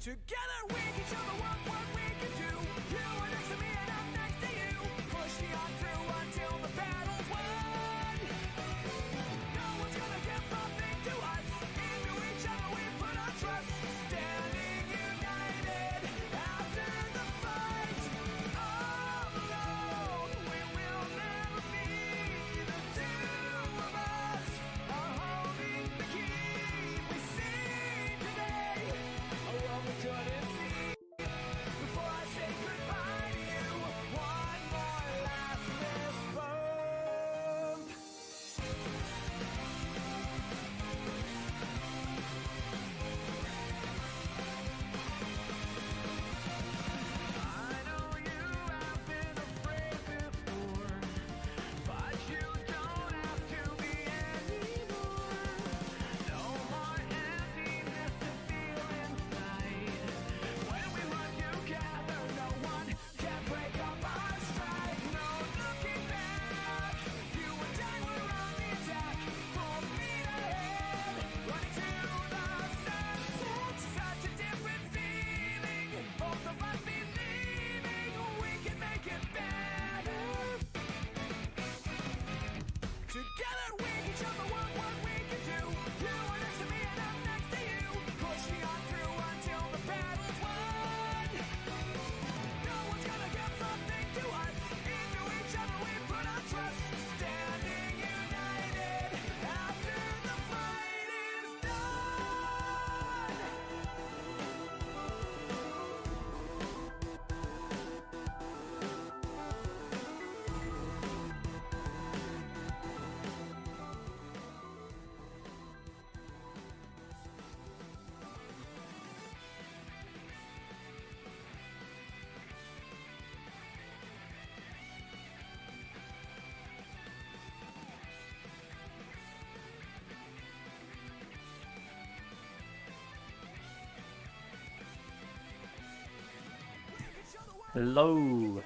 Together we can show the world what we can do. You are next to me and I'm next to you. Push me on through until the battle's won. No one's gonna give nothing to us. Into each other we put our trust. Standing united after the fight. All alone we will never be. The two of us are holding the key. We see today a world we couldn't see. Before I say goodbye to you, one more last fist bump. I know you have been afraid before, but you don't have to be anymore. No more emptiness to feel inside. When we run together, no one can break up our stride. No looking back. You and I were on the attack. Full speed ahead, running to the sunset. Such a different feeling. Both of us believing we can make it better. Together we can show the world what we can do. You are next to me and I'm next to you. Push me on through until the battle's won. No one's gonna give nothing to us. Into each other we put our trust. Standing united after the fight is done. Hello.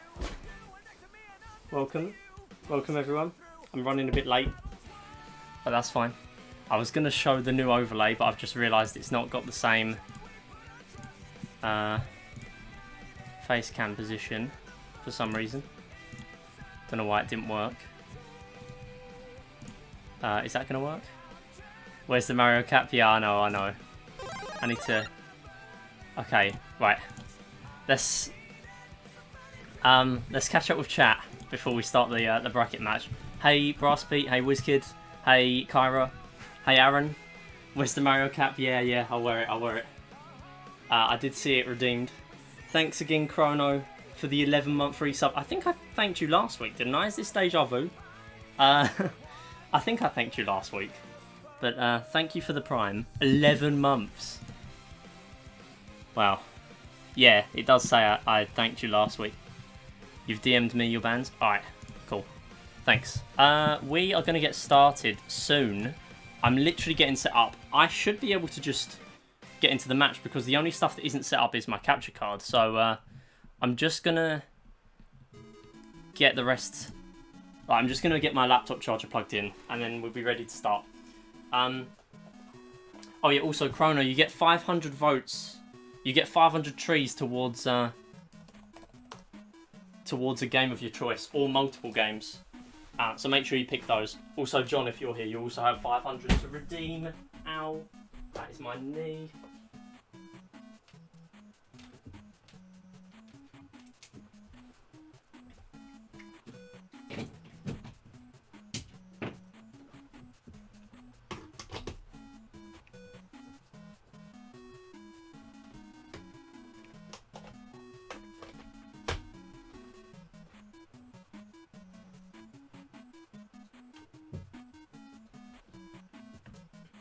Welcome everyone. I'm running a bit late, but that's fine. I was going to show the new overlay, but I've just realised it's not got the same face cam position for some reason. Don't know why it didn't work. Is that going to work? Where's the Mario cap? Yeah, I know. I need to... Okay, right. Let's catch up with chat before we start the bracket match. Hey Brassbeat, hey WizKid, hey Kyra, hey Aaron. Where's the Mario cap? Yeah, I'll wear it. I did see it redeemed. Thanks again, Chrono, for the 11-month free sub. I think I thanked you last week, didn't I? Is this deja vu? I think I thanked you last week. But thank you for the Prime. 11 months. Wow. Yeah, it does say I thanked you last week. You've DM'd me your bands? Alright, cool. Thanks. We are going to get started soon. I'm literally getting set up. I should be able to just get into the match because the only stuff that isn't set up is my capture card. So I'm just going to get the rest... I'm just going to get my laptop charger plugged in and then we'll be ready to start. Oh yeah, also Chrono, you get 500 votes. You get 500 trees towards a game of your choice, or multiple games. So make sure you pick those. Also, John, if you're here, you also have 500 to redeem. Ow, that is my knee.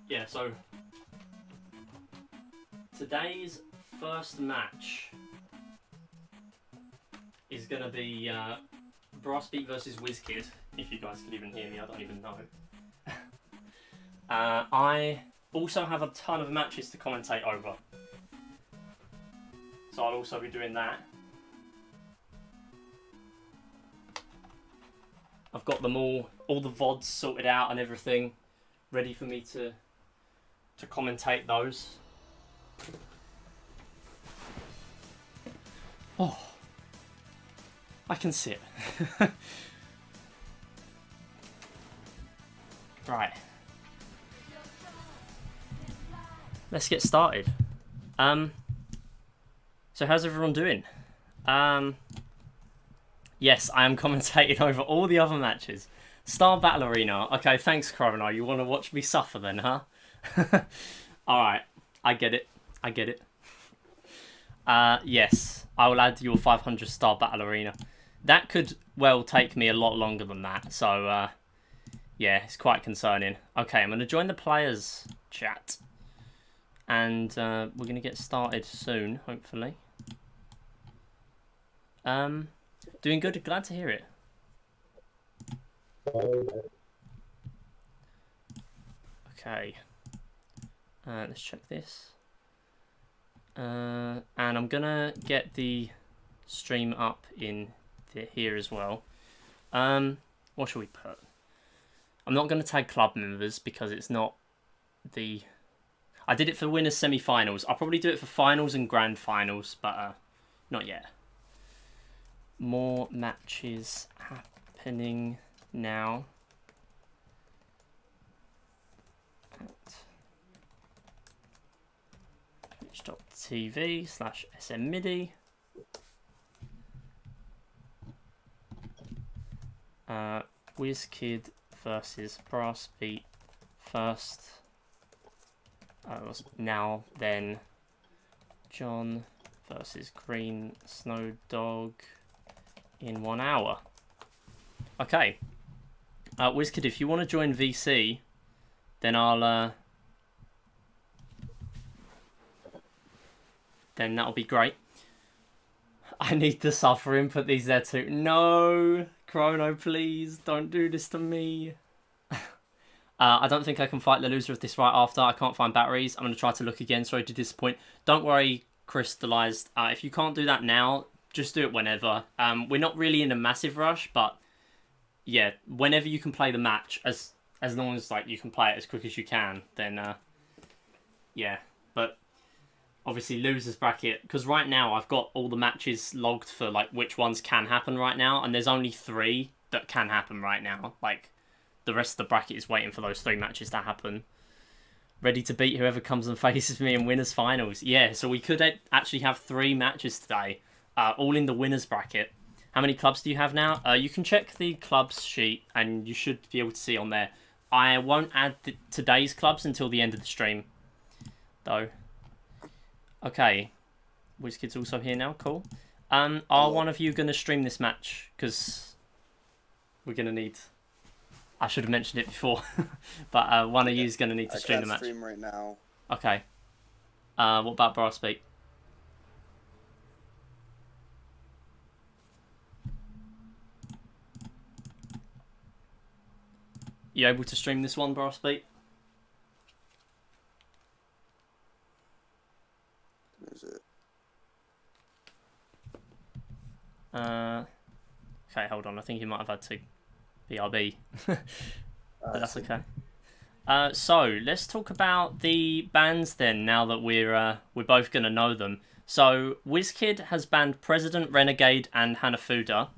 Yeah, so today's first match is going to be Brassbeat versus WizKid, if you guys can even hear me, I don't even know. I also have a ton of matches to commentate over, so I'll also be doing that. I've got them all the VODs sorted out and everything, ready for me to commentate those. Oh, I can sit. Right. Let's get started. So how's everyone doing? Yes, I am commentating over all the other matches. Star Battle Arena. Okay, thanks, Corona. You want to watch me suffer then, huh? Alright, I get it. I get it. Yes, I will add your 500 Star Battle Arena. That could, well, take me a lot longer than that. So, yeah, it's quite concerning. Okay, I'm going to join the players chat. And we're going to get started soon, hopefully. Doing good. Glad to hear it. Okay. Let's check this. And I'm going to get the stream up in here as well. What should we put? I'm not going to tag club members because it's not the... I did it for winners semi-finals. I'll probably do it for finals and grand finals, but not yet. More matches happening now. At twitch.tv/SMMidi. WizKid versus Brassbeat first. Now then, John versus Green Snow Dog in 1 hour. Okay. WizKid, if you want to join VC, then I'll then that'll be great. I need the suffering. Put these there too. No, Chrono, please don't do this to me. I don't think I can fight the loser of this right after. I can't find batteries. I'm going to try to look again. Sorry to disappoint. Don't worry, Crystallized. If you can't do that now, just do it whenever. We're not really in a massive rush, but yeah, whenever you can play the match, as long as like you can play it as quick as you can, then yeah. But obviously losers bracket, because right now I've got all the matches logged for like which ones can happen right now, and there's only 3 that can happen right now. Like, the rest of the bracket is waiting for those 3 matches to happen. Ready to beat whoever comes and faces me in winners finals. Yeah, so we could actually have 3 matches today, all in the winners bracket. How many clubs do you have now? You can check the clubs sheet and you should be able to see on there. I won't add today's clubs until the end of the stream, though. Okay, WizKid's also here now. Cool. Are one of you going to stream this match? Because we're going to need... I should have mentioned it before, but one of you is going to need to stream the match. I can't stream right now. Okay. What about Brassbeat? You able to stream this one, Brassbeat? Is it? Okay, hold on. I think he might have had to BRB, but that's okay. So let's talk about the bans then. Now that we're both gonna know them. So WizKid has banned President, Renegade, and Hanafuda.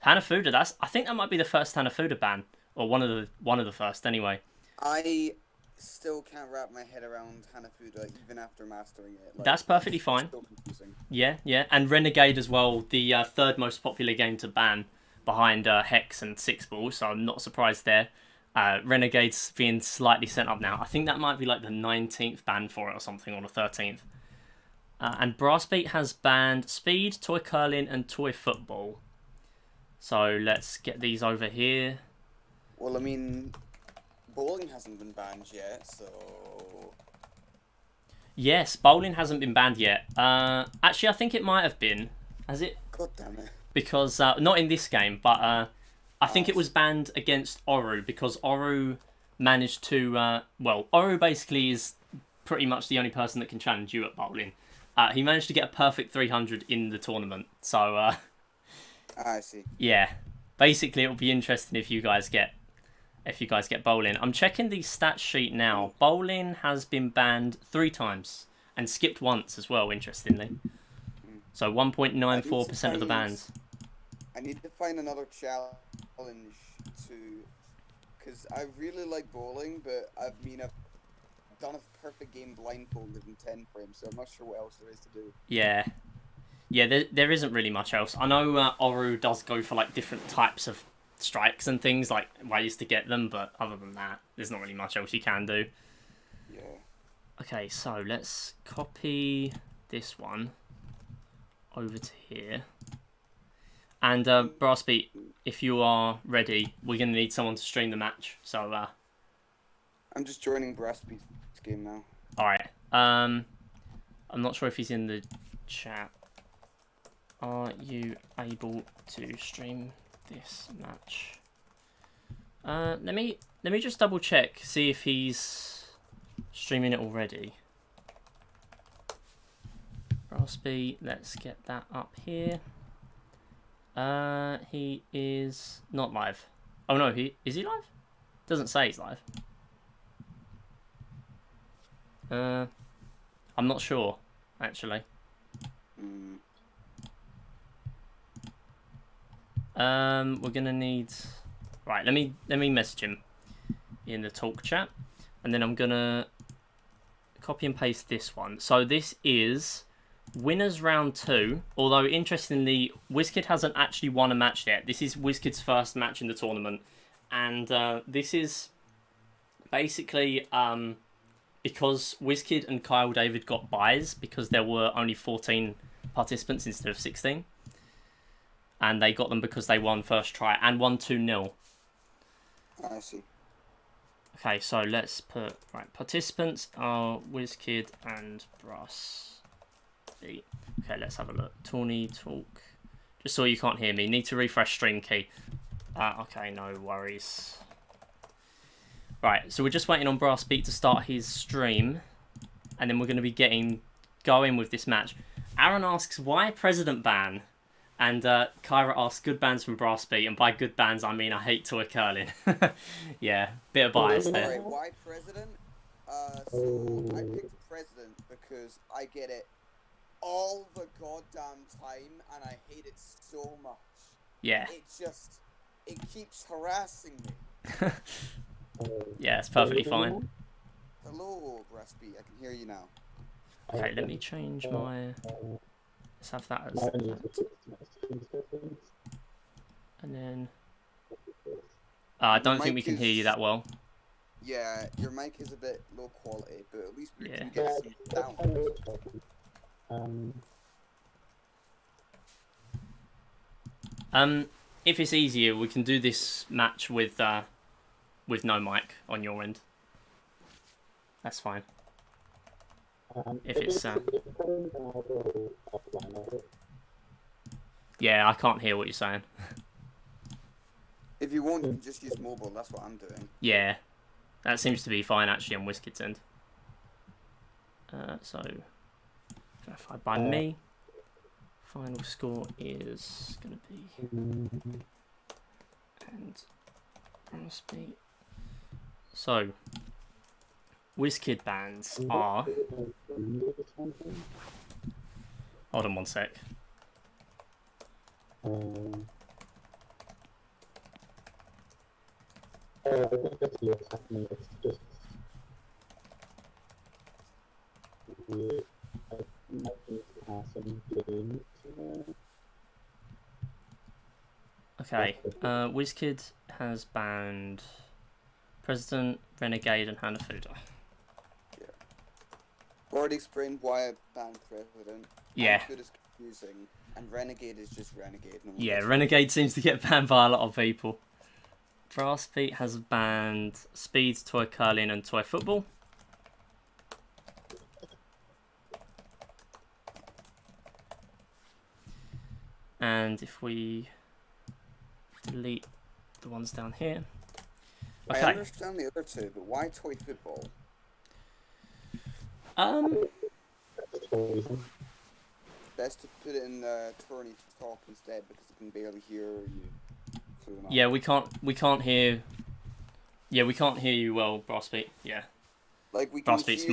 Hanafuda. I think that might be the first Hanafuda ban, or one of the first anyway. I still can't wrap my head around Hanafuda even after mastering it. Like, that's perfectly fine. Still confusing. Yeah, and Renegade as well, the third most popular game to ban, behind Hex and Six Ball, so I'm not surprised there. Renegade's being slightly sent up now. I think that might be like the 19th ban for it or something, or the 13th. And Brassbeat has banned Speed, Toy Curling, and Toy Football. So let's get these over here. Well, I mean, bowling hasn't been banned yet, so... Yes, bowling hasn't been banned yet. Actually, I think it might have been. Has it? God damn it. Because, not in this game, but I think it was banned against Oru, because Oru managed to... well, Oru basically is pretty much the only person that can challenge you at bowling. He managed to get a perfect 300 in the tournament, so... I see. Yeah, basically it'll be interesting if you guys get bowling. I'm checking the stats sheet now. Bowling has been banned 3 times and skipped once as well, interestingly. So 1.94% of the bans. I need to find another challenge to, because I really like bowling, but I've done a perfect game blindfolded in 10 frames, so I'm not sure what else there is to do. Yeah. Yeah, there isn't really much else. I know Oru does go for like different types of strikes and things, like ways to get them, but other than that, there's not really much else you can do. Yeah. Okay, so let's copy this one over to here. And Brassbeat, if you are ready, we're going to need someone to stream the match. So, I'm just joining Brassbeat's game now. alright. I'm not sure if he's in the chat. Are you able to stream this match? Let me just double check, see if he's streaming it already. Brassbeat, let's get that up here. He is not live. Oh no, is he live? Doesn't say he's live. I'm not sure, actually. We're gonna need. Right, let me message him in the talk chat, and then I'm gonna copy and paste this one. So this is winners round 2. Although interestingly, WizKid hasn't actually won a match yet. This is WizKid's first match in the tournament, and this is basically because WizKid and Kyle David got buys because there were only 14 participants instead of 16. And they got them because they won first try and won 2-0. I see. Okay, so let's put... Right, participants are WizKid and Brass. Okay, let's have a look. Tourney, talk. Just so you can't hear me. Need to refresh stream key. Okay, no worries. Right, so we're just waiting on Brassbeat to start his stream. And then we're going to be going with this match. Aaron asks, why President ban? And Kyra asks, good bans from Brassbeat, and by good bans I mean I hate toy curling. Yeah, bit of bias there. Alright, why President? So I picked President because I get it all the goddamn time, and I hate it so much. Yeah. It keeps harassing me. Yeah, it's perfectly fine. Hello, Brassbeat, I can hear you now. Okay, let me change my... Let's have that as that. And then... I don't think we can hear you that well. Yeah, your mic is a bit low quality, but at least we can get some sound. If it's easier, we can do this match with no mic on your end. That's fine. If it's yeah, I can't hear what you're saying. If you want, you can just use mobile. That's what I'm doing. Yeah, that seems to be fine actually on WizKid's end. So verified by me. Final score is gonna be and Brassbeat. So WizKid bans are. Hold on one sec. Okay, WizKid has banned President, Renegade, and Hanafuda. Yeah. Already explained why I banned President. Yeah. Hanafuda is confusing, and Renegade is just Renegade. No Yeah, Renegade seems to get banned by a lot of people. Brassbeat has banned Speed, Toy Curling, and Toy Football. And if we delete the ones down here. Okay. I understand the other two, but why Toy Football? Best to put it in the tourney to talk instead because I can barely hear you. Yeah, we can't hear. Yeah, we can't hear you well, Brassbeat. Yeah. Like we can Brass hear Beat's you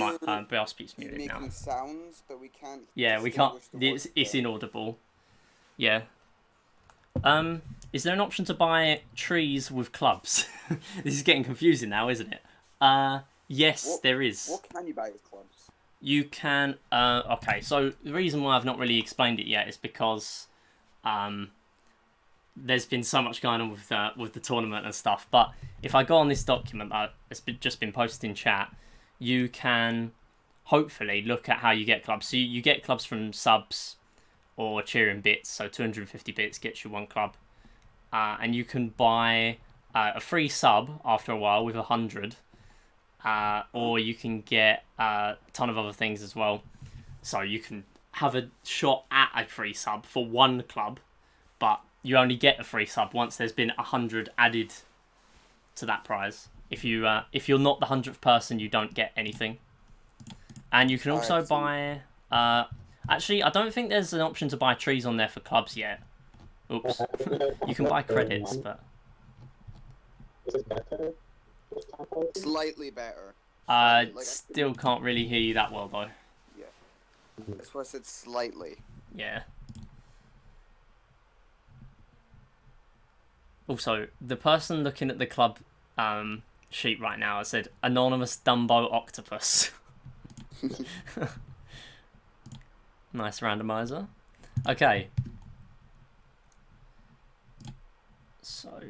muted now. making sounds, but we can't. Yeah, we can't. distinguish the It's words. inaudible. Yeah. Is there an option to buy trees with clubs? This is getting confusing now, isn't it? Yes, there is. What can you buy with clubs? You can. Okay, so the reason why I've not really explained it yet is because there's been so much going on with the tournament and stuff. But if I go on this document that's just been posted in chat, you can hopefully look at how you get clubs. So you get clubs from subs or cheering bits. So 250 bits gets you one club, and you can buy a free sub after a while with 100, or you can get a ton of other things as well. So you can have a shot at a free sub for one club, but you only get a free sub once there's been 100 added to that prize. If you're not the 100th person, you don't get anything. And you can also buy. Actually, I don't think there's an option to buy trees on there for clubs yet. Oops. You can buy credits, but Slightly better. I Like, still can't really hear you that well though. Yeah. That's why I said slightly. Yeah. Also, the person looking at the club sheet right now has said anonymous Dumbo octopus. Nice randomizer. Okay. So.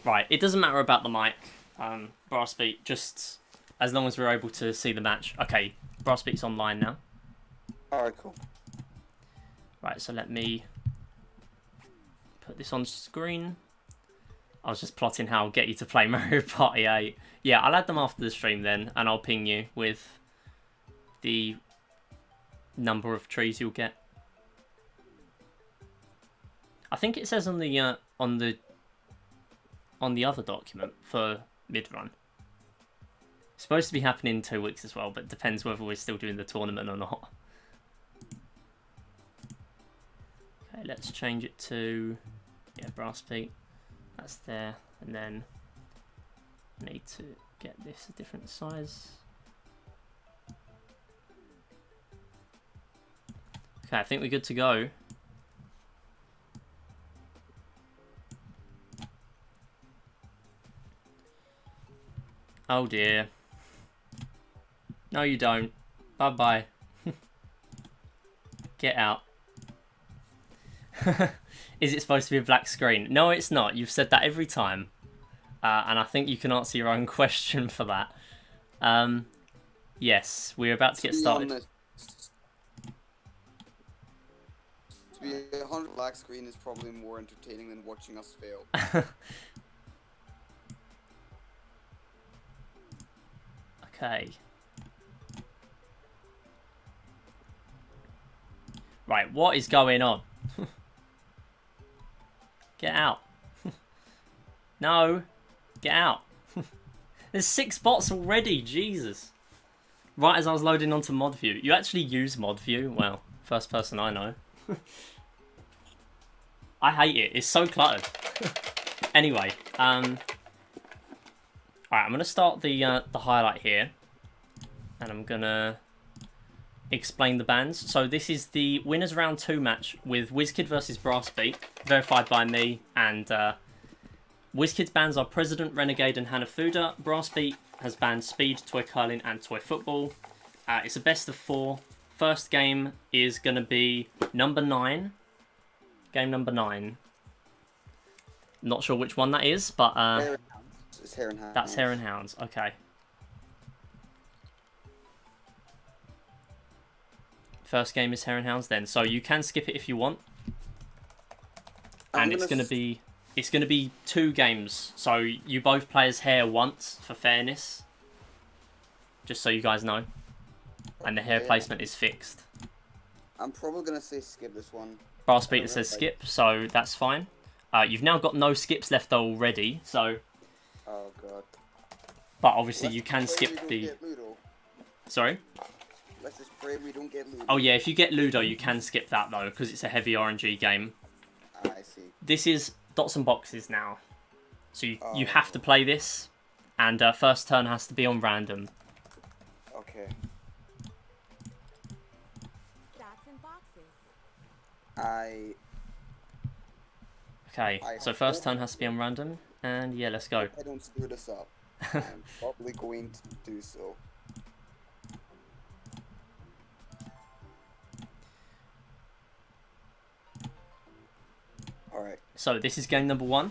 Right, it doesn't matter about the mic, Brassbeat, just as long as we're able to see the match. Okay, Brassbeat's online now. Alright, cool. Right, so let me put this on screen. I was just plotting how I'll get you to play Mario Party 8. Yeah, I'll add them after the stream then, and I'll ping you with the number of trees you'll get. I think it says on the other document for mid-run. It's supposed to be happening in 2 weeks as well, but it depends whether we're still doing the tournament or not. Okay, let's change it to Brassbeat. That's there, and then I need to get this a different size. Okay, I think we're good to go. Oh dear. No, you don't. Bye-bye. Get out. Is it supposed to be a black screen? No, it's not. You've said that every time. And I think you can answer your own question for that. Yes, we're about to get started. To be 100 black screen is probably more entertaining than watching us fail. Okay. Right, what is going on? Get out. No. Get out. There's 6 bots already, Jesus. Right as I was loading onto ModView. You actually use ModView? Well, first person I know. I hate it. It's so cluttered. Anyway, alright, I'm gonna start the highlight here. And I'm gonna explain the bans. So this is the winners round 2 match with WizKid versus Brassbeat, verified by me, and WizKid's bans are President, Renegade, and Hanafuda. Brassbeat has banned Speed, Toy Curling, and Toy Football. It's a best of 4. First game is going to be number 9. Game number 9. Not sure which one that is, but Hare and Hounds. It's Hare and Hounds. That's Hare and Hounds. Okay. First game is Hare and Hounds then, so you can skip it if you want. And it's going to be 2 games, so you both play as Hare once for fairness, just so you guys know. And the Hare placement is fixed. I'm probably gonna say skip this one. Brassbeat says skip, so that's fine. You've now got no skips left already, so. Oh god. But obviously you can skip the. Sorry. Let's just pray we don't get Ludo. Oh yeah, if you get Ludo, you can skip that though, because it's a heavy RNG game. I see. This is dots and boxes now. So you have to play this, and first turn has to be on random. Okay. Stacks and boxes. Okay, so first turn has to be on random, and yeah, let's go. I don't screw this up. I'm probably going to do so. Alright. So this is game number 1.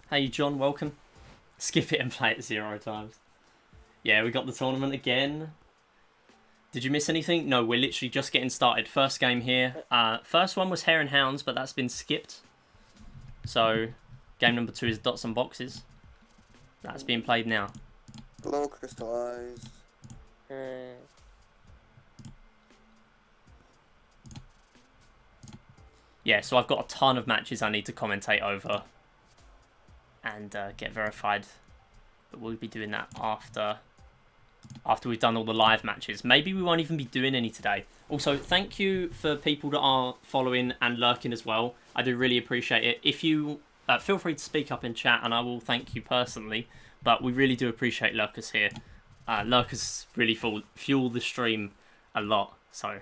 Hey John, welcome. Skip it and play it 0 times. Yeah, we got the tournament again. Did you miss anything? No, we're literally just getting started. First game here. First one was Hare and Hounds, but that's been skipped. So, game number 2 is Dots and Boxes. That's being played now. Hello, Crystallize. Yeah, so I've got a ton of matches I need to commentate over and get verified. But we'll be doing that after we've done all the live matches. Maybe we won't even be doing any today. Also, thank you for people that are following and lurking as well. I do really appreciate it. If you feel free to speak up in chat, and I will thank you personally. But we really do appreciate lurkers here. Lurkers really fuel the stream a lot. So,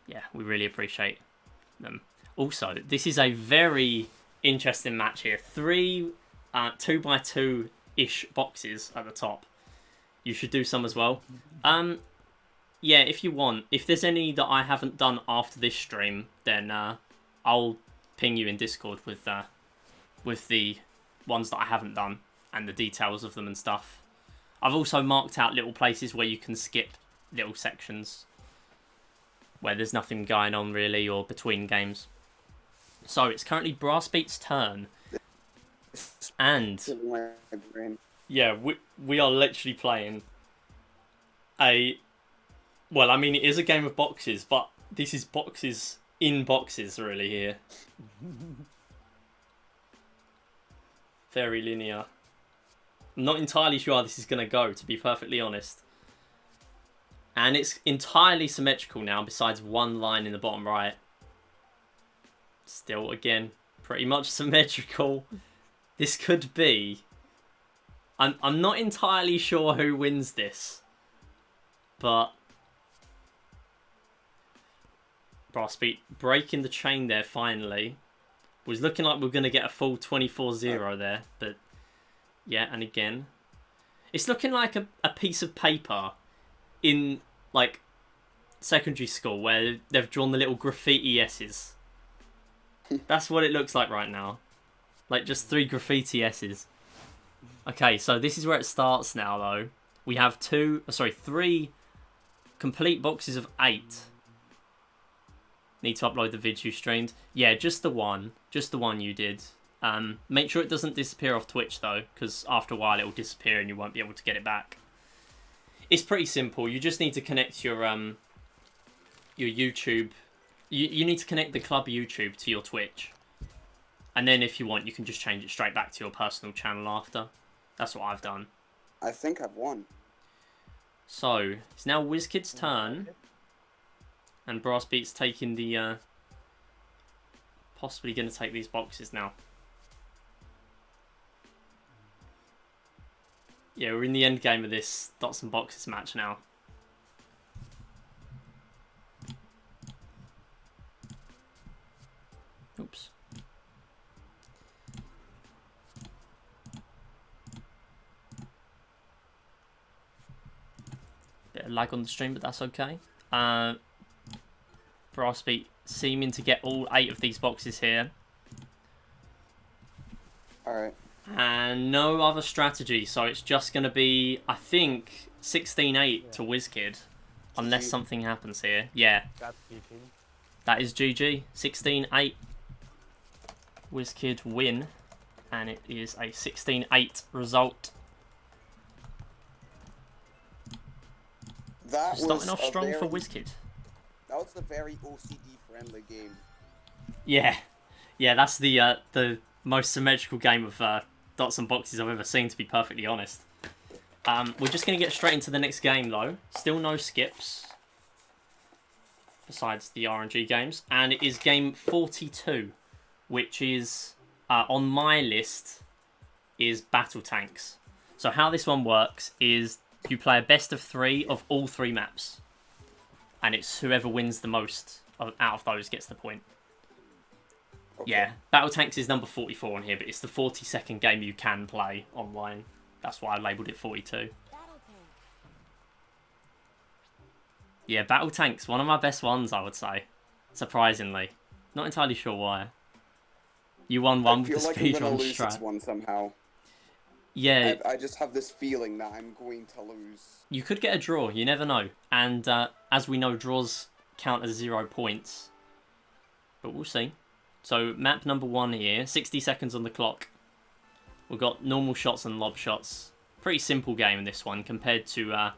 yeah, we really appreciate them. Also, this is a very interesting match here. 3 2x2-ish boxes at the top. You should do some as well. Yeah, if you want. If there's any that I haven't done after this stream, then I'll ping you in Discord with the ones that I haven't done and the details of them and stuff. I've also marked out little places where you can skip little sections where there's nothing going on really, or between games. So it's currently Brassbeat's turn. And yeah, we are literally playing well, I mean, it is a game of boxes, but this is boxes in boxes really here. Very linear. I'm not entirely sure how this is going to go, to be perfectly honest. And it's entirely symmetrical now, besides one line in the bottom right. Still, again, pretty much symmetrical. This could be... I'm not entirely sure who wins this. But... Brassbeat breaking the chain there, finally. Was looking like we are going to get a full 24-0 there. But, yeah, and again. It's looking like a piece of paper in, like, secondary school where they've drawn the little graffiti S's. That's what it looks like right now. Like, just 3 graffiti S's. Okay, so this is where it starts now, though. We have 3 complete boxes of 8. Need to upload the vid you streamed. Yeah, just the one. Just the one you did. Make sure it doesn't disappear off Twitch, though, because after a while it will disappear and you won't be able to get it back. It's pretty simple. You just need to connect your YouTube. You need to connect the club YouTube to your Twitch. And then if you want, you can just change it straight back to your personal channel after. That's what I've done. I think I've won. So, it's now WizKid's turn. And Brassbeat's taking the... possibly going to take these boxes now. Yeah, we're in the end game of this Dots and Boxes match now. Oops. Bit of lag on the stream, but that's okay. Brassbeat seeming to get all 8 of these boxes here. Alright. And no other strategy, so it's just going to be, I think, 16-8 to WizKid. Unless something happens here. Yeah. That's GG. That is GG. 16-8. WizKid win. And it is a 16-8 result. That So starting was off a strong for very- WizKid. That was a very OCD-friendly game. Yeah. Yeah, that's the most symmetrical game of Dots and Boxes I've ever seen, to be perfectly honest. We're just going to get straight into the next game, though. Still no skips. besides the RNG games, and it is game 42, which is on my list is Battle Tanks. So how this one works is you play a best of 3 of all 3 maps, and it's whoever wins the most out of those gets the point. Okay. Yeah, Battle Tanks is number 44 on here, but it's the 42nd game you can play online. That's why I labelled it 42. Yeah, Battle Tanks, one of my best ones, I would say. Surprisingly. Not entirely sure why. You won one with the I feel like I'm speedrun gonna lose strat. this one somehow. Yeah. I just have this feeling that I'm going to lose. You could get a draw, you never know. And as we know, draws count as 0 points. But we'll see. So, map number 1 here, 60 seconds on the clock. We've got normal shots and lob shots. Pretty simple game in this one compared to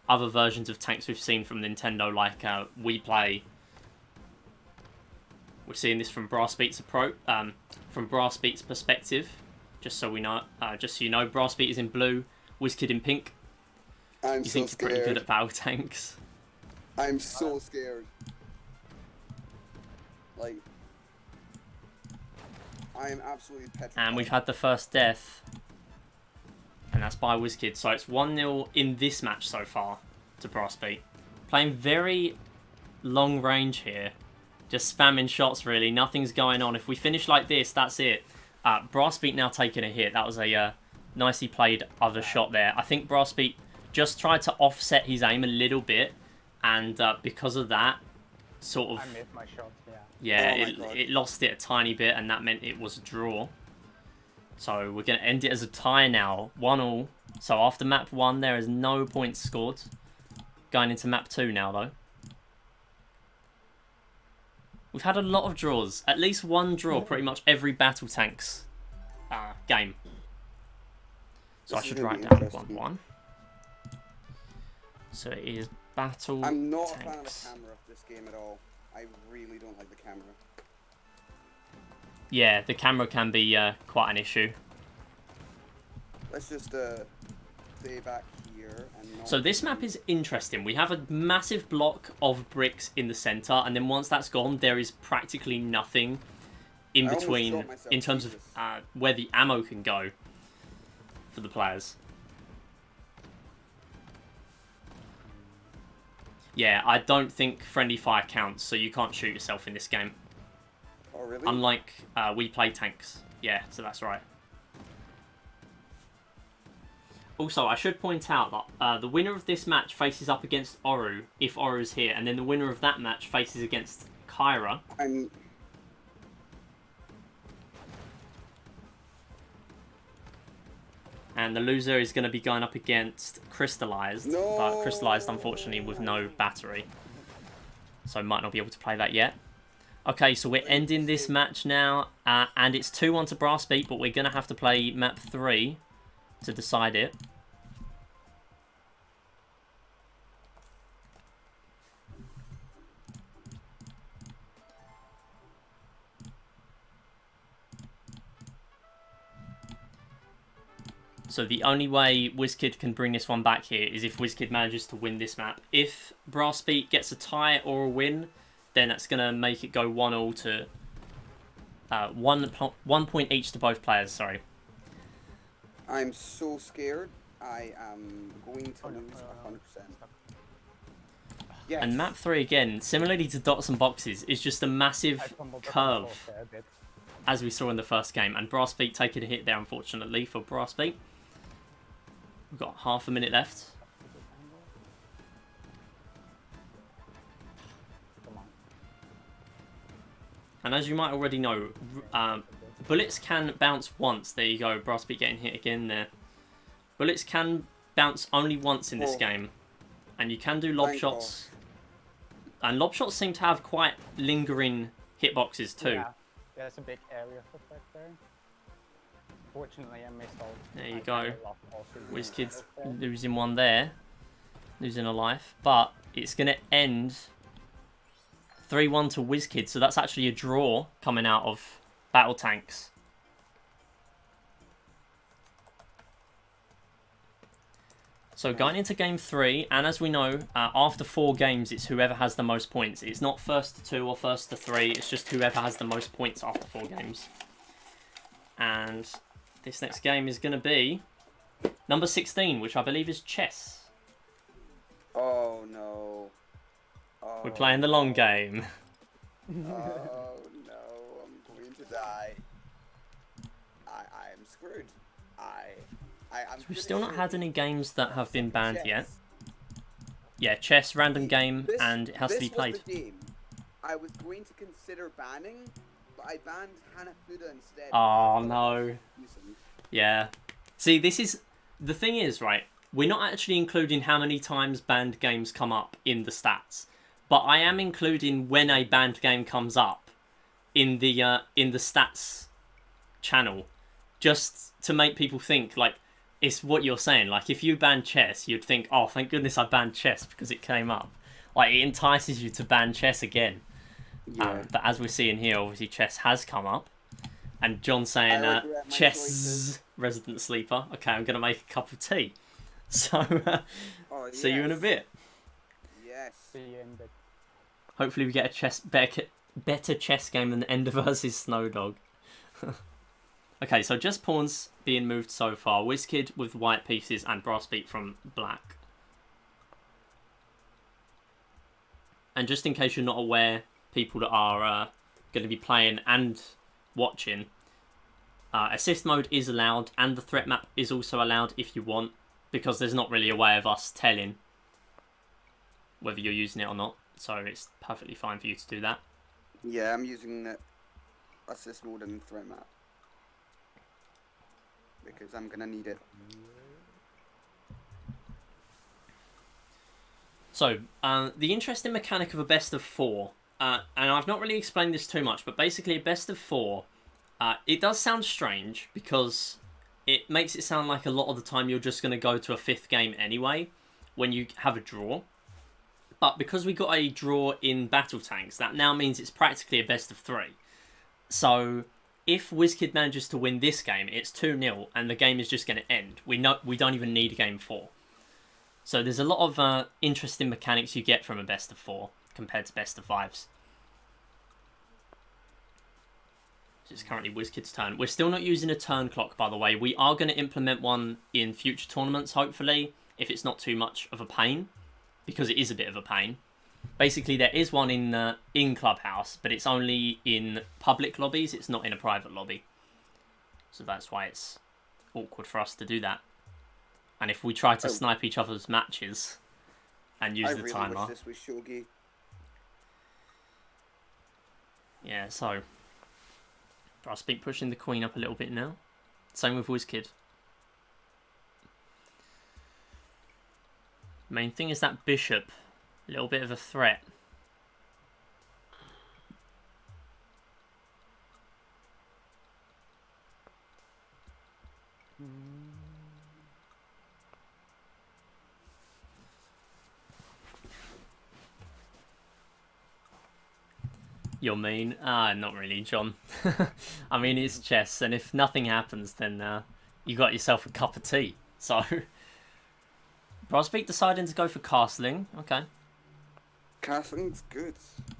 other versions of tanks we've seen from Nintendo, like We Play. We're seeing this from Brass Beat's perspective. Just so we know, just so you know, Brass Beat is in blue, WizKid in pink. I'm You so think scared. you're pretty good at battle tanks? I'm so scared. Like, I am absolutely petrified. And we've had the first death. And that's by WizKid. So it's 1-0 in this match so far to Brass Beat. Playing very long range here. Just spamming shots, really. Nothing's going on. If we finish like this, that's it. Brass Beat now taking a hit. That was a nicely played other shot there. I think Brass Beat just tried to offset his aim a little bit. And because of that, sort of... I missed my shot, yeah. Yeah, Oh it lost it a tiny bit, and that meant it was a draw. So we're going to end it as a tie now, 1-1. So after map 1, there is no points scored. Going into map 2 now, though. We've had a lot of draws. At least one draw pretty much every Battle Tanks game. So I This is should gonna write be down interesting. 1-1. So it is Battle I'm not a fan of the Tanks. camera of this game at all. I really don't like the camera. Yeah, the camera can be quite an issue. Let's just stay back here and not... So this map is interesting. We have a massive block of bricks in the center, and then once that's gone, there is practically nothing in I almost between shot myself, in terms of Jesus. where the ammo can go for the players. Yeah, I don't think friendly fire counts, so you can't shoot yourself in this game. Oh, really? Unlike We Play Tanks. Yeah, so that's right. Also, I should point out that the winner of this match faces up against Oru, if Oru's here, and then the winner of that match faces against Kyra. I'm... And the loser is going to be going up against Crystallized, No! but Crystallized, unfortunately, with no battery. So might not be able to play that yet. Okay, so we're ending this match now, and it's 2-1 to Brass Beat, but we're going to have to play map 3 to decide it. So the only way WizKid can bring this one back here is if WizKid manages to win this map. If Brass Beat gets a tie or a win, then that's going to make it go 1-1 to... 1 point each to both players, sorry. I'm so scared. I am going to lose 100%. Yes. And map 3 again, similarly to Dots and Boxes, is just a massive curve, as we saw in the first game. And Brass Beat taking a hit there, unfortunately, for Brass Beat. We've got half a minute left. And as you might already know, bullets can bounce once. There you go, Brass Beat getting hit again there. Bullets can bounce only once in this game. And you can do lob Thank shots. And lob shots seem to have quite lingering hitboxes too. Yeah, there's a big area of effect there. Fortunately, I missed all. There you go. WizKid's losing one there. Losing a life. But it's going to end 3-1 to WizKid. So that's actually a draw coming out of Battle Tanks. So going into game 3, and as we know, after 4 games, it's whoever has the most points. It's not first to 2 or first to 3. It's just whoever has the most points after 4 games. And this next game is going to be number 16, which I believe is chess. Oh no. Oh, We're playing the long game. Oh no, I'm going to die. I am screwed. I'm We've still not pretty had sure any games that have been banned chess. yet. Yeah, chess, random game, This- and it has to be This played. was the game I was going to consider banning, but I banned Hanafuda instead. because I Oh thought it no. was confusing. Yeah. See, this is... The thing is, right, we're not actually including how many times banned games come up in the stats. But I am including when a banned game comes up in the stats channel. Just to make people think, like, it's what you're saying. Like, if you ban chess, you'd think, oh, thank goodness I banned chess because it came up. Like, it entices you to ban chess again. Yeah. But as we're seeing here, obviously chess has come up. And John's saying, I regret my chess, choices. resident sleeper. Okay, I'm going to make a cup of tea. So, Oh, see you in a yes. bit. Yes. See you in the Hopefully we get a better chess game than Ender versus Snowdog. Okay, so just pawns being moved so far. WizKid with white pieces and Brassbeat from black. And just in case you're not aware, people that are going to be playing and watching, assist mode is allowed and the threat map is also allowed if you want, because there's not really a way of us telling whether you're using it or not. So it's perfectly fine for you to do that. Yeah, I'm using the assist mode and threat map. Because I'm gonna need it. So, the interesting mechanic of a best of 4, and I've not really explained this too much, but basically a best of 4, it does sound strange because it makes it sound like a lot of the time you're just going to go to a 5th game anyway when you have a draw. But because we got a draw in Battle Tanks, that now means it's practically a best of 3. So if WizKid manages to win this game, it's 2-0 and the game is just going to end. We don't even need a game 4. So there's a lot of interesting mechanics you get from a best of 4 compared to best of 5s. It's currently WizKid's turn. We're still not using a turn clock, by the way. We are going to implement one in future tournaments, hopefully, if it's not too much of a pain, because it is a bit of a pain. Basically, there is one in Clubhouse, but it's only in public lobbies. It's not in a private lobby. So that's why it's awkward for us to do that. And if we try to snipe each other's matches and use the timer... I really wish this was shogi. Yeah, so... I'll speak pushing the queen up a little bit now. Same with WizKid. Main thing is that bishop. A little bit of a threat. You're mean? Not really, John. I mean, it's chess, and if nothing happens, then you got yourself a cup of tea. So, Brassbeat deciding to go for castling. Okay. Castling's good.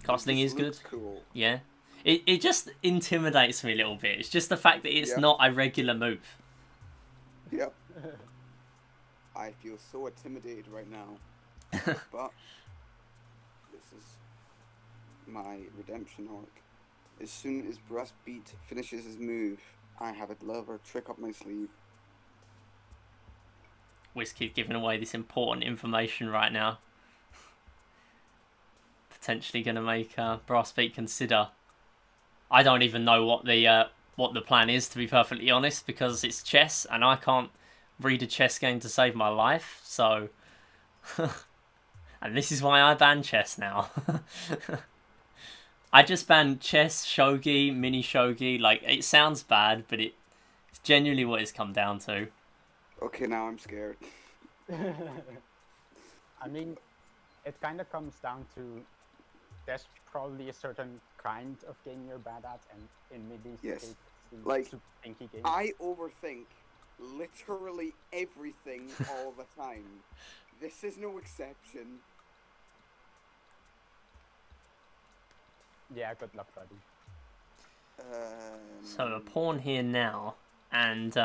Castling It is just good. looks Cool. Yeah. It just intimidates me a little bit. It's just the fact that it's not a regular move. Yep. I feel so intimidated right now. But this is my redemption arc. As soon as Brassbeat finishes his move, I have a clever trick up my sleeve. WizKid giving away this important information right now. Potentially going to make Brassbeat consider. I don't even know what the plan is, to be perfectly honest, because it's chess and I can't read a chess game to save my life. So, and this is why I ban chess now. I just banned chess, shogi, mini shogi. Like, it sounds bad, but it's genuinely what it's come down to. Okay, now I'm scared. I mean, it kind of comes down to there's probably a certain kind of game you're bad at, and in Middy's Yes. case, it's Like, super pinky game. I overthink literally everything all the time. This is no exception. Yeah, good luck, buddy. So a pawn here now, and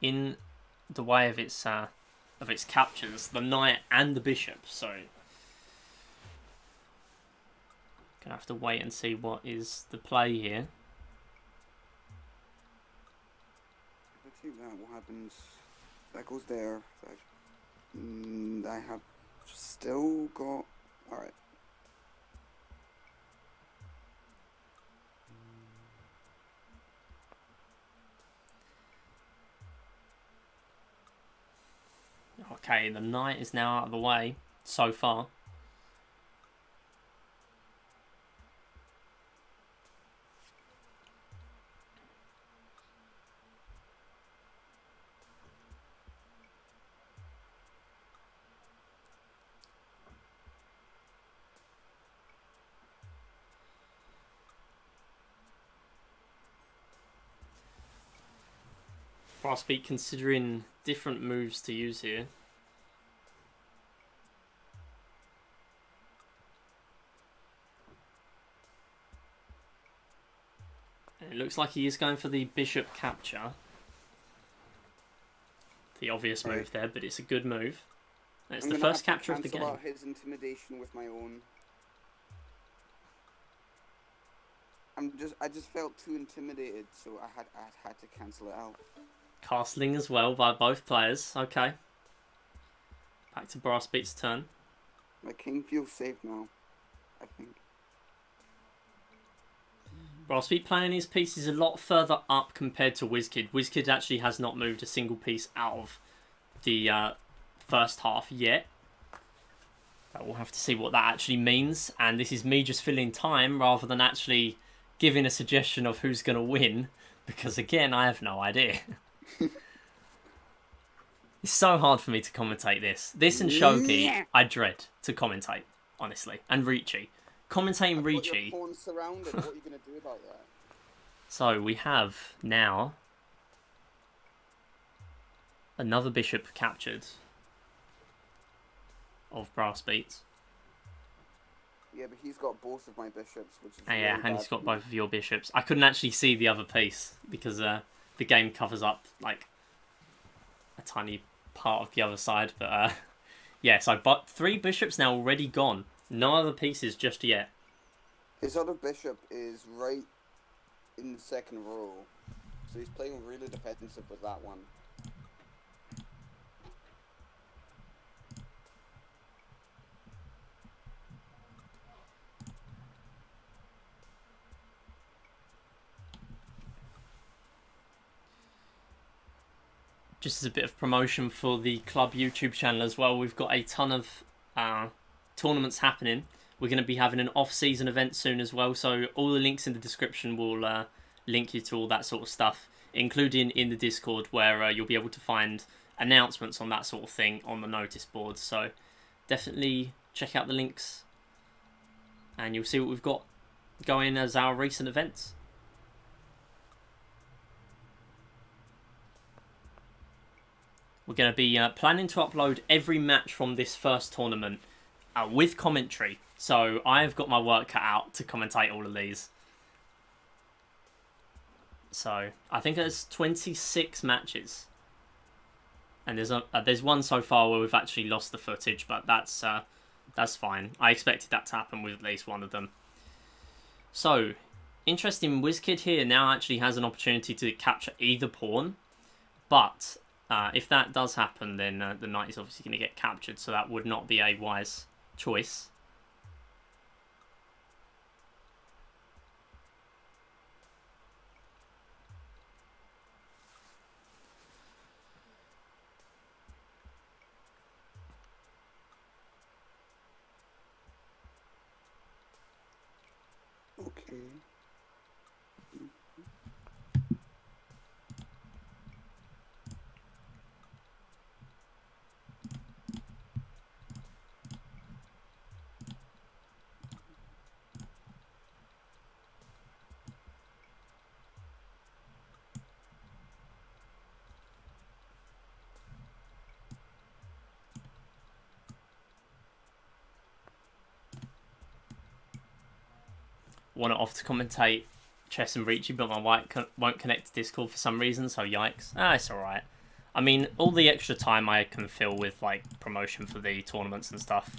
in the way of its captures, the knight and the bishop. So gonna have to wait and see what is the play here. If I take that, what happens? That goes there. I have still got. All right. Okay, the knight is now out of the way so far. Frostbeat considering different moves to use here. And it looks like he is going for the bishop capture. The obvious move there, but it's a good move. And it's the first capture of the game. I'm gonna have to cancel out his intimidation with my own. I just felt too intimidated, so I had to cancel it out. Castling as well by both players. Okay. Back to Brassbeat's turn. My king feels safe now, I think. Brassbeat playing his pieces a lot further up compared to WizKid. WizKid actually has not moved a single piece out of the first half yet. But we'll have to see what that actually means. And this is me just filling time rather than actually giving a suggestion of who's going to win. Because again, I have no idea. It's so hard for me to commentate this. This and Shogi, I dread to commentate, honestly. And Ricci. Commentating Ricci. Your pawn's surrounded. What are you going to do about that? So we have now another bishop captured of Brassbeat. Yeah, but he's got both of my bishops, which is Yeah, and he's got both of your bishops. I couldn't actually see the other piece because the game covers up like a tiny part of the other side. But yeah, so but 3 bishops now already gone. No other pieces just yet. His other bishop is right in the second row, so he's playing really defensive with that one. Just as a bit of promotion for the club YouTube channel as well, we've got a ton of tournaments happening. We're going to be having an off-season event soon as well, so all the links in the description will link you to all that sort of stuff, including in the Discord where you'll be able to find announcements on that sort of thing on the notice boards. So definitely check out the links and you'll see what we've got going as our recent events. We're going to be planning to upload every match from this first tournament with commentary. So I've got my work cut out to commentate all of these. So I think there's 26 matches. And there's one so far where we've actually lost the footage, but that's fine. I expected that to happen with at least one of them. So, interesting, WizKid here now actually has an opportunity to capture either pawn, but if that does happen, then the knight is obviously going to get captured, so that would not be a wise choice. Okay. want it off to commentate chess and Reachy, but my mic won't connect to Discord for some reason, so yikes. It's alright. I mean, all the extra time I can fill with, like, promotion for the tournaments and stuff.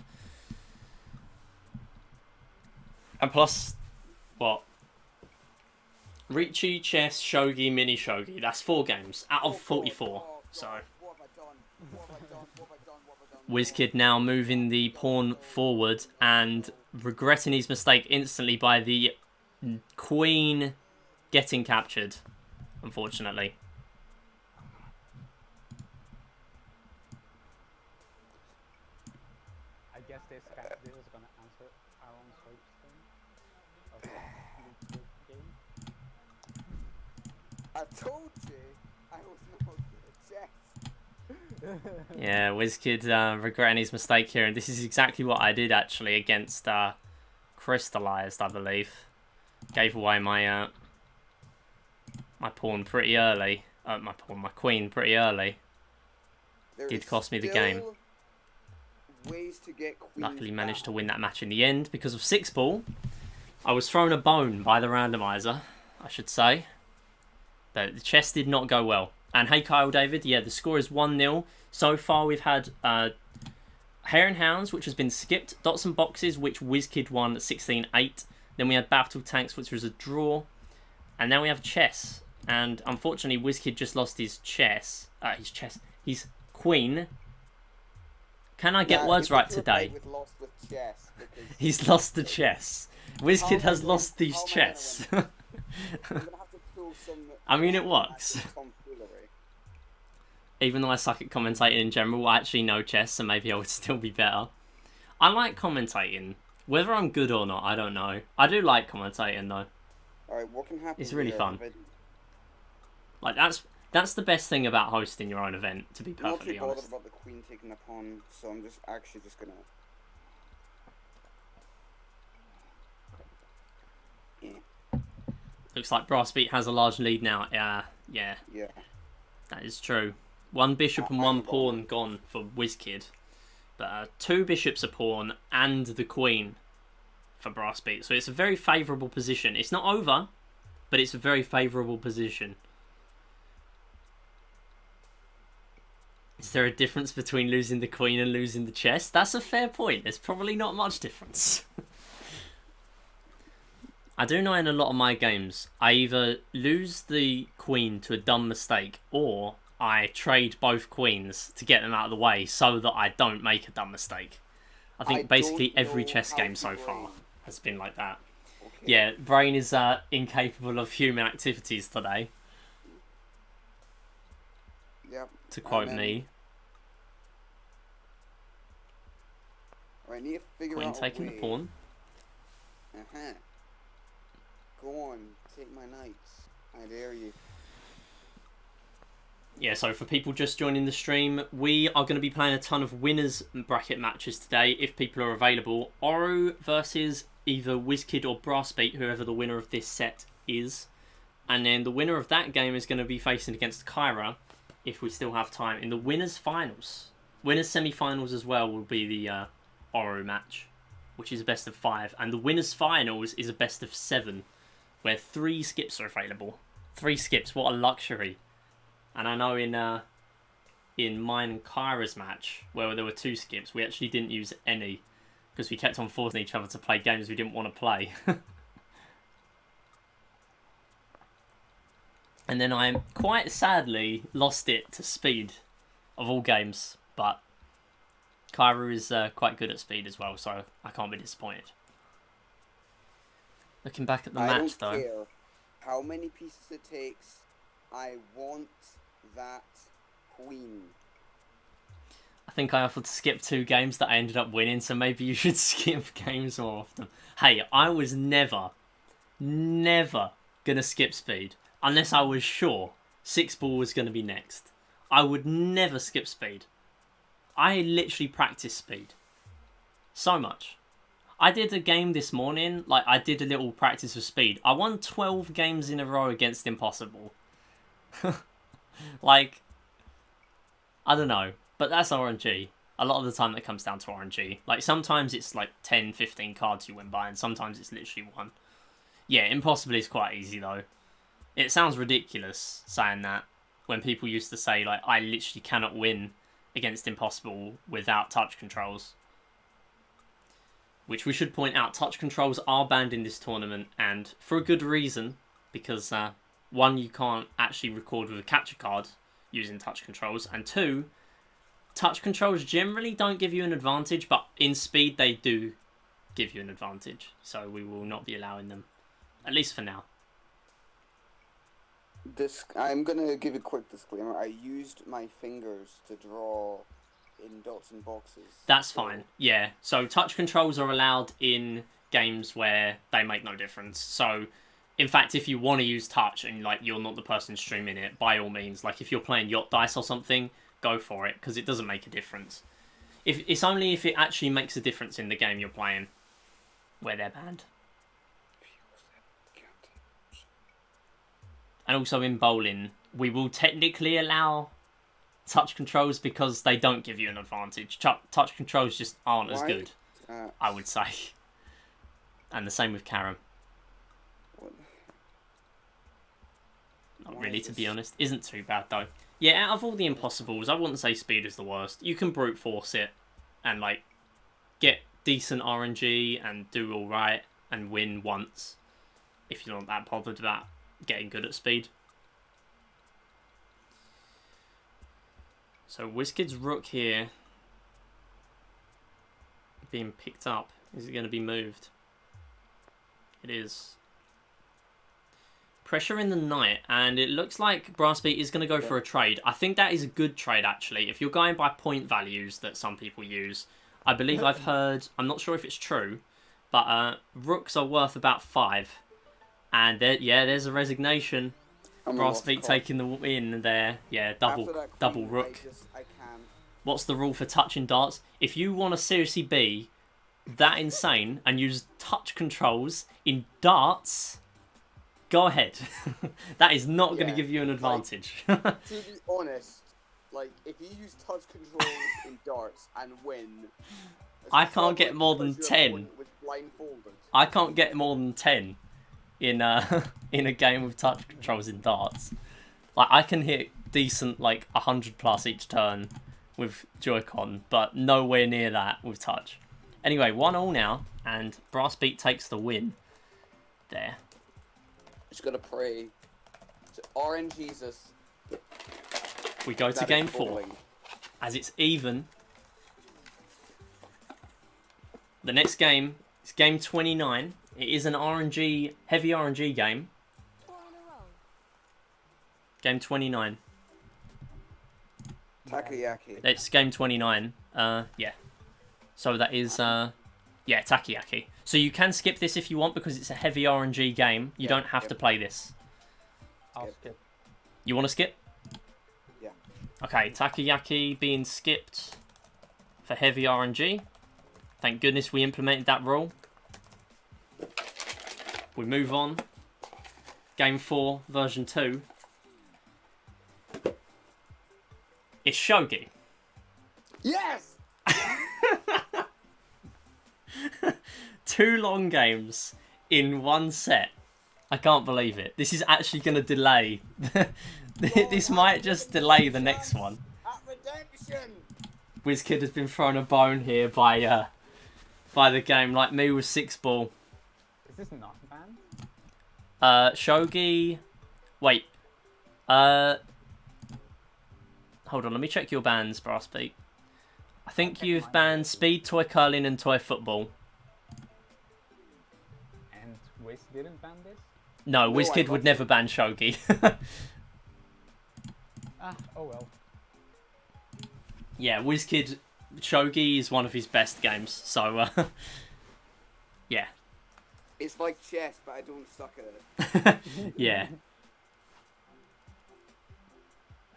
And plus, what? Reachy, chess, shogi, mini shogi. That's 4 games out of 44. So, What have I done? What have I done? What have I done? What have I done? WizKid now moving the pawn forward and regretting his mistake instantly by the queen getting captured, unfortunately. I guess this is gonna answer Aaron's question of the game. I told you I was not good at chess. Yeah, WizKid regretting his mistake here, and this is exactly what I did actually against Crystallized, I believe. Gave away my my pawn pretty early. My queen pretty early. There Did is cost me the still game. Ways to get queens Luckily managed to back. win that match in the end because of 6-ball. I was thrown a bone by the randomizer, I should say. But the chess did not go well. And hey, Kyle David, yeah, the score is 1-0. So far, we've had Hare and Hounds, which has been skipped. Dots and Boxes, which WizKid won 16-8. Then we had Battle Tanks, which was a draw. And now we have chess. And unfortunately, WizKid just lost his chess. His queen. Can I get words right today? With lost with chess because He's lost the chess. WizKid has lost these chess. I'm gonna have to pull some. I mean, it works. tomfoolery. Even though I suck at commentating in general, I actually know chess, so maybe I would still be better. I like commentating. Whether I'm good or not, I don't know. I do like commentating, though. Alright, what can happen? It's really here? fun. Like, that's the best thing about hosting your own event, to be I'm not too perfectly bothered honest. about the queen taking the pawn, so I'm just gonna. Yeah. Looks like Brassbeat has a large lead now. Yeah, Yeah. that is true. 1 bishop and 1 pawn gone for WizKid. But 2 bishops a pawn and the queen for Brassbeat. So it's a very favourable position. It's not over, but it's a very favourable position. Is there a difference between losing the queen and losing the chess? That's a fair point. There's probably not much difference. I do know in a lot of my games, I either lose the queen to a dumb mistake, or I trade both queens to get them out of the way so that I don't make a dumb mistake. I think basically every chess game so far has been like that. Okay. Yeah, brain is incapable of human activities today, Yep. to quote And then- me. Alright, I need to figure Queen out a taking the way. pawn. Uh-huh. Go on, take my knights. I dare you. Yeah, so for people just joining the stream, we are going to be playing a ton of winners bracket matches today, if people are available. Oru versus either WizKid or Brassbeat, whoever the winner of this set is. And then the winner of that game is going to be facing against Kyra, if we still have time, in the winners finals. Winners semi-finals as well will be the Oru match, which is a best of 5. And the winners finals is a best of 7, where 3 skips are available. 3 skips, what a luxury. And I know in mine and Kyra's match, where there were 2 skips, we actually didn't use any, because we kept on forcing each other to play games we didn't want to play. And then I quite sadly lost it to speed, of all games, but Kyra is quite good at speed as well, so I can't be disappointed. Looking back at the I match, don't though. care how many pieces it takes. I want that queen. I think I offered to skip 2 games that I ended up winning, so maybe you should skip games more often. Hey, I was never gonna skip speed unless I was sure 6-ball was gonna be next. I would never skip speed. I literally practice speed so much. I did a game this morning, like I did a little practice of speed. I won 12 games in a row against Impossible. Like, I don't know, but that's RNG. A lot of the time that comes down to RNG. Like, sometimes it's like 10, 15 cards you win by, and sometimes it's literally 1. Yeah, impossible is quite easy though. It sounds ridiculous saying that when people used to say like I literally cannot win against impossible without touch controls. Which we should point out, touch controls are banned in this tournament, and for a good reason, because one, you can't actually record with a capture card using touch controls, and two, touch controls generally don't give you an advantage, but in speed they do give you an advantage, so we will not be allowing them, at least for now. I'm gonna give a quick disclaimer. I used my fingers to draw in dots and boxes. That's fine, yeah. So touch controls are allowed in games where they make no difference. So, in fact, if you want to use touch and like you're not the person streaming it, by all means, like if you're playing Yacht Dice or something, go for it, because it doesn't make a difference. It's only if it actually makes a difference in the game you're playing where they're banned. And also in bowling, we will technically allow touch controls because they don't give you an advantage. Touch controls just aren't as good, I would say. And the same with Carom. Not really, to be honest. Isn't too bad, though. Yeah, out of all the impossibles, I wouldn't say speed is the worst. You can brute force it and, like, get decent RNG and do alright and win once if you're not that bothered about getting good at speed. So WizKid's rook here being picked up. Is it going to be moved? It is. Pressure in the knight, and it looks like Brassbeat is going to go for a trade. I think that is a good trade, actually. If you're going by point values that some people use, I believe I've heard, I'm not sure if it's true, but rooks are worth about 5. And there's a resignation. Brassbeat taking the win there. Yeah, double rook. I can't. What's the rule for touching darts? If you want to seriously be that insane and use touch controls in darts, go ahead. That is not going to give you an advantage. To be honest, like, if you use touch controls in darts and win... I can't get more than 10. I can't get more than 10 in a game with touch controls in darts. Like, I can hit decent, like, 100 plus each turn with Joy-Con, but nowhere near that with touch. Anyway, 1-1 now, and Brassbeat takes the win there. Just gotta pray to RNGesus. We go to game 4. As it's even. The next game is game 29. It is an heavy RNG game. Game 29. Takoyaki. It's game 29. Yeah. So that is, Takoyaki. So you can skip this if you want because it's a heavy RNG game. You don't have to play this. I'll skip. You want to skip? Yeah. Okay, Takoyaki being skipped for heavy RNG. Thank goodness we implemented that rule. We move on. Game 4, version 2. It's Shogi. Yes! 2 long games in one set. I can't believe it. This is actually going to delay. This might just delay the next one. At redemption! WizKid has been thrown a bone here by the game, like me with 6-ball. Is this not banned? Shogi... Wait. Hold on, let me check your bans, Brassbeat. I think you've banned Speed, Toy Curling and Toy Football. And Wiz didn't ban this? No, WizKid would never ban Shogi. Oh well. Yeah, WizKid... Shogi is one of his best games, so, yeah. It's like chess, but I don't suck at it. Yeah.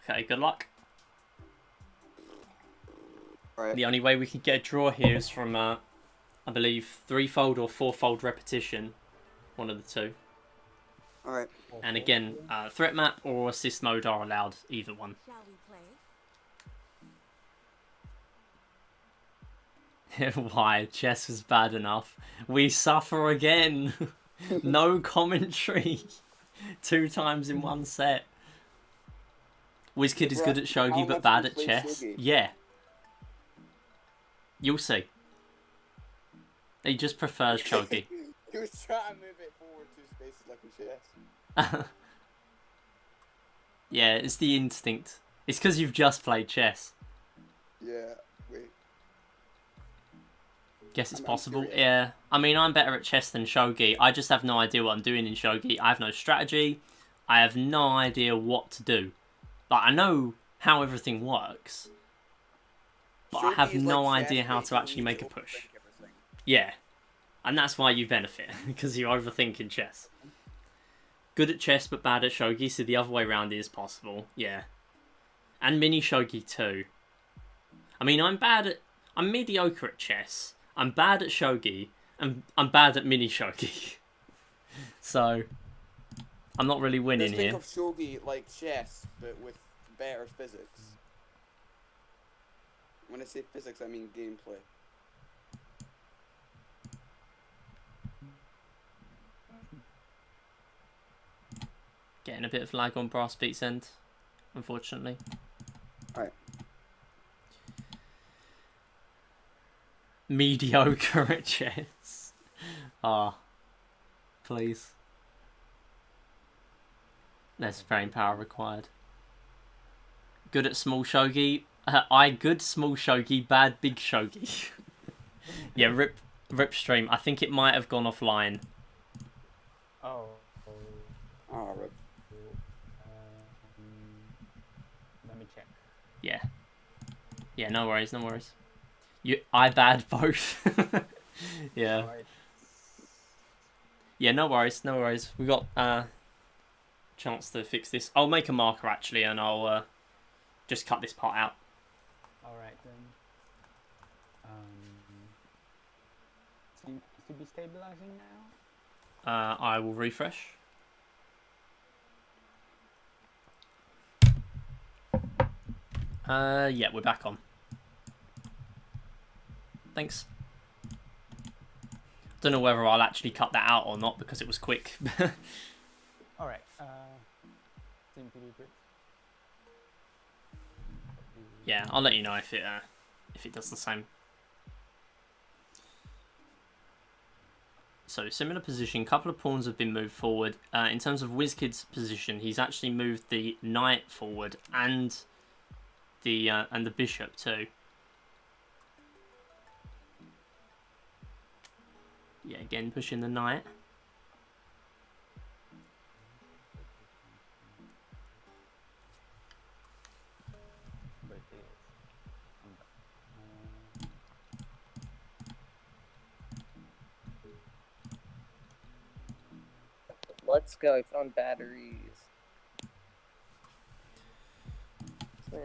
Okay, good luck. Right. The only way we can get a draw here is from, I believe, 3-fold or 4-fold repetition. One of the two. Alright. And again, threat map or assist mode are allowed, either one. Shall we play? Why? Chess was bad enough. We suffer again. No commentary. 2 times in one set. WizKid is good at How shogi but much bad do you at play chess. shogi? Yeah. You'll see. He just prefers shogi. He was trying to move it forward 2 spaces like in chess. Yeah, it's the instinct. It's because you've just played chess. Yeah, wait. Guess it's I'm possible. curious. Yeah. I mean, I'm better at chess than shogi. I just have no idea what I'm doing in shogi. I have no strategy. I have no idea what to do. Like, I know how everything works, but I Shogi have is no like idea chess, how but to you actually need make to a push. overthink everything. Yeah. And that's why you benefit, because you overthink in chess. Good at chess, but bad at shogi, so the other way around is possible. Yeah. And mini shogi too. I mean, I'm mediocre at chess. I'm bad at shogi, and I'm bad at mini shogi. So, I'm not really winning Just think here. of shogi like chess, but with better physics. When I say physics, I mean gameplay. Getting a bit of lag on Brass Beat's end, unfortunately. Alright. Mediocre at chess. Ah, please. Less brain power required. Good at small shogi. I good small shogi, bad big shogi. Yeah, rip stream. I think it might have gone offline. Oh. Alright. Let me check. Yeah. Yeah, no worries, no worries. I bad both. Yeah. Alright. Yeah, no worries, no worries. We got chance to fix this. I'll make a marker actually, and I'll just cut this part out. Alright then. Seems to be stabilizing now. I will refresh. Yeah, we're back on. Thanks. Don't know whether I'll actually cut that out or not because it was quick. Alright. Seems to be good. Yeah, I'll let you know if it does the same. So similar position, couple of pawns have been moved forward. In terms of WizKid's position, he's actually moved the knight forward and the bishop too. Yeah, again pushing the knight. Let's go, I found batteries. Man.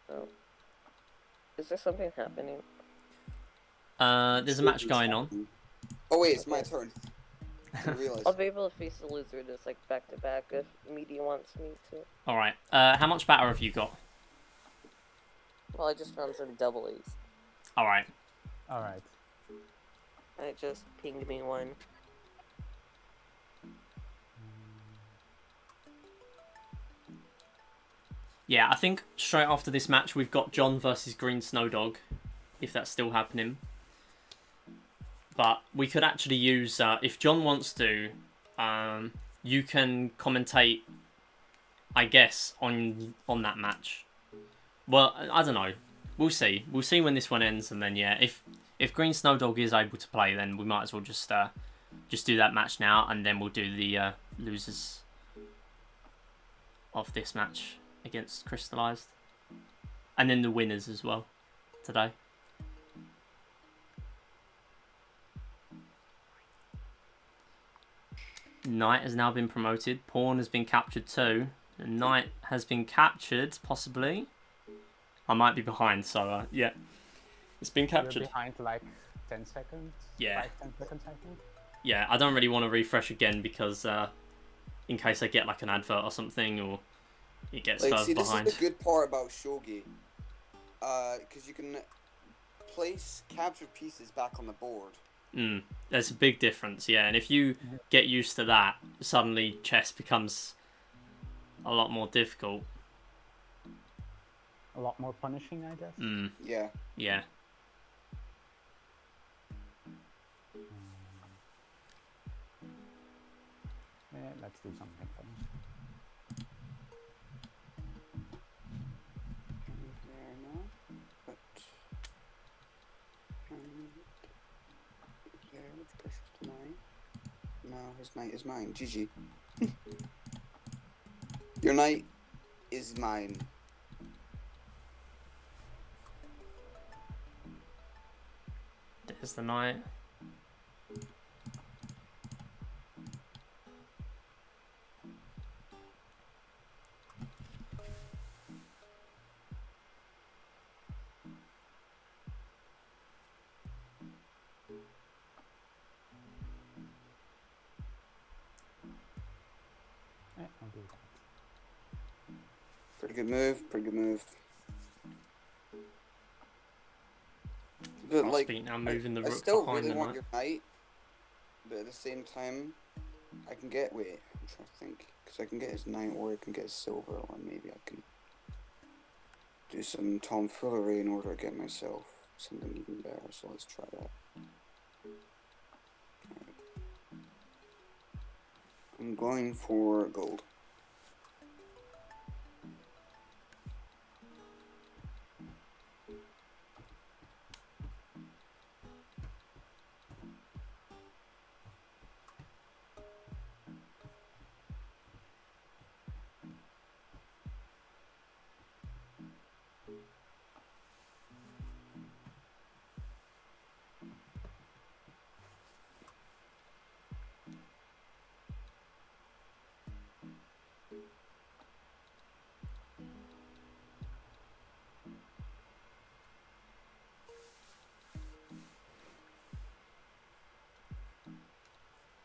Oh. Is there something happening? There's a match going on. Oh wait, it's my turn. I realized. I'll be able to face the lizard as like back to back if Media wants me to. Alright, how much batter have you got? Well, I just found some doublies. Alright. Alright. And it just pinged me one. Yeah, I think straight after this match we've got John versus Green Snowdog, if that's still happening. But we could actually use, if John wants to, you can commentate, I guess, on that match. Well, I don't know. We'll see. We'll see when this one ends, and then yeah, if Green Snowdog is able to play, then we might as well just do that match now, and then we'll do the losers of this match against Crystallized, and then the winners as well today. Knight has now been promoted. Pawn has been captured too. The Knight has been captured, possibly. I might be behind, so yeah. It's been captured. You're behind like 10 seconds? Yeah. 5-10 seconds, I think. Yeah, I don't really want to refresh again because in case I get like an advert or something, or it gets Like, further see, behind. this is the good part about shogi, because you can place captured pieces back on the board. There's a big difference, yeah. And if you get used to that, suddenly chess becomes a lot more difficult. A lot more punishing, I guess. Yeah. Yeah. Let's do something fun. There now, but there, which precious to mine? No, his knight is mine. GG. Your knight is mine. There's the knight. I'll do that. Pretty good move. Pretty good move. But Brass like, beat now moving the I rook still behind really the want knight. your knight, but at the same time, I can get. Wait, I'm trying to think, because I can get his knight, or I can get his silver, or maybe I can do some tomfoolery in order to get myself something even better. So let's try that. Right. I'm going for gold.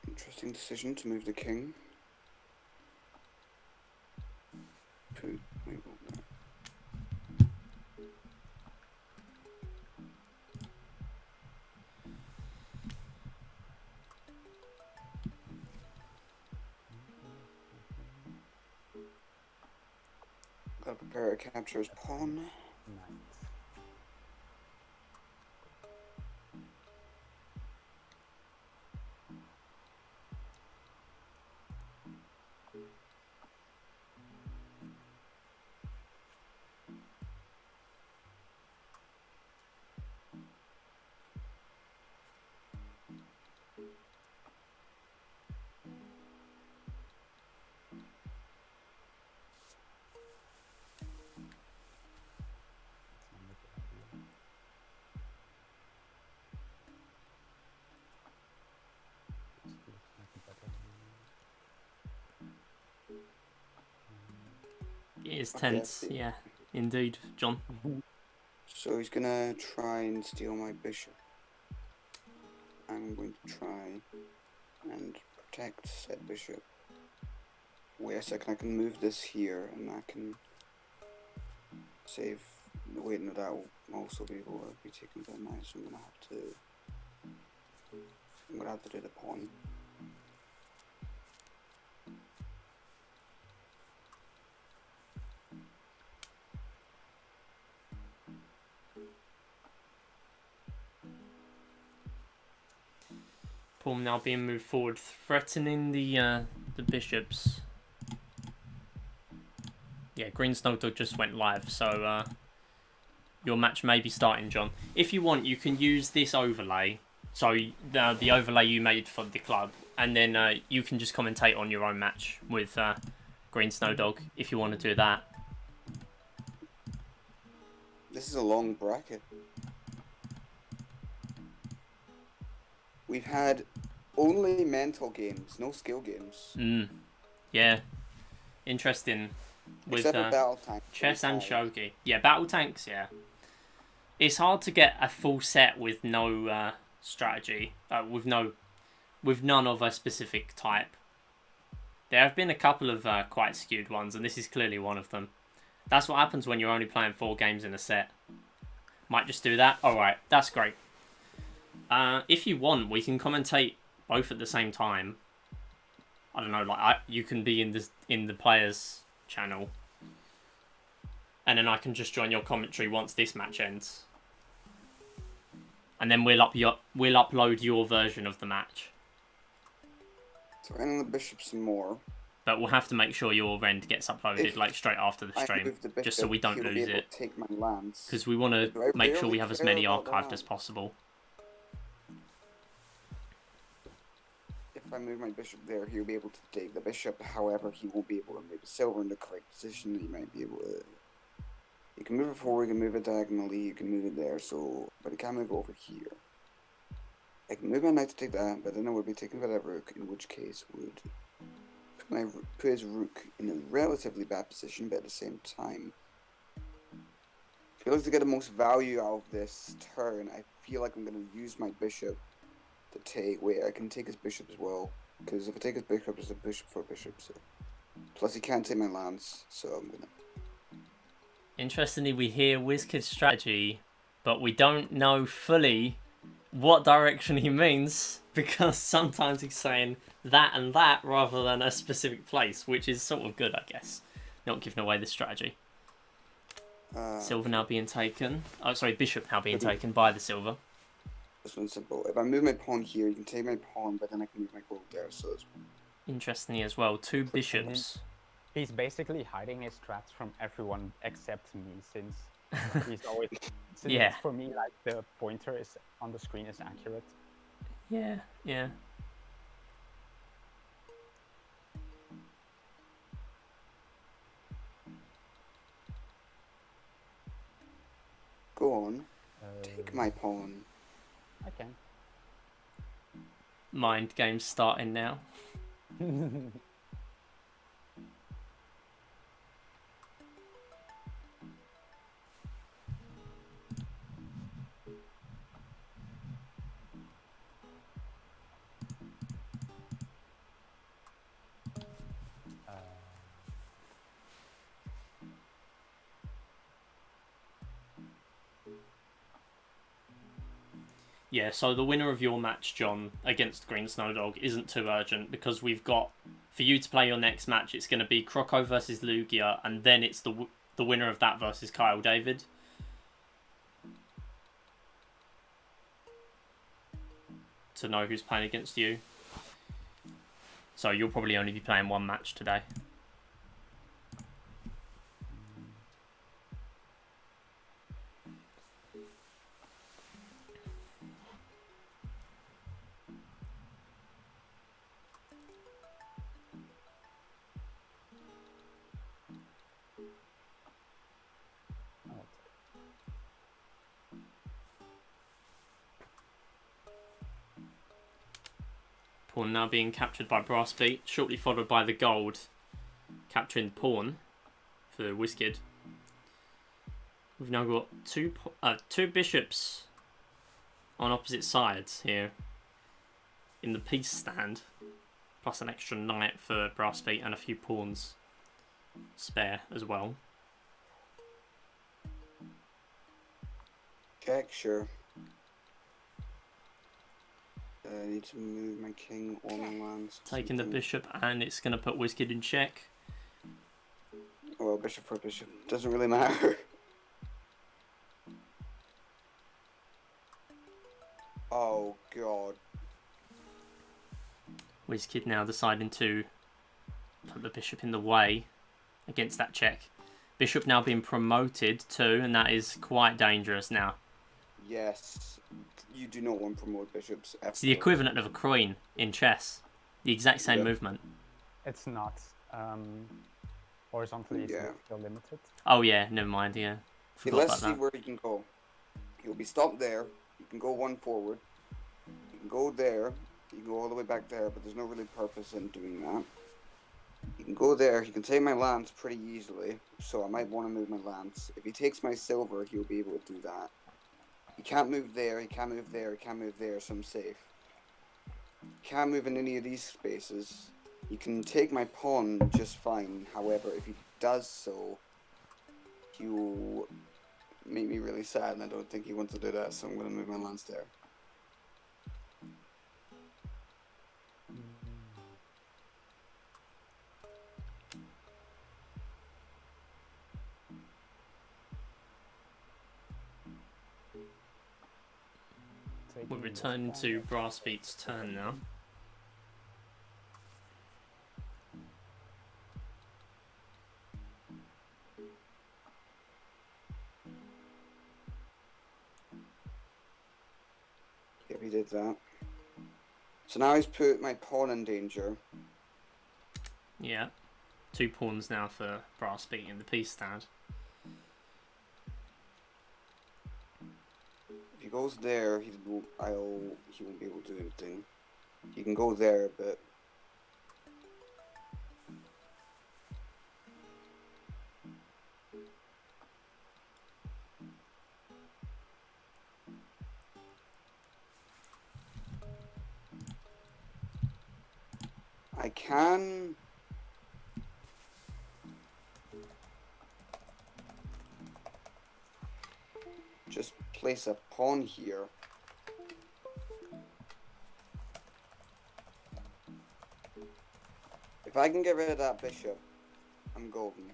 Interesting decision to move the king. Wait, what? Gotta prepare to capture his pawn. Nice. It is Okay, I tense, see. yeah, indeed, John. So he's gonna try and steal my bishop. I'm going to try and protect said bishop. Wait a second, I can move this here and I can save. Wait, no, that will also be able to be taken by mine, so I'm gonna have to do the pawn. Pawn now being moved forward, threatening the bishops. Yeah, Green Snowdog just went live, so your match may be starting, John. If you want, you can use this overlay, so the overlay you made for the club, and then you can just commentate on your own match with Green Snowdog if you want to do that. This is a long bracket. We've had only mental games, no skill games. Yeah, interesting. With Except for Battle Tank. chess and shogi. Yeah, battle tanks, yeah. It's hard to get a full set with no strategy, with none of a specific type. There have been a couple of quite skewed ones, and this is clearly one of them. That's what happens when you're only playing 4 games in a set. Might just do that. Alright, that's great. If you want, we can commentate both at the same time. I don't know, like you can be in the players channel, and then I can just join your commentary once this match ends, and then we'll upload your version of the match. So in the bishop some more. But we'll have to make sure your end gets uploaded like straight after the stream, bishop, just so we don't lose it. Take my lance. Because we want to make sure we have as many archived as possible. If I move my bishop there, he'll be able to take the bishop. However, he won't be able to move the silver in the correct position. He might be able to. You can move it forward, you can move it diagonally, you can move it there. So, but he can't move over here. I can move my knight to take that, but then I would be taken by that rook. In which case, would put his rook in a relatively bad position, but at the same time, if he looks to get the most value out of this turn, I feel like I'm going to use my bishop to take. Wait, I can take his bishop as well, because if I take his bishop, it's a bishop for a bishop. So, plus he can't take my lance, so I'm gonna. Interestingly, we hear WizKid's strategy, but we don't know fully what direction he means, because sometimes he's saying that and that rather than a specific place, which is sort of good, I guess. Not giving away the strategy. Silver now being taken. Oh, sorry, bishop now being taken by the silver. This one's simple. If I move my pawn here, you can take my pawn, but then I can move my gold there. So it's... Interestingly as well, two bishops. He's basically hiding his strats from everyone except me, since he's always. Since Yeah. For me, like the pointer is on the screen is accurate. Yeah, yeah. Go on. Take my pawn. I can. Mind games starting now. Yeah, so the winner of your match, John, against Green Snowdog isn't too urgent, because we've got, for you to play your next match, it's going to be Croco versus Lugia, and then it's the winner of that versus Kyle David. To know who's playing against you. So you'll probably only be playing one match today. Pawn now being captured by Brass Beat, shortly followed by the gold, capturing pawn for WizKid. We've now got two bishops on opposite sides here in the peace stand, plus an extra knight for Brass Beat and a few pawns spare as well. Check, sure. I need to move my king or my lance. Taking the bishop, and it's going to put WizKid in check. Well, bishop for bishop. Doesn't really matter. Oh, God. WizKid now deciding to put the bishop in the way against that check. Bishop now being promoted too, and that is quite dangerous now. Yes. You do not want to promote bishops. It's the equivalent of a queen in chess. The exact same movement. It's not. Horizontally, it's still limited. Oh yeah, never mind. Yeah. Let's see where he can go. He'll be stopped there. You can go one forward. You can go there. You can go all the way back there, but there's no really purpose in doing that. You can go there. He can take my lance pretty easily, so I might want to move my lance. If he takes my silver, he'll be able to do that. He can't move there, he can't move there, he can't move there, so I'm safe. He can't move in any of these spaces. He can take my pawn just fine. However, if he does so, he will make me really sad, and I don't think he wants to do that, so I'm going to move my lance there. We're returning to Brassbeat's turn now. Yep, he did that. So now he's put my pawn in danger. Yeah. 2 pawns now for Brassbeat in the piece stand. If he goes there, he won't be able to do anything. He can go there, but I can just place a pawn here. If I can get rid of that bishop, I'm golden.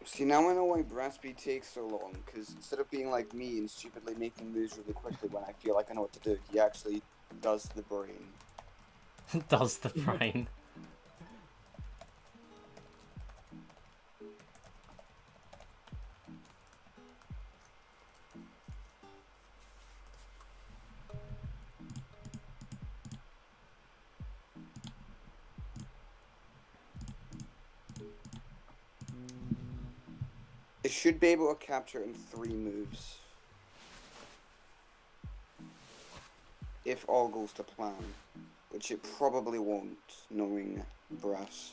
See, now I know why Brassbeat takes so long, because instead of being like me and stupidly making moves really quickly when I feel like I know what to do, he actually does the brain. Does the brain. It should be able to capture in 3 moves. If all goes to plan. Which it probably won't, knowing Brass.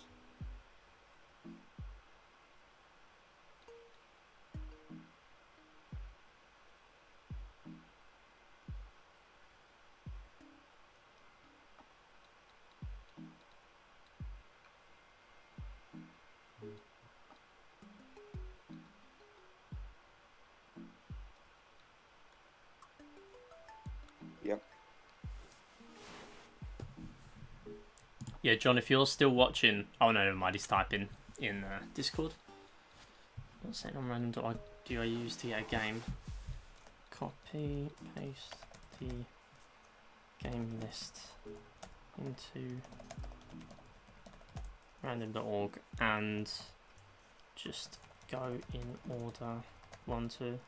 Yep. Yeah, John, if you're still watching... Oh, no, never mind. He's typing in Discord. What's saying on random? Do I use to get a game? Copy, paste the game list into random.org and just go in order 1, 2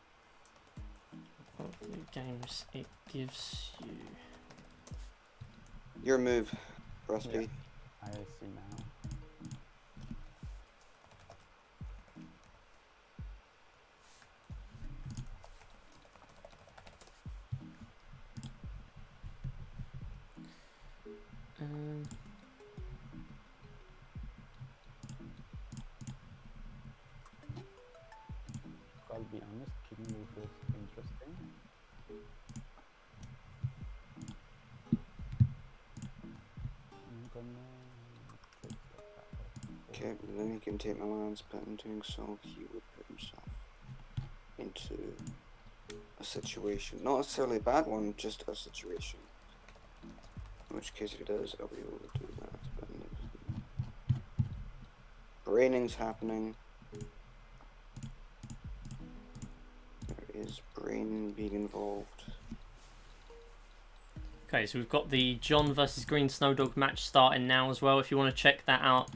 of the games it gives you. Your move, Brassbeat. Yeah. I see now. I'll be honest, killing you feels interesting. I'm gonna take that off. Okay, but then he can take my lands, but in doing so, he would put himself into a situation. Not necessarily a bad one, just a situation. In which case, if he does, I'll be able to do that. But braining's happening. There is brain being involved. Okay, so we've got the John versus Green Snowdog match starting now as well. If you want to check that out,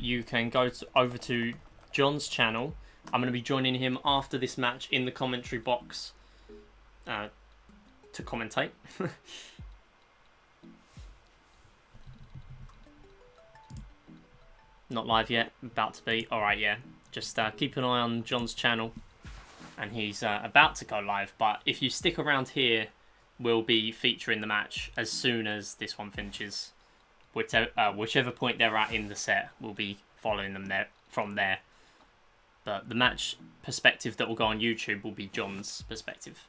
you can go over to John's channel. I'm going to be joining him after this match in the commentary box to commentate. Not live yet, about to be. Alright, yeah. Just keep an eye on John's channel. And he's about to go live. But if you stick around here, we'll be featuring the match as soon as this one finishes. Whichever point they're at in the set, we'll be following them there from there. But the match perspective that will go on YouTube will be John's perspective.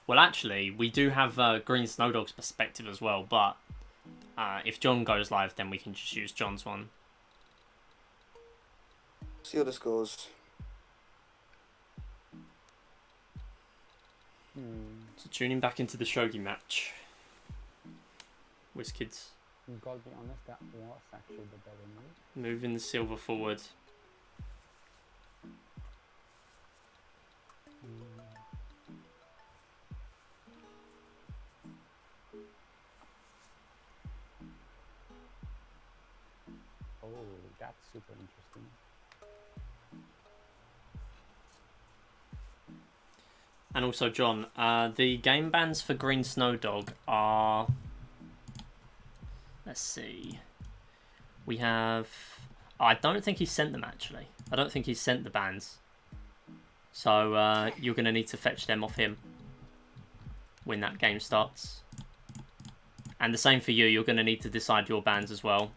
Well, actually, we do have Green Snowdog's perspective as well, but if John goes live, then we can just use John's one. See how this goes. So tuning back into the shogi match. WizKid's Gotta be honest, that was actually the better move. moving the silver forward. Oh, that's super interesting. And also, John, the game bans for Green Snow Dog are... Let's see. We have... I don't think he's sent them, actually. I don't think he's sent the bans. So you're going to need to fetch them off him when that game starts. And the same for you. You're going to need to decide your bans as well.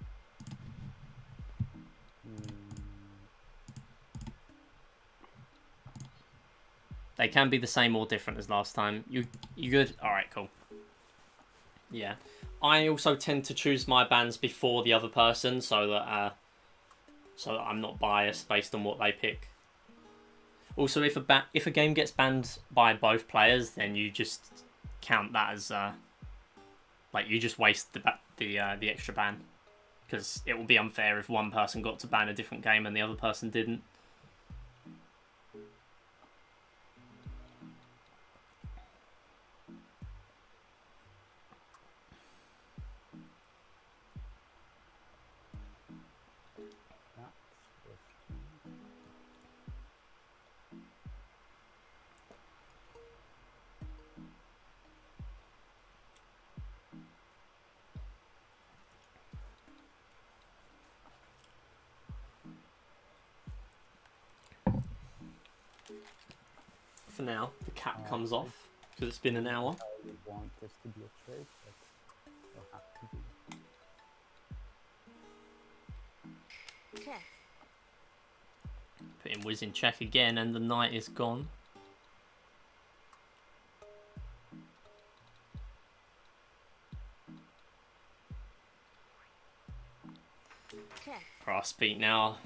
They can be the same or different as last time. You good? Alright, cool. Yeah. I also tend to choose my bans before the other person so that I'm not biased based on what they pick. Also, if a game gets banned by both players, then you just count that as like you just waste the extra ban, because it will be unfair if one person got to ban a different game and the other person didn't. For now, the cap comes off because it's been an hour. I would want this to be a trade, but it'll have to be. Check. Putting Wiz in check again, and the knight is gone. Check. Brass beat now,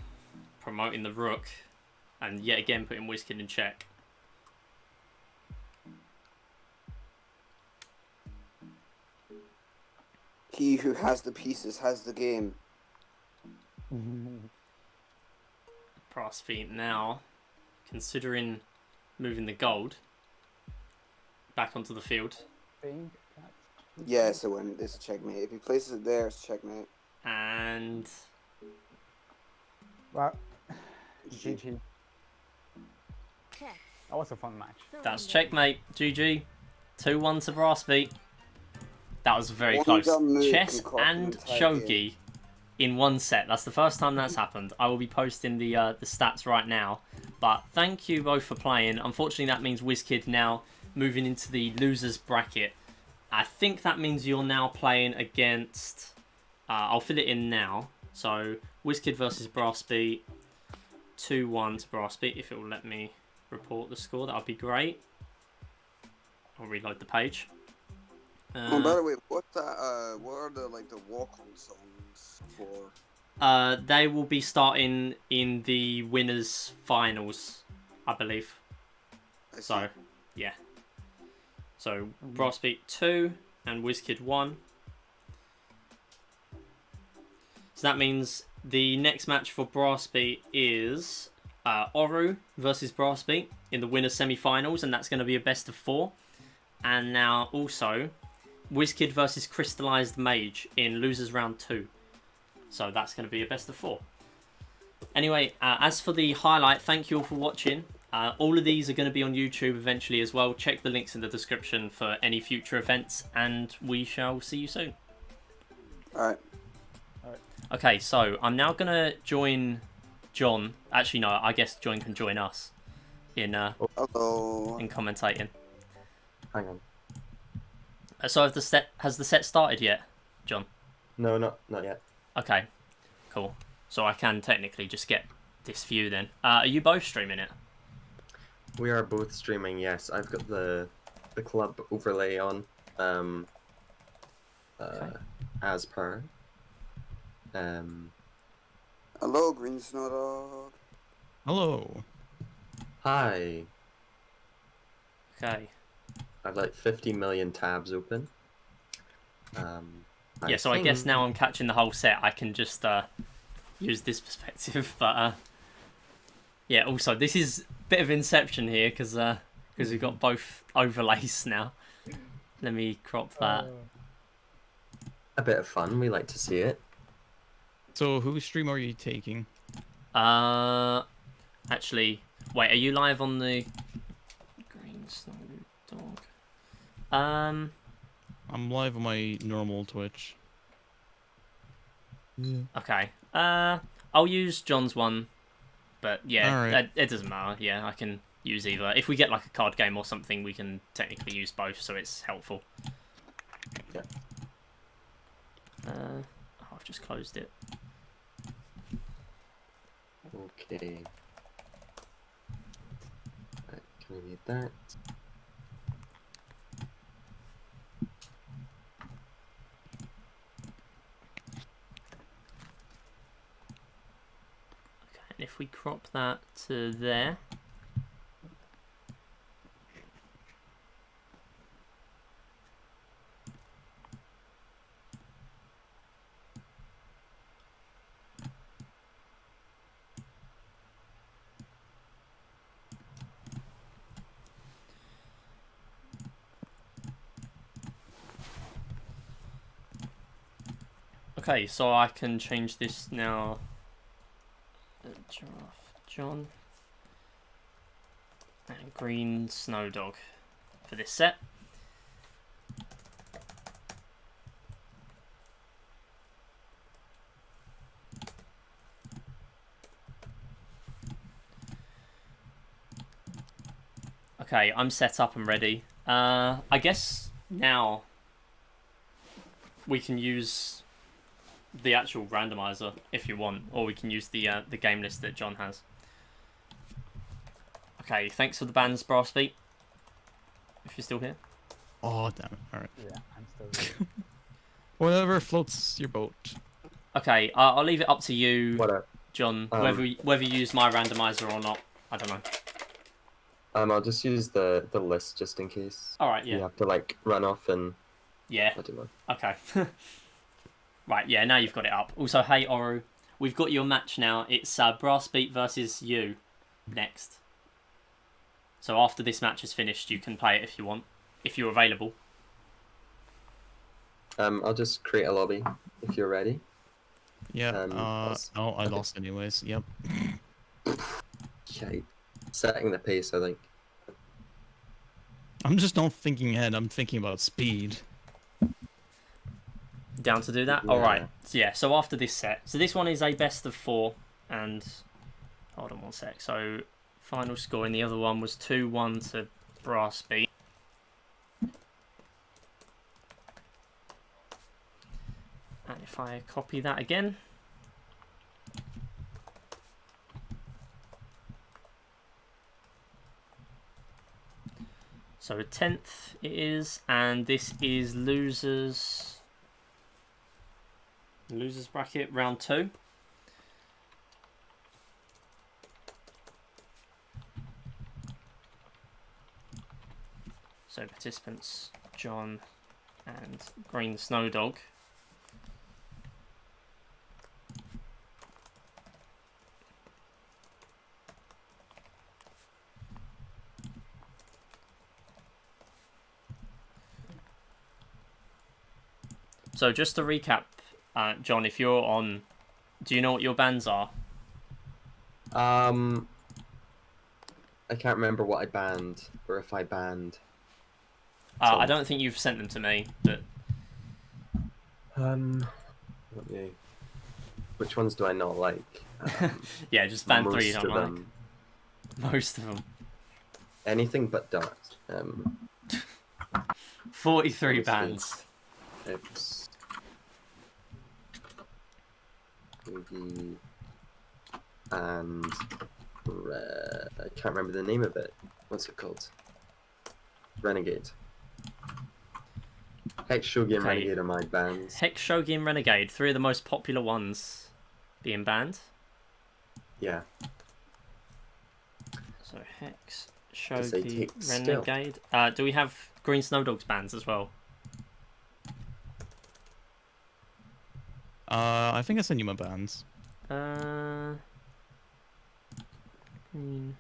promoting the rook, and yet again putting WizKid in check. He who has the pieces has the game. Brass beat now, considering moving the gold back onto the field. Think that's Yeah, so when it's a checkmate. If he places it there, it's checkmate. And well, GG. Check. That was a fun match. that's checkmate. GG. 2-1 to Brass beat. That was very One close. dumb move Chess can cost an and entire shogi game. in one set. That's the first time that's happened. I will be posting the stats right now. But thank you both for playing. Unfortunately, that means WizKid now moving into the losers bracket. I think that means you're now playing against... I'll fill it in now. So, WizKid versus Brass beat. 2-1 to Brass beat. If it will let me report the score, that would be great. I'll reload the page. Oh, by the way, what's that? What are the walk-on songs for? They will be starting in the winners' finals, I believe. I see. So, yeah. So, Brass beat 2 and WizKid 1. So that means the next match for Brass beat is Oru versus Brass beat in the winners' semi-finals, and that's going to be a best of 4. And now also WizKid versus Crystallized Mage in losers round 2. So that's going to be a best of 4. Anyway, as for the highlight, thank you all for watching. All of these are going to be on YouTube eventually as well. Check the links in the description for any future events, and we shall see you soon. Alright. Okay, so I'm now going to join John. Actually, no, I guess John can join us in Hello. in commentating. Hang on. So has the set started yet, John? No, not yet. Okay, cool. So I can technically just get this view then. Are you both streaming it? We are both streaming, yes. I've got the club overlay on. Okay. As per. Hello, Green Snow Dog. Hello. Hi. Okay. I've like 50 million tabs open. Yeah, so I guess now I'm catching the whole set. I can just use this perspective, but yeah. Also, this is a bit of Inception here because we've got both overlays now. Let me crop that. A bit of fun. We like to see it. So, whose stream are you taking? Actually, wait. Are you live on the Green Snow Dog? I'm live on my normal Twitch. Okay. I'll use John's one, but yeah, Alright. it doesn't matter. Yeah, I can use either. If we get like a card game or something, we can technically use both, so it's helpful. Yeah. Oh, I've just closed it. Okay. Right, can we read that? Okay, and if we crop that to there. Okay, so I can change this now. Giraffe John and Green Snow Dog for this set. Okay, I'm set up and ready. I guess now we can use the actual randomizer if you want, or we can use the game list that John has. Okay, thanks for the bands, Brassbeat. If you're still here. Oh, damn it. Alright. Yeah, I'm still here. Whatever floats your boat. Okay, I'll leave it up to you, What up? John, whether you use my randomizer or not. I don't know. I'll just use the list just in case. All right, You yeah. have to like run off and Yeah. I don't know. Okay. Right, yeah, now you've got it up. Also, hey, Oru, we've got your match now. It's Brassbeat versus you next. So after this match is finished, you can play it if you want, if you're available. I'll just create a lobby if you're ready. Yeah, I'll no, I lost anyways. Yep. Okay. Setting the pace, I think. I'm just not thinking ahead, I'm thinking about speed. Down to do that? Yeah. Alright, so yeah, so after this set. So this one is a best of 4, and... Hold on one sec. So, final score in the other one was 2-1 to Brassbeat. And if I copy that again... So 10th it is, and this is losers bracket round 2. So participants John and Green Snow Dog. So just to recap, John, if you're on, do you know what your bans are? I can't remember what I banned, or if I banned. I don't think you've sent them to me, but... Let me... Which ones do I not like? Yeah, just ban 3 you most don't of like. them. Most of them. Anything but Dart. 43 Let's see. bans. X. Maybe. And. I can't remember the name of it. What's it called? Renegade. Hex, Shogi, and Okay. Renegade are my bands. Hex, Shogi, and Renegade, 3 of the most popular ones being banned. Yeah. So Hex, Does they Shogi, take skill? Renegade. Do we have Green Snow Dogs bans as well? I think I sent you my bands. Green.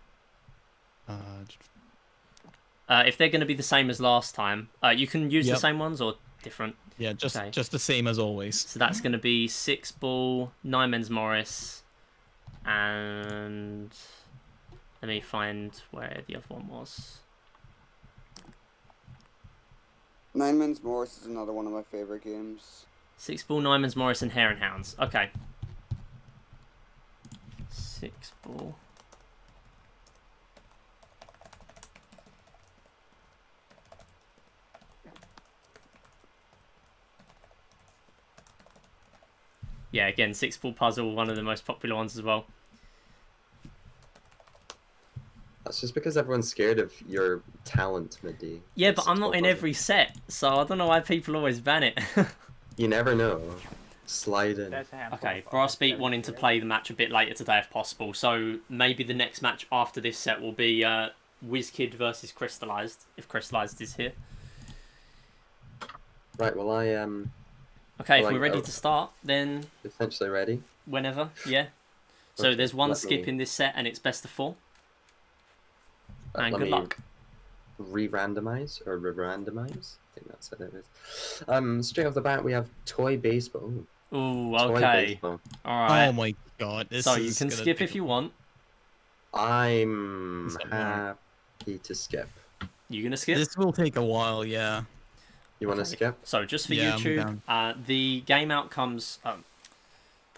Uh, If they're going to be the same as last time, you can use the Yep. same ones or different. yeah, Okay. just the same as always. So that's going to be 6 ball, 9 men's Morris, and let me find where the other one was. 9 Men's Morris is another one of my favorite games. 6 ball, 9 men's Morris, and Hare and Hounds. Okay. 6 ball. Yeah, again, 6 ball puzzle, one of the most popular ones as well. That's just because everyone's scared of your talent, Midi. Yeah, It's but I'm not in totally- every set, so I don't know why people always ban it. You never know. Slide in. There's a handful Okay, of Brass other Beat settings wanting to here. play the match a bit later today if possible, so maybe the next match after this set will be WizKid versus Crystallized, if Crystallized is here. Right, well I Okay, Well, if we're ready oh. to start, then essentially ready. whenever, yeah. So Okay, there's one let skip me- in this set and it's best of 4. And let good me luck. Re-randomize or re-randomize. I think that's what it is. Straight off the bat, we have toy baseball. Ooh, Ooh, toy okay. baseball. Alright. Oh my god, this So is you can gonna skip take if you want. I'm Is that more? happy to skip. You gonna skip? This will take a while, yeah. You want to Okay, skip? So just for Yeah, I'm YouTube, the game outcomes.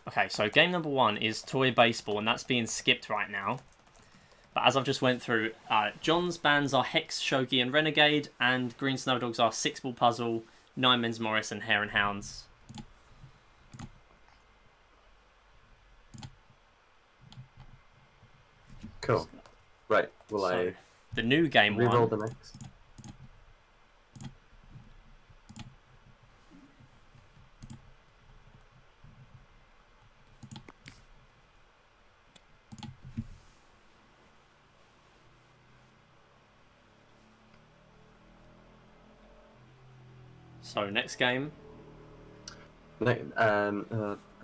Okay, so game number 1 is toy baseball, and that's being skipped right now. But as I've just went through, John's bands are Hex, Shogi, and Renegade, and Green Snow Dogs are 6 ball puzzle, 9 men's Morris, and Hare and Hounds. Cool. Right. Will So the new I game re-roll 1. the next? So next game. Hang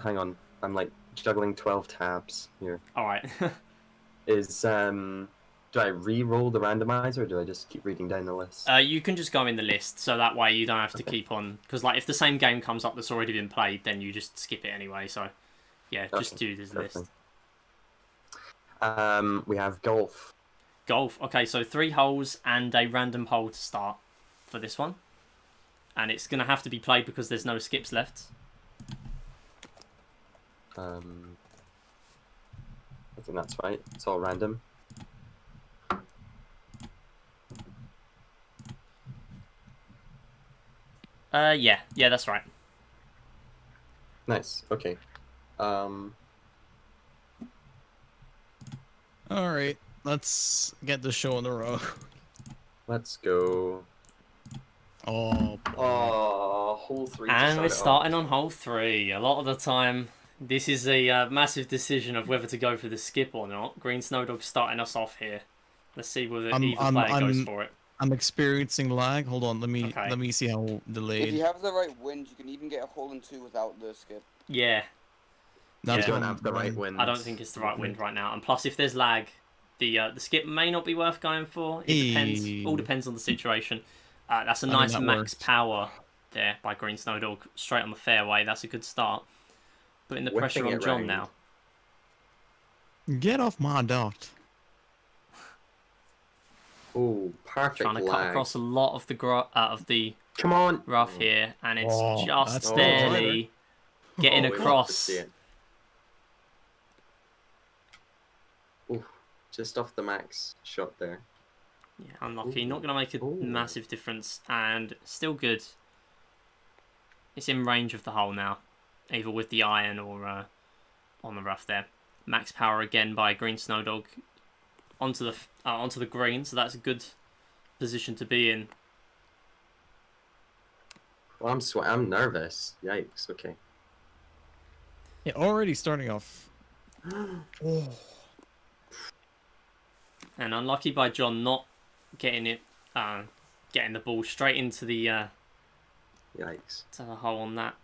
on. I'm like juggling 12 tabs here. All right. Do I re-roll the randomizer or do I just keep reading down the list? You can just go in the list, so that way you don't have to keep on. Because like if the same game comes up that's already been played, then you just skip it anyway. So yeah, just Okay, do this perfect. list. We have golf. Golf. Okay, so 3 holes and a random hole to start for this one. And it's going to have to be played because there's no skips left. I think that's right. It's all random. Yeah, that's right. Nice. Okay. Alright, let's get the show on the road. Let's go. Oh, boy. Oh, hole 3. to And start we're it off. starting on hole 3. A lot of the time, this is a massive decision of whether to go for the skip or not. Green Snow Dog's starting us off here. Let's see whether either player goes for it. I'm experiencing lag. Hold on, let me Okay. see how If delayed. you have the right wind, you can even get a hole in 2 without the skip. Yeah, That's You what don't I'm have the right doing. wind. I don't think it's the right wind right now. And plus, if there's lag, the skip may not be worth going for. It depends. All Hey. depends on the situation. That's a I think nice that max works. power there by Green Snow Dog, straight on the fairway. That's a good start. Putting the pressure Whipping on it John round. now. Get off my dot. Oh, perfect Trying to cut lag. across a lot of the Come on. rough here, and it's Oh, just that's barely getting Oh, we love to across. see it. Ooh, just off the max shot there. Yeah, unlucky. Not Ooh. going to make a Ooh. massive difference, and still good. It's in range of the hole now, either with the iron or on the rough there. Max power again by Green Snow Dog onto the green, so that's a good position to be in. Well, I'm nervous. Yikes. Okay. Yeah, already starting off. Oh. And unlucky by John not getting it, getting the ball straight into the Yikes. to the hole on that.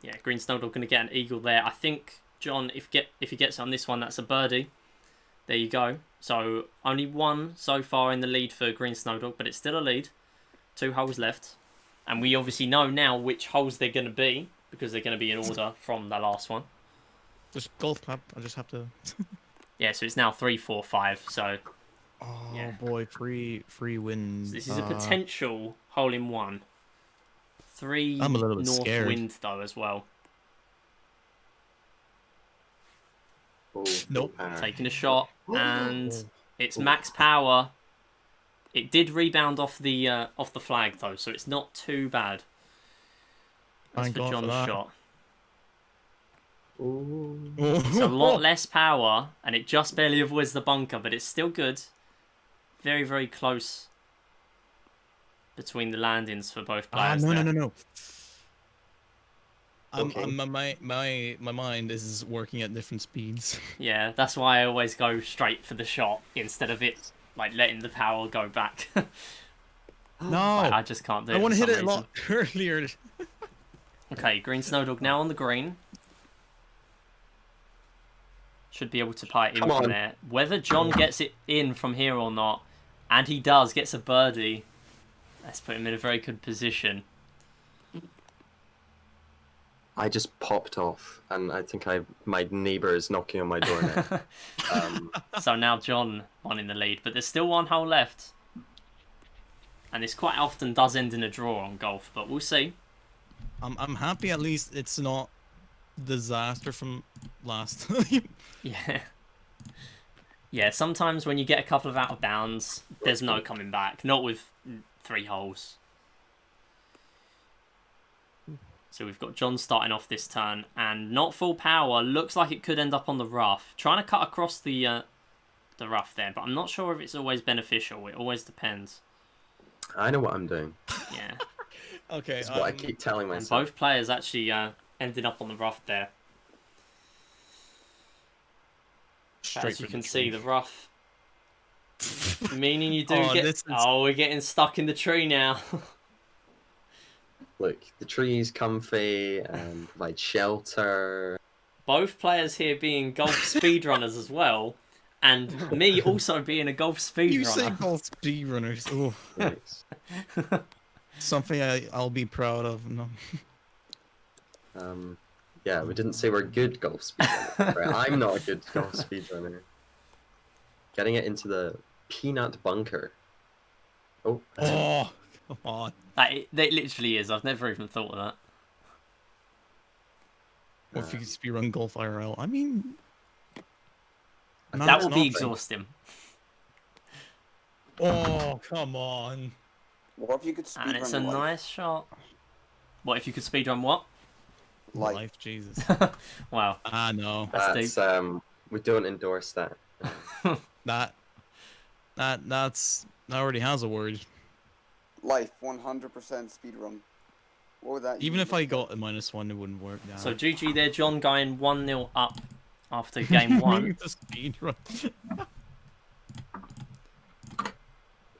Yeah, Green Snowdog going to get an eagle there. I think, John, if he gets on this one, that's a birdie. There you go. So only one so far in the lead for Green Snowdog, but it's still a lead. 2 holes left. And we obviously know now which holes they're going to be, because they're going to be in order from the last one. Just golf clap. I just have to. Yeah, so it's now 3, 4, 5. So Oh yeah. boy, free wind. So this is a potential hole in one. 3 I'm a little bit north scared. wind though as well. Oh, Nope. Taking a shot, and it's max power. It did rebound off the flag though, so it's not too bad. That's Thank for God for John's that. shot. Ooh. It's a lot less power, and it just barely avoids the bunker, but it's still good. Very, very close between the landings for both players. No. Okay. My mind is working at different speeds. Yeah, that's why I always go straight for the shot instead of it like letting the power go back. No, I just can't do it. I want to for hit some it a lot earlier. Okay, Green Snowdog now on the green. Should be able to play it in Come from on. there. Whether John gets it in from here or not, and he does, gets a birdie. Let's put him in a very good position. I just popped off, and I think my neighbour is knocking on my door now. So now John won in the lead, but there's still 1 hole left. And this quite often does end in a draw on golf, but we'll see. I'm happy at least it's not disaster from last time. Yeah. Yeah, sometimes when you get a couple of out of bounds, there's no coming back. Not with 3 holes. So we've got John starting off this turn, and not full power. Looks like it could end up on the rough. Trying to cut across the rough there, but I'm not sure if it's always beneficial. It always depends. I know what I'm doing. Yeah. Okay. That's what I keep telling And myself. both players actually ended up on the rough there. As you can see, the rough. Meaning you do Oh, get... this is- Oh, we're getting stuck in the tree now. Look, the tree's comfy and provide shelter. Both players here being golf speedrunners as well. And me also being a golf You say speedrunner. golf speedrunners. Oh, Nice. something I'll be proud of. No. Yeah, we didn't say we're good golf speedrunners. Right? I'm not a good golf speedrunner. Getting it into the peanut bunker. Oh. Oh, come on. It literally is. I've never even thought of that. Or if you could speedrun golf IRL. I mean, no, That it's will be nothing. exhausting. Oh, come on. What if you could speedrun And it's a life? nice shot. What if you could speedrun what? Life. Life, Jesus. Wow. Ah, no. That's That's we don't endorse that. That already has a word. Life, 100% speedrun. What would that Even use if I as? got a -1, it wouldn't work. Now. So GG there, John going 1-0 up after game 1. The speedrun.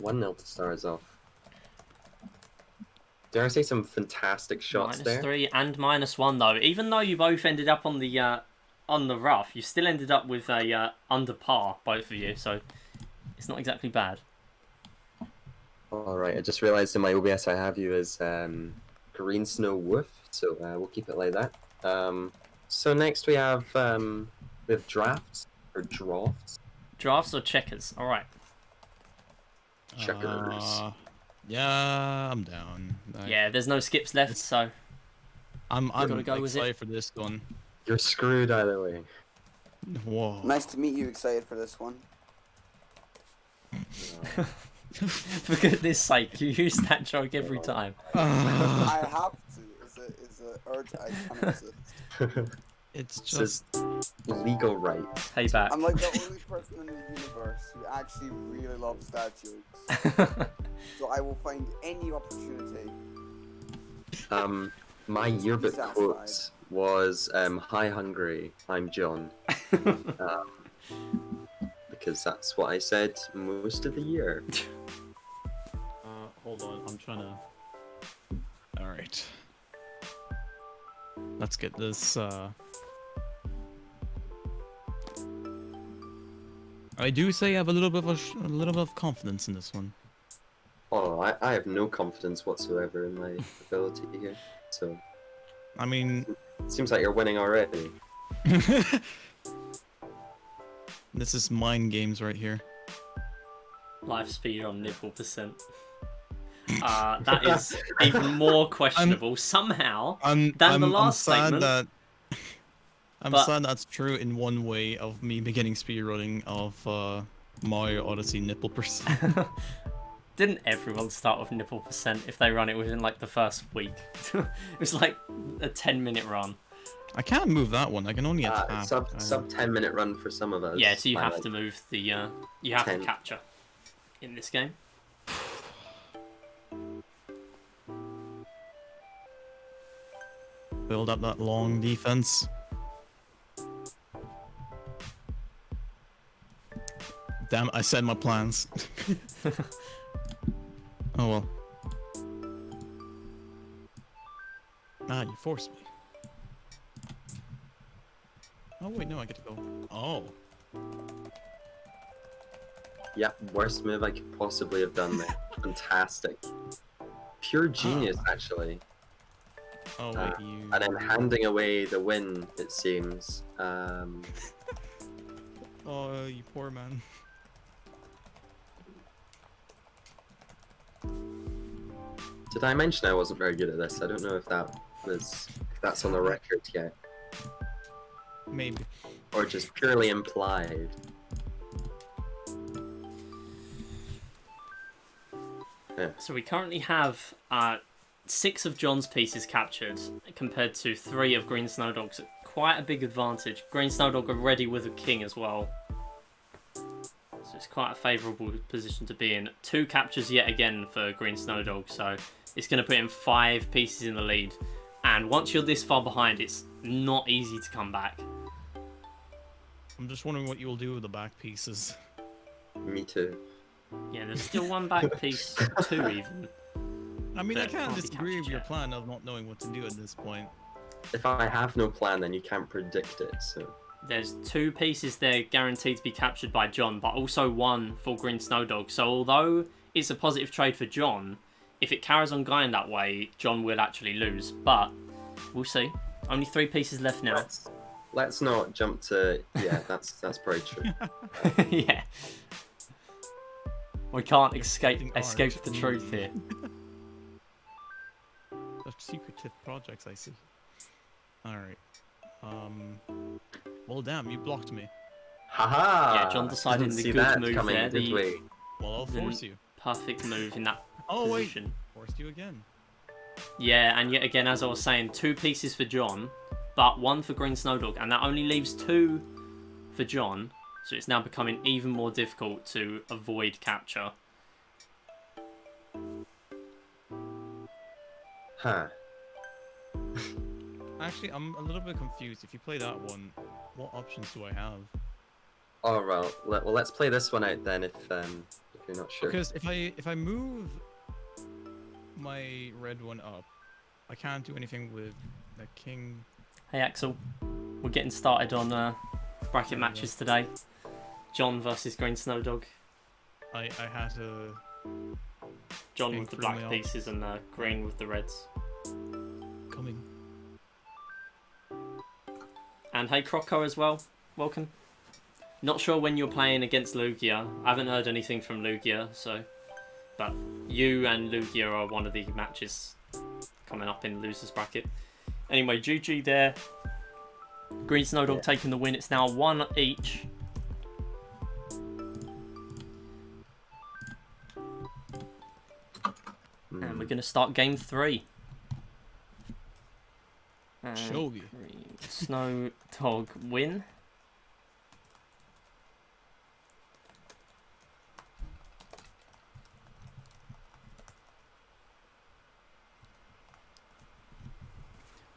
1-0 to start us off. Dare I say some fantastic shots there? -3 and -1 though. Even though you both ended up on the rough, you still ended up with a under par, both of you. So it's not exactly bad. Alright, I just realised in my OBS I have you as Green Snow Wolf, so we'll keep it like that. So next we have drafts, or drafts. Drafts or checkers? All right. Checkers. Yeah, I'm down. Yeah, there's no skips left, so I'm gotta go with it. excited for this one. You're screwed either way. Whoa. Nice to meet you, excited for this one. for goodness sake, you use that joke every time. I have to. It's a urge I can't resist. It's This is just legal right. Hey back. I'm like the only person in the universe who actually really loves dad jokes. So I will find any opportunity. My yearbook Satisfied. quote was "Hi hungry, I'm John," because that's what I said most of the year. hold on, I'm trying to. All right. Let's get this. I do say I have a little bit of a little bit of confidence in this one. Oh, I have no confidence whatsoever in my ability here. So I mean, it seems like you're winning already. this is mind games right here. Life speed on nipple percent. That is even more questionable somehow than the last sad statement. that but- sad that's true in one way of me beginning speedrunning of Mario Odyssey nipple percent. Didn't everyone start with nipple percent if they run it within like the first week? It was like a 10-minute run. I can't move that one. I can only attack. Sub 10-minute run for some of us. Yeah, so you by, have like, to move the you have 10. to capture in this game. Build up that long defense. Damn, I said my plans. Oh well. Ah, you forced me. Oh wait, no, I get to go. Oh. Yeah, worst move I could possibly have done there. Fantastic. Pure genius, actually. Oh wait, you. And I'm handing away the win, it seems. Oh, you poor man. Did I mention I wasn't very good at this? I don't know if that's on the record yet, Maybe. or just purely implied. So we currently have 6 of John's pieces captured compared to 3 of Green Snowdog's. Quite a big advantage. Green Snowdog are ready with a king as well. So it's quite a favourable position to be in. 2 captures yet again for Green Snowdog, so it's going to put him 5 pieces in the lead. And once you're this far behind, it's not easy to come back. I'm just wondering what you will do with the back pieces. Me too. Yeah, there's still 1 back piece, 2 even. I mean, I That can't can't be disagree with captured your yet. plan of not knowing what to do at this point. If I have no plan, then you can't predict it, so... There's 2 pieces there guaranteed to be captured by John, but also 1 for Green Snowdog. So although it's a positive trade for John, if it carries on going that way, John will actually lose. But we'll see. Only 3 pieces left now. Let's not jump to... Yeah, that's probably true. Yeah. We can't Creating escape art. the truth here. Such secretive projects, I see. Alright. Well, damn, you blocked me. Haha! Yeah, John decided Didn't the see good that move coming, there, did the- we? Well, I'll Then- force you. Perfect move in that Oh, wait. position. Forced you again. Yeah, and yet again, as I was saying, 2 pieces for John, but 1 for Green Snowdog, and that only leaves 2 for John, so it's now becoming even more difficult to avoid capture. Huh. Actually, I'm a little bit confused. If you play that one, what options do I have? Oh, well, let's play this one out then if you're not sure. Because if I move my red one up, I can't do anything with the king. Hey Axel, we're getting started on bracket matches today. John versus Green Snowdog. I had to. John King with the threw me black off. pieces and Green with the reds. Coming. And hey Croco as well, welcome. Not sure when you're playing against Lugia. I haven't heard anything from Lugia, so... But you and Lugia are one of the matches coming up in losers bracket. Anyway, GG there. Green Snowdog taking the win. It's now 1 each. And we're going to start game 3. And Shogi. Green Snowdog win.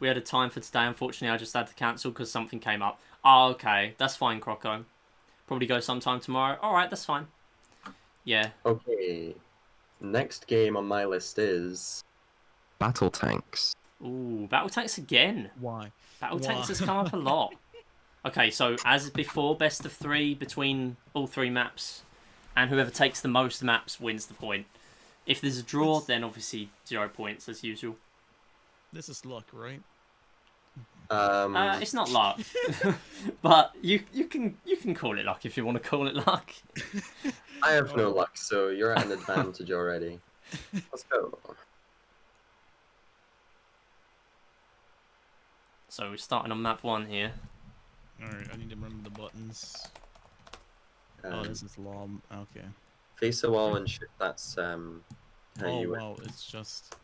We had a time for today. Unfortunately, I just had to cancel because something came up. Oh, okay. That's fine, Croco. Probably go sometime tomorrow. Alright, that's fine. Yeah. Okay. Next game on my list is Battle Tanks. Ooh, battle tanks again. Why? Battle Why? tanks has come up a lot. Okay, so as before, best of 3 between all 3 maps, and whoever takes the most maps wins the point. If there's a draw, then obviously 0 points as usual. This is luck, right? It's not luck, but you can call it luck if you want to call it luck. I have no luck, so you're at an advantage already. Let's go. So we're starting on map 1 here. Alright, I need to remember the buttons. Oh, Um, this is long. Okay. face the wall and shoot. That's how Oh you win. wow, it's just.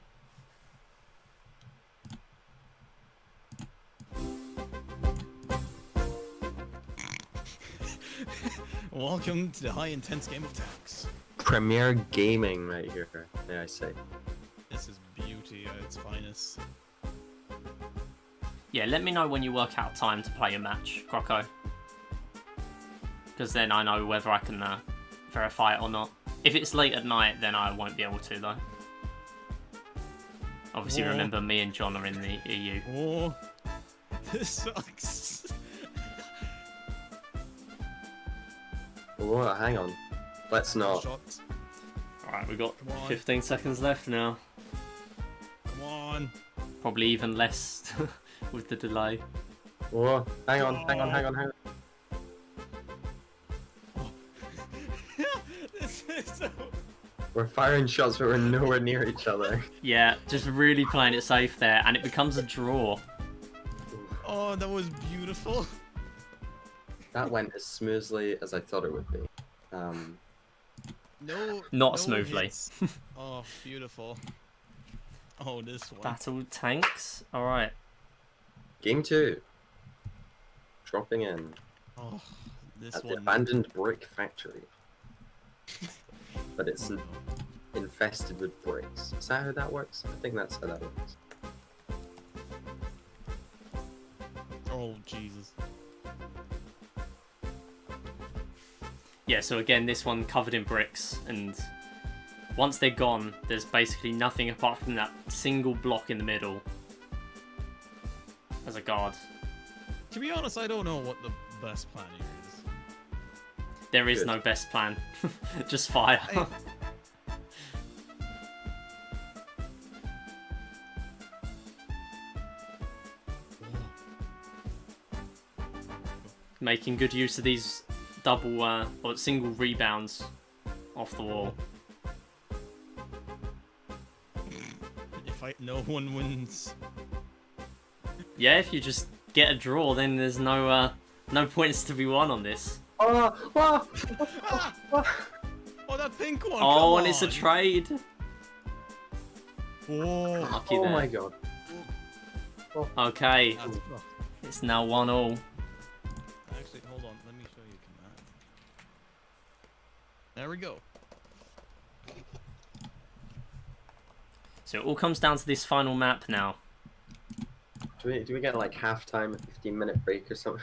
Welcome to the high intense game of tanks. Premier gaming right here, may I say. This is beauty at its finest. Yeah, let me know when you work out time to play a match, Grocko. Because then I know whether I can verify it or not. If it's late at night, then I won't be able to, though. Obviously, Whoa. remember, me and John are in the EU. Oh, this sucks. Oh, hang on. Let's not. Shots. Alright, we've got Come on. 15 seconds left now. Come on. Probably even less with the delay. Oh, hang on. This is so. We're firing shots, but we're nowhere near each other. Yeah, just really playing it safe there, and it becomes a draw. Oh, that was beautiful. That went as smoothly as I thought it would be. No. Not no smoothly. hits. Oh, beautiful. Oh, this one. Battle tanks. Alright. Game 2. Dropping in Oh, this at the one. abandoned brick factory. But it's Oh, no. infested with bricks. Is that how that works? I think that's how that works. Oh, Jesus. Yeah, so again, this one covered in bricks, and once they're gone, there's basically nothing apart from that single block in the middle as a guard. To be honest, I don't know what the best plan here is. There is Good. no best plan. Just fire. I- Making good use of these double or single rebounds off the wall. If no one wins. Yeah, if you just get a draw, then there's no points to be won on this. Oh, oh, Ah! Oh, that pink one! Oh, come and it's a on. trade. Oh, Lucky oh there. my god. Okay, that's rough. it's now 1-1. Actually, hold on. Let me show you command. There we go. So it all comes down to this final map now. Do we get like halftime, a 15-minute break or something?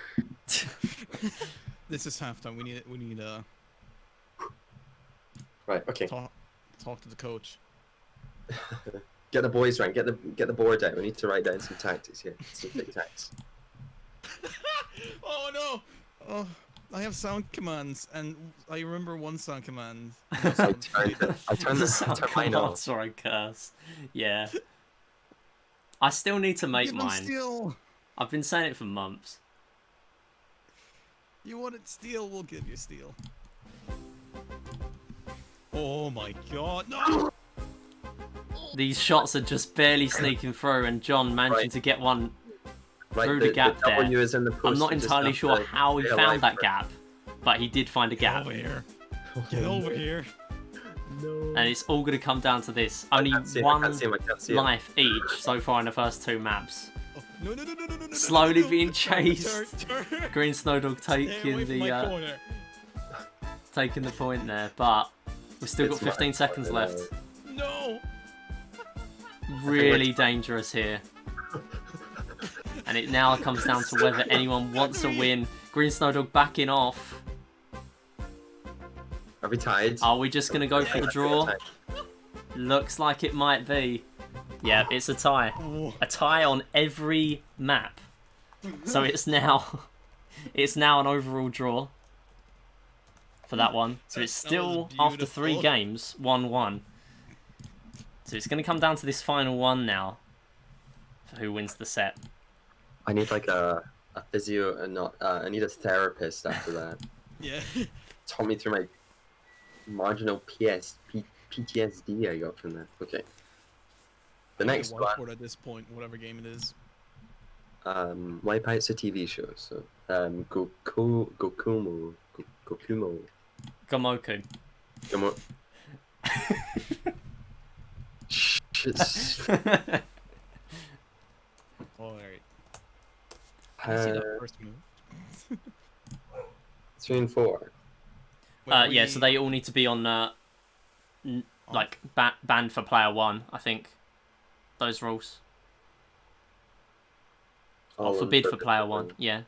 This is halftime. We need Right, okay. talk to the coach. Get the boys right. Get the board out. We need to write down some tactics here. Some quick tactics. Oh no! Oh, I have sound commands, and I remember one sound command. I turned this Sound to mine off. commands or a curse. Yeah. I still need to make Give 'em mine. steel. I've been saying it for months. You wanted steel? We'll give you steel. Oh my god! No! These shots are just barely sneaking through, and John managing Right. to get one. Right, Through the gap there. W is in the post. I'm not We just entirely have sure to how he stay found alive that for- gap, but he did find a Get gap. over here! Get over here! No. And it's all going to come down to this. Only I can't see him, one I can't see him. life each so far in the first 2 maps. Oh, no, no, no, no, no, no, no, Slowly no, being no. chased. Turn. Green Snowdog Stay taking away from my the corner. taking the point there, but we've still got It's my 15 seconds corner, left. No! Really dangerous here. And it now comes down to whether anyone wants a win. Green Snowdog backing off. Are we tied? Are we just going to go for the draw? Tied. Looks like it might be. Yeah, it's a tie. Oh, A tie on every map. So it's now an overall draw for that one. So it's That was still, after 3 beautiful. games, 1-1. So it's going to come down to this final one now for who wins the set. I need like a physio and not. I need a therapist after that. Yeah. Taught me through my marginal PTSD I got from that. Okay. The I need a next one. whiteboard at this point, whatever game it is. Wipeout's a TV show, so Gokumo. Gomoku. Gomo. Shit. Alright. I see that first move. 3 and 4. Wait, Yeah, so they all need to be on, like, banned for player 1, I think. Those rules. Or forbid for player 1, yeah.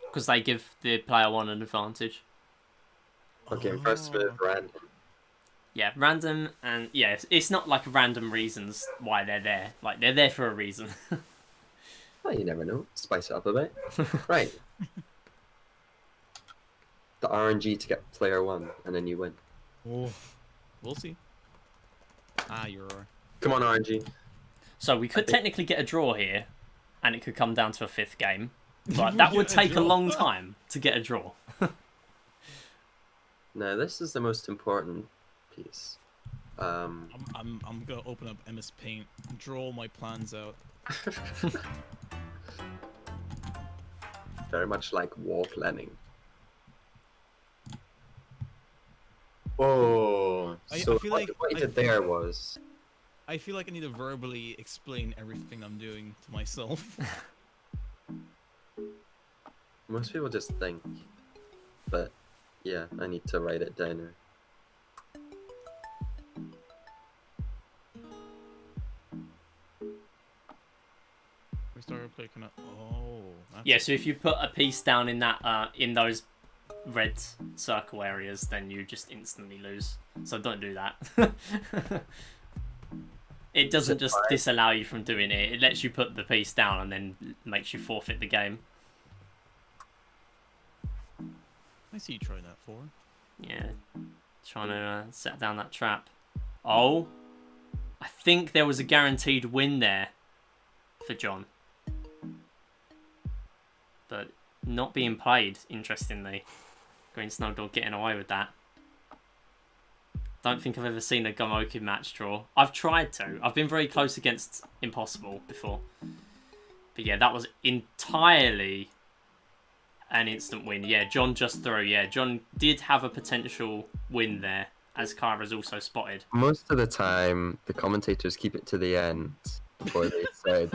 Because they give the player 1 an advantage. Okay, first move, random. Yeah, random, and yeah, it's not like random reasons why they're there. Like, they're there for a reason. Well, you never know. Spice it up a bit. Right. The RNG to get player 1, and then you win. Oh, we'll see. Ah, you're. Come on, RNG. So we could technically get a draw here, and it could come down to a 5th game. But that would take a long time to get a draw. No, this is the most important piece. I'm gonna open up MS Paint, draw my plans out. Very much like wall planning. Oh, I so feel what, like what you did there was... I feel like I need to verbally explain everything I'm doing to myself. Most people just think, but yeah, I need to write it down. We started clicking up. Oh. That's Yeah, so if you put a piece down in that in those red circle areas, then you just instantly lose. So don't do that. It doesn't just disallow you from doing it. It lets you put the piece down and then makes you forfeit the game. I see you trying that for. Yeah, trying to set down that trap. Oh, I think there was a guaranteed win there for John. But not being played, interestingly. Green Snowdog getting away with that. Don't think I've ever seen a Gomoku match draw. I've tried to. I've been very close against Impossible before. But yeah, that was entirely an instant win. Yeah, John just threw. Yeah, John did have a potential win there, as Kyra's also spotted. Most of the time, the commentators keep it to the end before they said,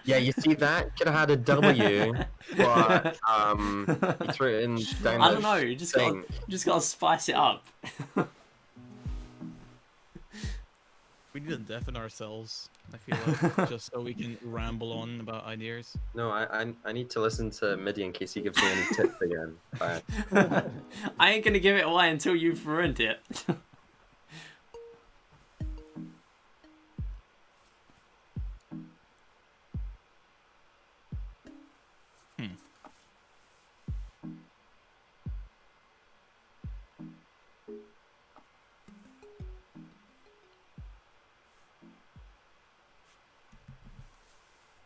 yeah, you see that? Could have had a W, but he threw it in down I don't know, you just gotta spice it up. We need to deafen ourselves, I feel like, just so we can ramble on about ideas. No, I need to listen to MIDI in case he gives me any tips again. But... I ain't gonna give it away until you've ruined it.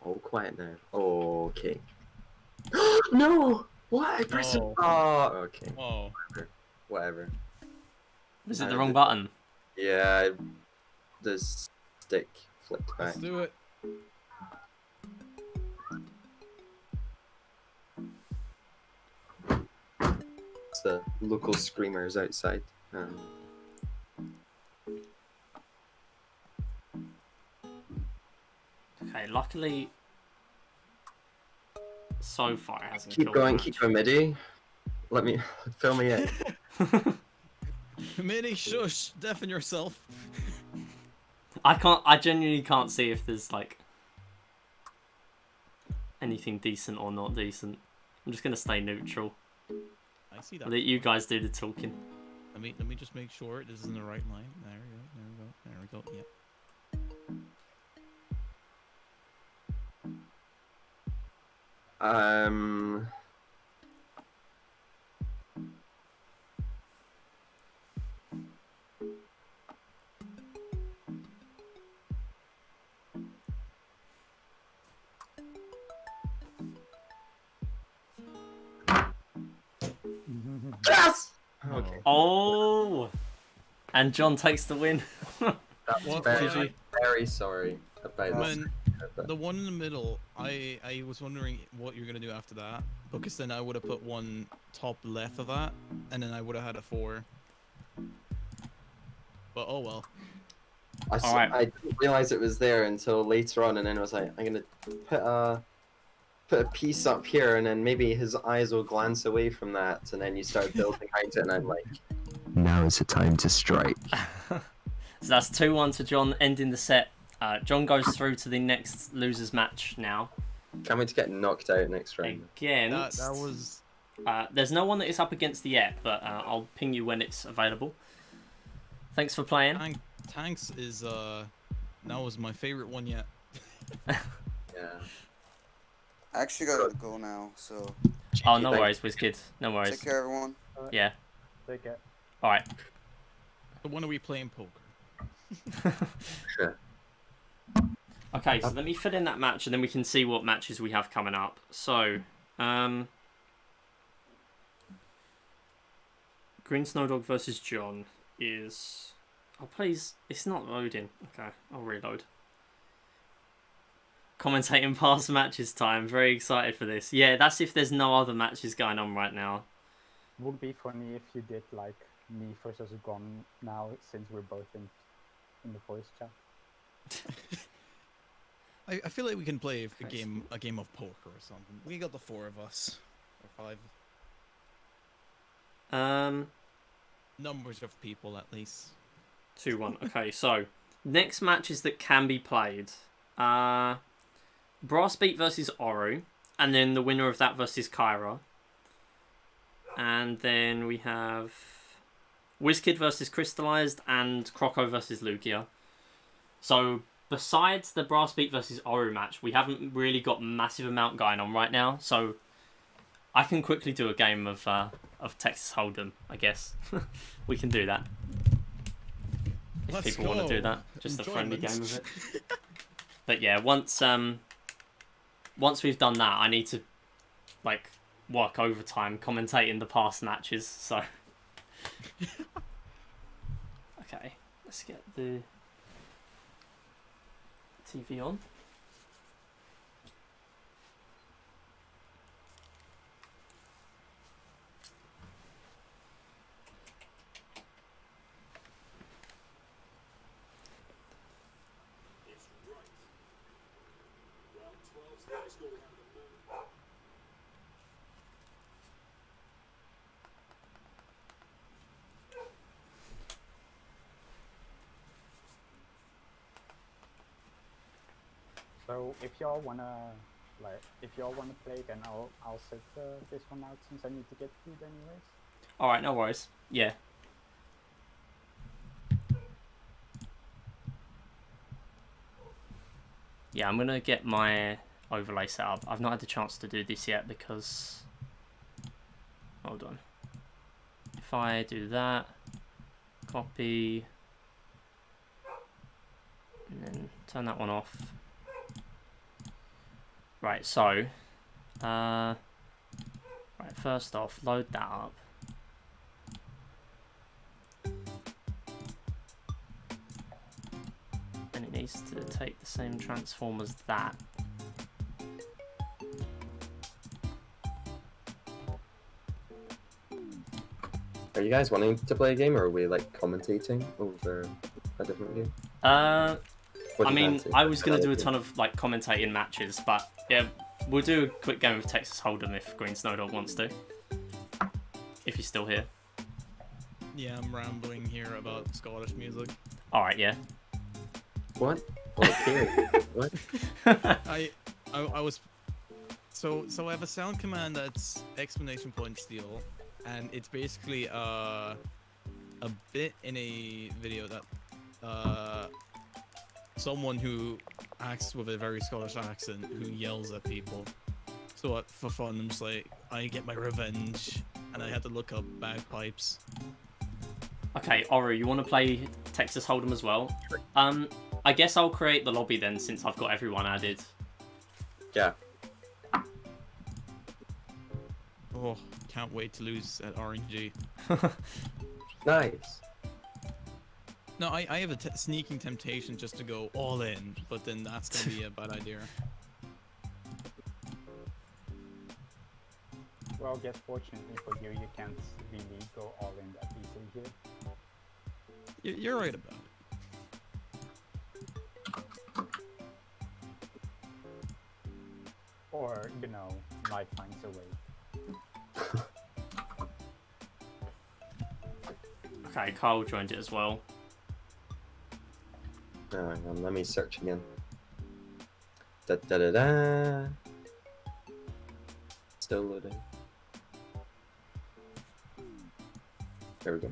All quiet now. Okay. No! What? I pressed it. Oh, okay. Oh. Whatever. Was it the wrong button? Yeah, the stick flipped back. Let's do it. It's the local screamers outside. Okay, luckily, so far it hasn't Keep killed going, the keep match. going, MIDI. Let me fill me in. Mini, shush, deafen yourself. I genuinely can't see if there's like anything decent or not decent. I'm just gonna stay neutral. I see that. Let you guys do the talking. Let me just make sure this is in the right line. There we go. Yep. Um. Yes. Okay. Oh, and John takes the win. That's What- very, what I'm very sorry about this. When the one in the middle, I was wondering what you're gonna do after that, because then I would have put one top left of that, and then I would have had a 4. But oh well. Alright. I didn't realize it was there until later on, and then I was like, I'm gonna put a piece up here, and then maybe his eyes will glance away from that, and then you start building behind it, and I'm like, now is the time to strike. So that's 2-1 to John, ending the set. John goes through to the next losers match now. Can't wait to get knocked out next round. Against... That was there's no one that is up against yet, but I'll ping you when it's available. Thanks for playing. Tanks is that was my favorite one yet. Yeah. I actually gotta go now, so Oh, no worries, WizKid. No worries. take care, everyone. Yeah. Take care. Alright. So when are we playing poker? Sure. Okay, so let me fill in that match and then we can see what matches we have coming up. So, Green Snowdog versus John is... Oh, please, it's not loading. Okay, I'll reload. Commentating past matches time. Very excited for this. Yeah, that's if there's no other matches going on right now. Would be funny if you did like me versus Gon now, since we're both in the voice chat. I feel like we can play a game of poker or something. We got the 4 of us or 5. Numbers of people at least. 2-1. Okay, so next matches that can be played. Brassbeat versus Oru, and then the winner of that versus Kyra. And then we have WizKid versus Crystallized and Croco versus Lugia. So besides the Brassbeat versus Oru match, we haven't really got massive amount going on right now. So I can quickly do a game of Texas Hold'em, I guess. We can do that. If Let's people want to do that. Just a friendly game of it. But yeah, once we've done that, I need to like work overtime commentating the past matches, so okay, let's get the TV on. So if y'all wanna play, then I'll set this one out since I need to get food anyways. All right, no worries. Yeah. Yeah, I'm gonna get my overlay set up. I've not had the chance to do this yet because... Hold on. If I do that, copy, and then turn that one off. Right, so, right, first off, load that up. And it needs to take the same transform as that. Are you guys wanting to play a game, or are we like commentating over a different game? I What do you mean, fancy? I was going to do a ton of like commentating matches, but yeah, we'll do a quick game of Texas Hold'em if Green Snowdog wants to. If you're still here. Yeah, I'm rambling here about Scottish music. Alright, yeah. What? Okay. What? I was so I have a sound command that's exclamation point steal, and it's basically a bit in a video that someone who acts with a very Scottish accent who yells at people. So for fun, I'm just like, I get my revenge, and I had to look up bagpipes. Okay, Oru, you want to play Texas Hold'em as well? I guess I'll create the lobby then, since I've got everyone added. Yeah. Oh, can't wait to lose at RNG. Nice. No, I have a sneaking temptation just to go all in, but then that's gonna be a bad idea. Well, guess fortunately for you, you can't really go all in that easily here. You're right about it. Or, you know, life finds a way. Okay, Carl joined it as well. Oh, hang on, let me search again. Da da da da. Still loading. There we go.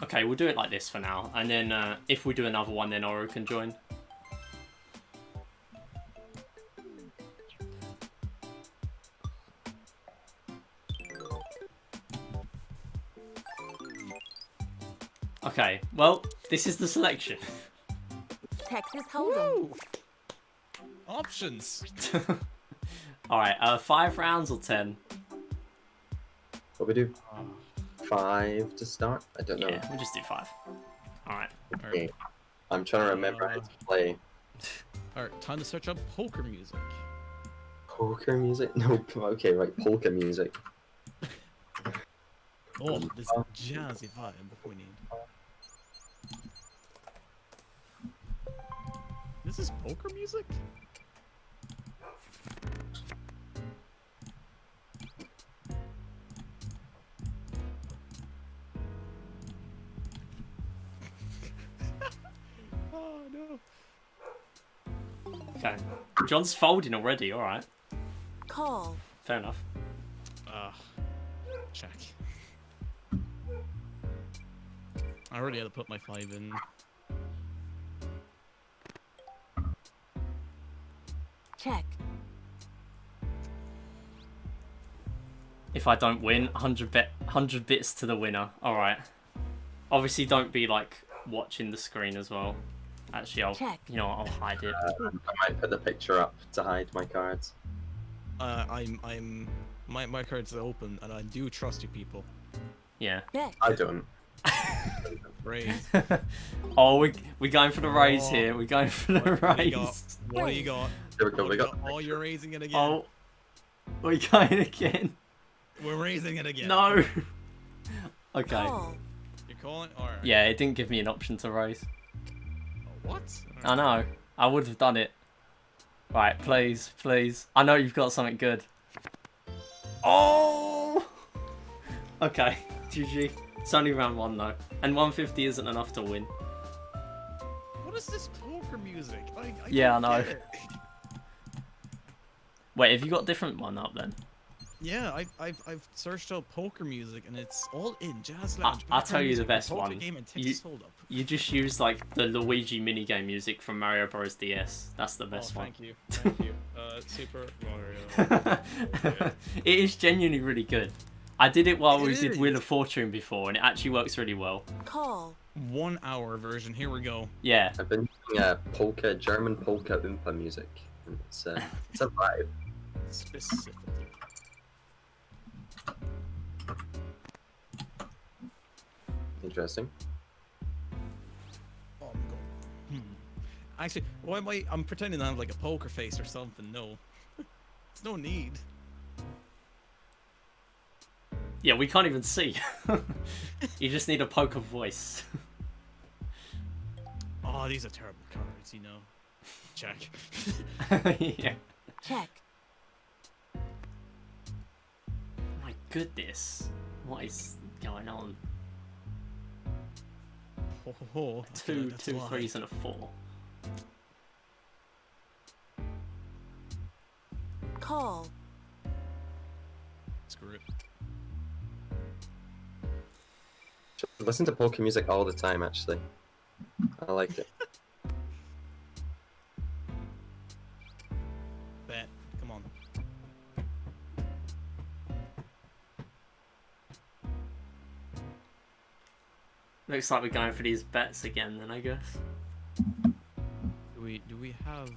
Okay, we'll do it like this for now, and then if we do another one, then Oru can join. Okay, well, this is the selection. Texas Hold'em. Woo! Options. Alright, 5 rounds or 10? What we do? 5 to start? I don't know. Yeah, we'll just do 5. Alright. Okay. I'm trying to remember how to play. Alright, time to search up poker music. Poker music? No, okay, right, polka music. Oh, this jazzy vibe we need. This is poker music? Oh no. Okay. John's folding already, alright. Call. Fair enough. Check. I already had to put my 5 in. Check. If I don't win, 100 bits to the winner. Alright. Obviously don't be like watching the screen as well. Actually, I'll Check. you know what, I'll hide it. I might put the picture up to hide my cards. My cards are open, and I do trust you people. Yeah. Bet. I don't. Raise. Oh, we're going for the raise Oh. here. We're going for the What do you got? raise. What do you got? There we go, What we do you got. Oh, you're raising it again. Oh, we're going again. We're raising it again. No. Okay. Call. You're calling? Alright. Yeah, it didn't give me an option to raise. Oh, what? I know. I would have done it. Right, please, please. I know you've got something good. Oh! Okay, GG. It's only round 1 though. And 150 isn't enough to win. What is this poker music? I Yeah, don't I know. get it. Wait, have you got a different one up then? Yeah, I've searched out poker music, and it's all in Jazz Lounge. I'll tell you the background music, best poker one. Game, and Texas Hold'em. You just use like the Luigi minigame music from Mario Bros. DS. That's the best one. Thank you, thank you. Super Mario. It is genuinely really good. I did it while we It did is. Wheel of Fortune before, and it actually works really well. Call. 1 hour version. Here we go. Yeah. I've been using German polka oompa music. And it's a vibe. Specifically. Interesting. Oh, I'm going. Actually, why am I'm pretending to have like a poker face or something. No. There's no need. Yeah, we can't even see. You just need a poker voice. Oh, these are terrible cards, you know. Check. Yeah. Check. My goodness. What is going on? Ho, ho, ho. I feel like that's Two why. threes and a 4. Call. Screw it. Listen to polka music all the time, actually. I like it. Looks like we're going for these bets again then, I guess. Do we have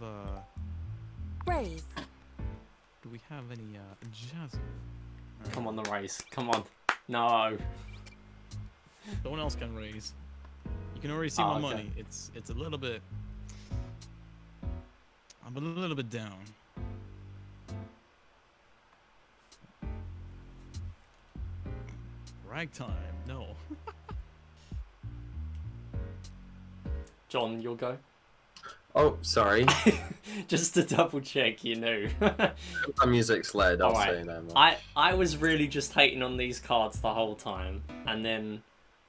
Raise. do we have any jazz here? Alright. Come on, the raise. Come on. No. No one else can raise. You can already see Oh, my okay. money. It's a little bit. I'm a little bit down. Ragtime. No. John, you'll go. Oh, sorry. Just to double check, you knew. My music's loud, I'll Alright. say that much. I was really just hating on these cards the whole time, and then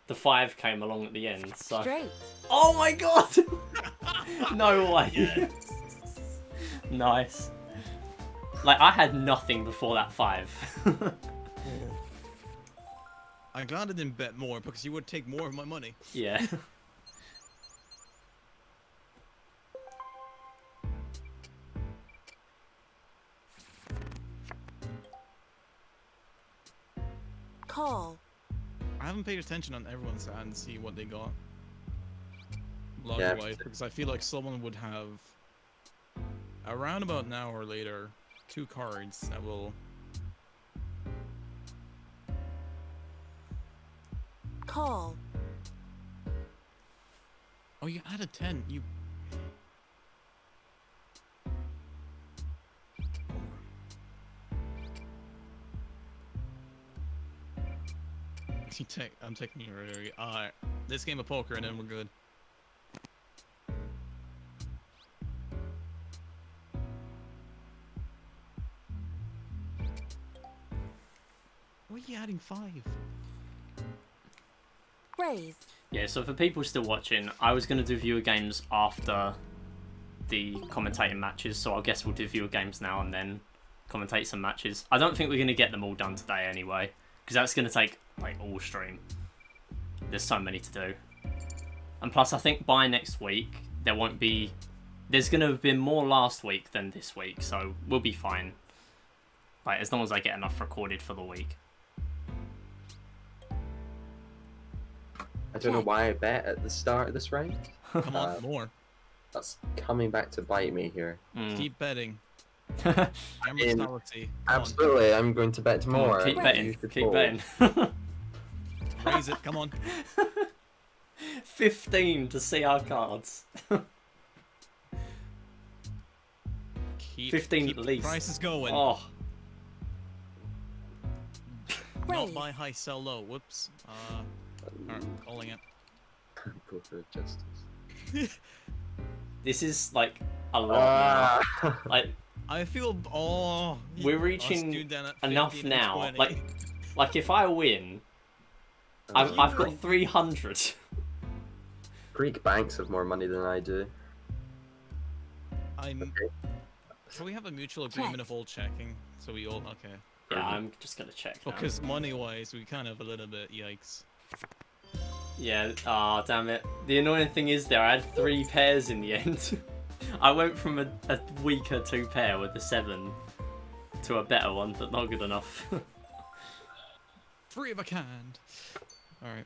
the 5 came along at the end, so... Straight. Oh my god! No way! Nice. Like, I had nothing before that 5. I'm glad I didn't bet more because you would take more of my money. Yeah. Call. I haven't paid attention on everyone's hand and see what they got. Yeah. Log-wise, because I feel like someone would have around about now or later 2 cards that will. Call. Oh, you added 10. You. I'm taking you earlier. Alright, this game of poker and then we're good. Why are you adding 5? Raise. Yeah, so for people still watching, I was going to do viewer games after the commentating matches, so I guess we'll do viewer games now and then commentate some matches. I don't think we're going to get them all done today anyway, because that's going to take, like, all stream. There's so many to do. And plus, I think by next week, there won't be... There's going to have been more last week than this week, so we'll be fine. Like, as long as I get enough recorded for the week. I don't know why I bet at the start of this round. Come on, more. That's coming back to bite me here. Keep betting. In- Amortality. Come on. Absolutely, I'm going to bet more. Keep You betting, should keep fold. betting. Raise it, come on. 15 to see our cards. Keep, 15 keep at least. Prices going. Oh, Not Raise. buy high, sell low. Whoops. Alright, calling it. Go for justice. this is like a lot now. Like, I feel. Oh. we're us reaching two down at enough 15 and now. 20. Like if I win, I've got 300. Greek banks have more money than I do. I'm. Okay. Can we have a mutual agreement of all checking? So we all. Okay. Yeah, I'm just gonna check now. Because money wise, we kind of a little bit. Yikes. Yeah, ah, damn it. The annoying thing is there, I had 3 pairs in the end. I went from a weaker 2 pair with a 7 to a better one, but not good enough. Free of a kind. Alright.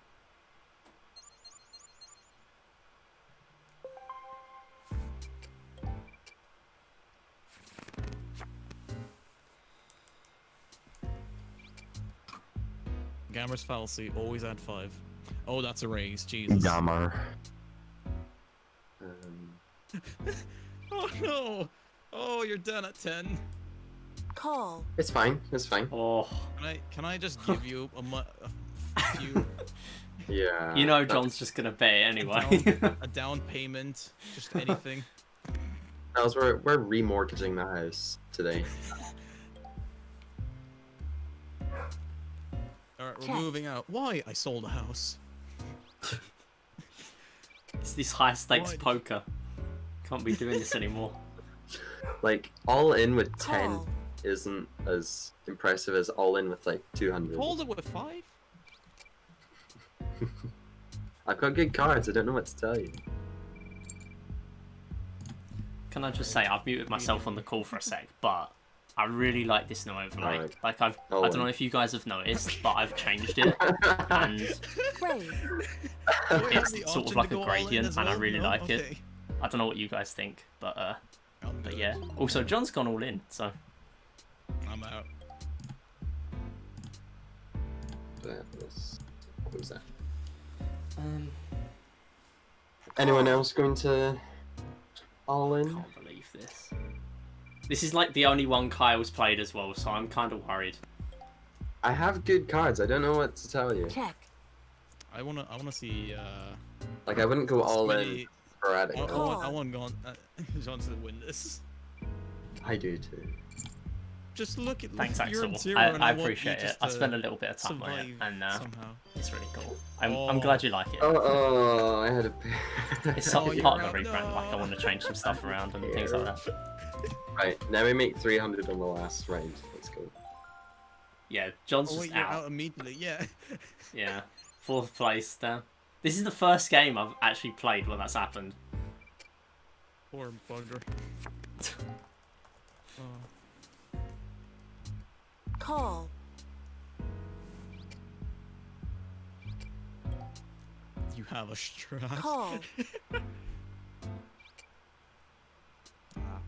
Gammer's fallacy, always add 5. Oh, that's a raise, Jesus. Gammer. Oh no! Oh, you're down at 10. Call. It's fine. It's fine. Oh, Can I just give you a few Yeah. you know that- John's just gonna bet it anyway. a down payment, just anything? Niles, we're remortgaging the house today. Alright, we're Check. moving out. Why? I sold a house. It's this high stakes Why? poker. Can't be doing this anymore. Like, all in with 10 Call. isn't as impressive as all in with like 200. Hold it with 5? I've got good cards, I don't know what to tell you. Can I just say, I've muted myself on the call for a sec, but I really like this new overlay. Alright. Like I don't know if you guys have noticed, but I've changed it, and Raise. Do we have it's the sort of option like to a go all in gradient, as and I well? really No? like it. Okay. I don't know what you guys think, but I'm good. yeah. Also, John's gone all in, so I'm out. What was that? um, Anyone else going to all in? can't believe this. This is like the only one Kyle's played as well, so I'm kind of worried. I have good cards. I don't know what to tell you. Check. I wanna see. Like I wouldn't go all in Smitty- sporadically. I want John to win this. I do too. Just look at. Thanks, you're Axel. at 0 and I want you appreciate it. just I to spent a little bit of time on it, survive and somehow. it's really cool. I'm Oh. glad you like it. Oh, I had a. It's Oh, part you're of the out. rebrand. Like I want to change some stuff around and things like that. Right, now we make 300 on the last round. Let's go. Yeah, John's Oh just wait, you're out. out immediately. Yeah. Yeah, 4th place down. This is the first game I've actually played when that's happened. Poor bugger. Oh. Call. You have a strat. Call.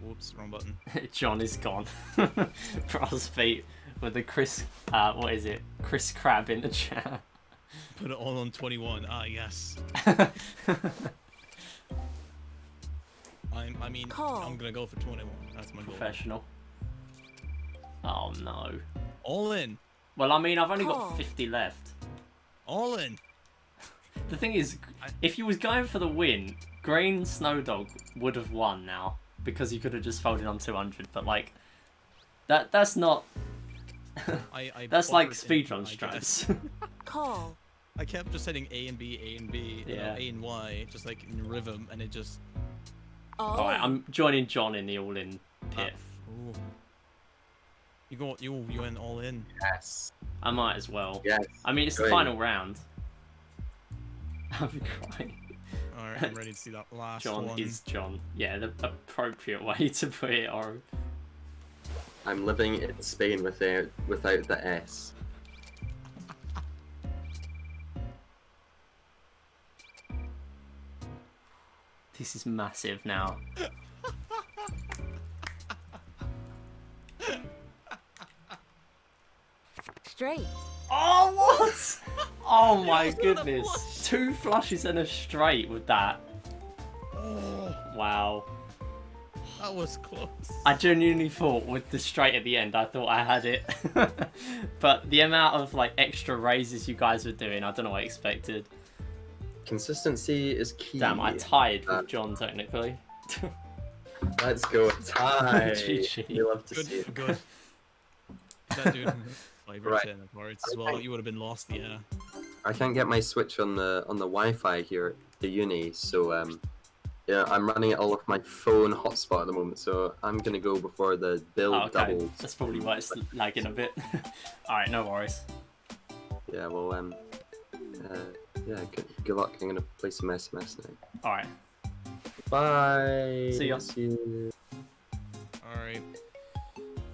Whoops, wrong button. John is gone. Brass feet with the Chris, what is it? Chris Crab in the chat. Put it all on 21. Ah, yes. I mean, Call. I'm gonna go for 21. That's my goal. Professional. Oh no. All in. Well, I mean, I've only Call. got 50 left. All in. The thing is, if you was going for the win, Green Snowdog would have won now because you could have just folded on 200. But like, that's not. I That's like buffered speedrun I guess. strats. Call. I kept just hitting A and B, A and B, Yeah. A and Y, just like in rhythm, and it just. All Alright, in. I'm joining John in the all-in pit. Ooh. You went all in. Yes. I might as well. Yes. I mean, it's the Great. final round. I'm crying. All right, I'm ready to see that last John one. is John. Yeah, the appropriate way to put it, or I'm living in Spain without the S. this is massive now. Straight. Oh, what? Oh my was gonna goodness. flush. 2 flushes and a straight with that. Oh, Wow. that was close. I genuinely thought with the straight at the end, I thought I had it. But the amount of like extra raises you guys were doing, I don't know what I expected. Consistency is key. Damn, I tied with John technically. Let's go tie. GG. You love to Good, see it. good. That dude 5 or Right. 10 cards as well. You would have been lost, yeah. I can't get my Switch on the Wi-Fi here at the uni, so yeah, I'm running it all off my phone hotspot at the moment. So I'm gonna go before the build Oh, okay. doubles. That's probably why it's lagging a bit. Alright, no worries. Yeah, well, yeah, good luck. I'm gonna play some SMS now. Alright. Bye. See ya. See you. Alright.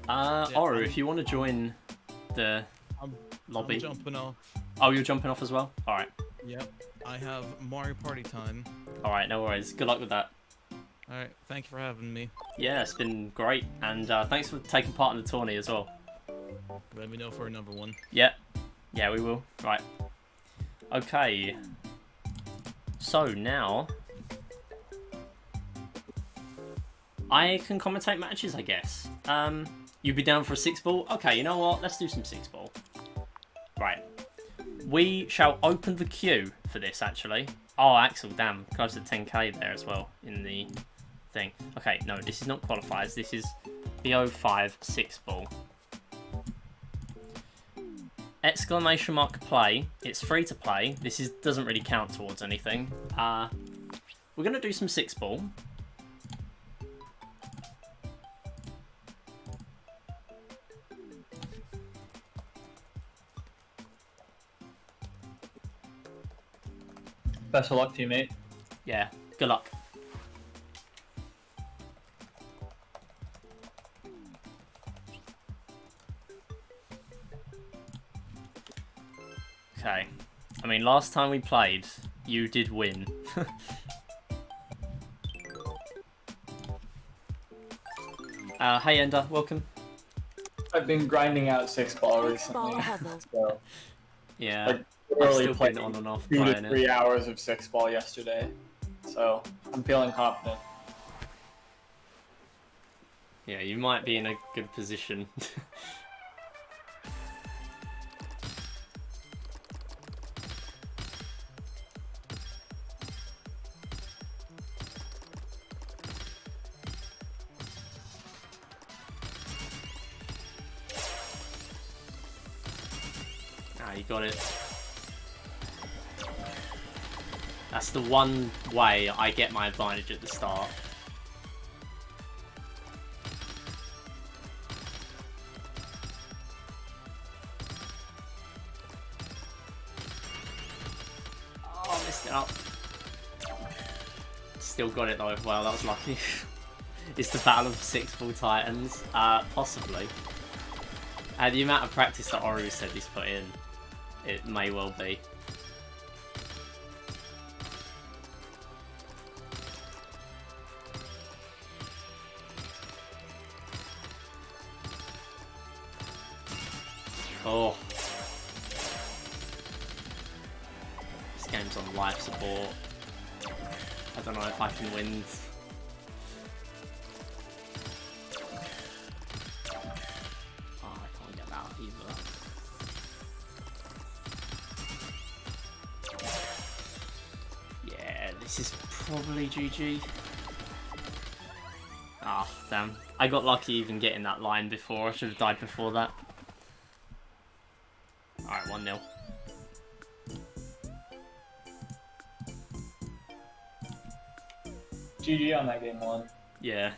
Oru, I'm- if you want to join the I'm lobby. I'm jumping off. Oh, you're jumping off as well? Alright. Yep. I have Mario Party time. Alright, no worries. Good luck with that. Alright, thank you for having me. Yeah, it's been great. And thanks for taking part in the tourney as well. Let me know for another one. Yeah. Yeah, we will. Right. Okay. So now I can commentate matches, I guess. You'd be down for a 6-ball? Okay, you know what? Let's do some 6-ball. Right. We shall open the queue for this, actually. Oh, Axel, damn. Close to 10k there as well in the thing. Okay, no, this is not qualifiers. This is the 05 6-ball. Exclamation mark play. It's free to play. This doesn't really count towards anything. We're going to do some 6-ball. Best of luck to you, mate. Yeah, good luck. mean, last time we played, you did win. Hey Ender, welcome. I've been grinding out 6-ball Six-ball recently. puzzle. So, Yeah, like, I've literally still played been on and off 2 to playing 3 it. hours of 6-ball yesterday. So, I'm feeling confident. Yeah, you might be in a good position. Ah, you got it. That's the one way I get my advantage at the start. Oh, missed it up. Still got it though. Wow, that was lucky. It's the battle of 6 full titans. Possibly. The amount of practice that Oru said he's put in, it may well be. Oh. This game's on life support. I don't know if I can win. Oh, I can't get that either. Yeah, this is probably GG. Ah, oh, damn. I got lucky even getting that line before. I should have died before that. Alright, 1-0. GG on that game 1. Yeah.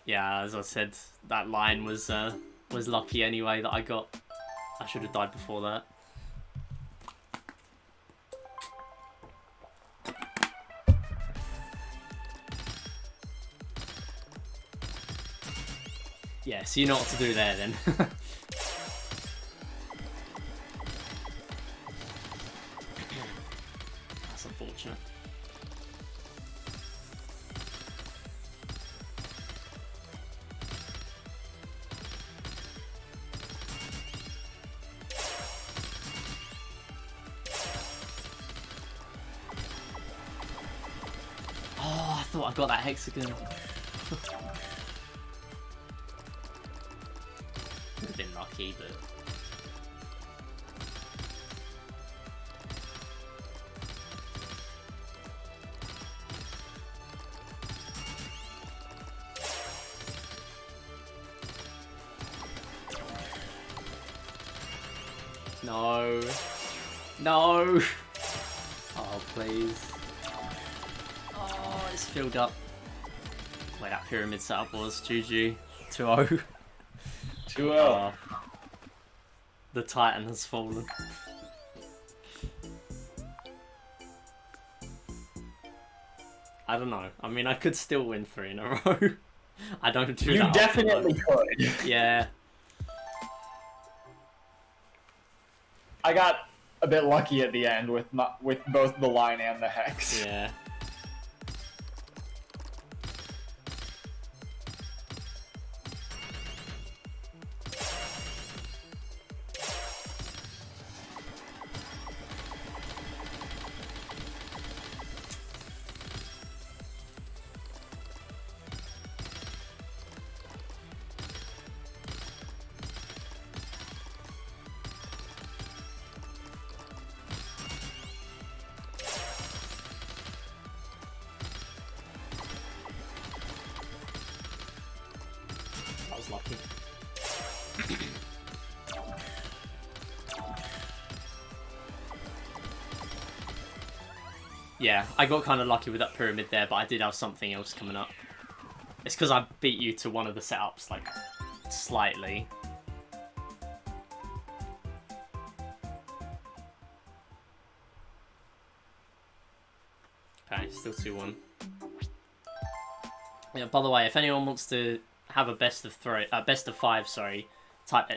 Yeah, as I said, that line was lucky anyway that I got. I should have died before that. Yeah, so you know what to do there then. That's unfortunate. Oh, I thought I got that hexagon. Would have been lucky, but... No. No! Oh, please. Oh, it's filled up. Wait, that pyramid setup was GG. 2-0. 2-0. The Titan has fallen. I don't know. I mean, I could still win 3 in a row. I don't do that. You definitely could. Yeah. I got a bit lucky at the end with both the line and the hex. Yeah. That was lucky. Yeah, I got kind of lucky with that pyramid there, but I did have something else coming up. It's because I beat you to one of the setups, like, slightly. Okay, still 2-1. Yeah, by the way, if anyone wants to have a best of 5, sorry, type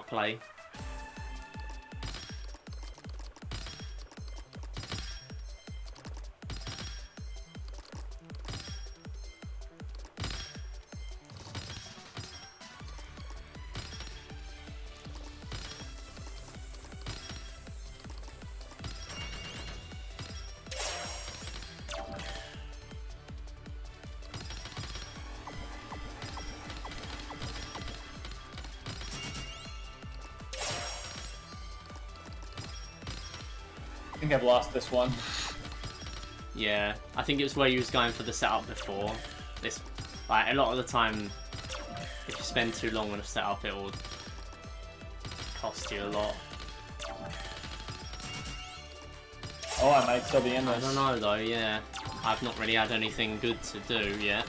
!play. I think I've lost this one. Yeah, I think it was where you was going for the setup before. This, like, a lot of the time, if you spend too long on a setup, it will cost you a lot. Oh, I might still be in this. I don't know though, yeah. I've not really had anything good to do yet.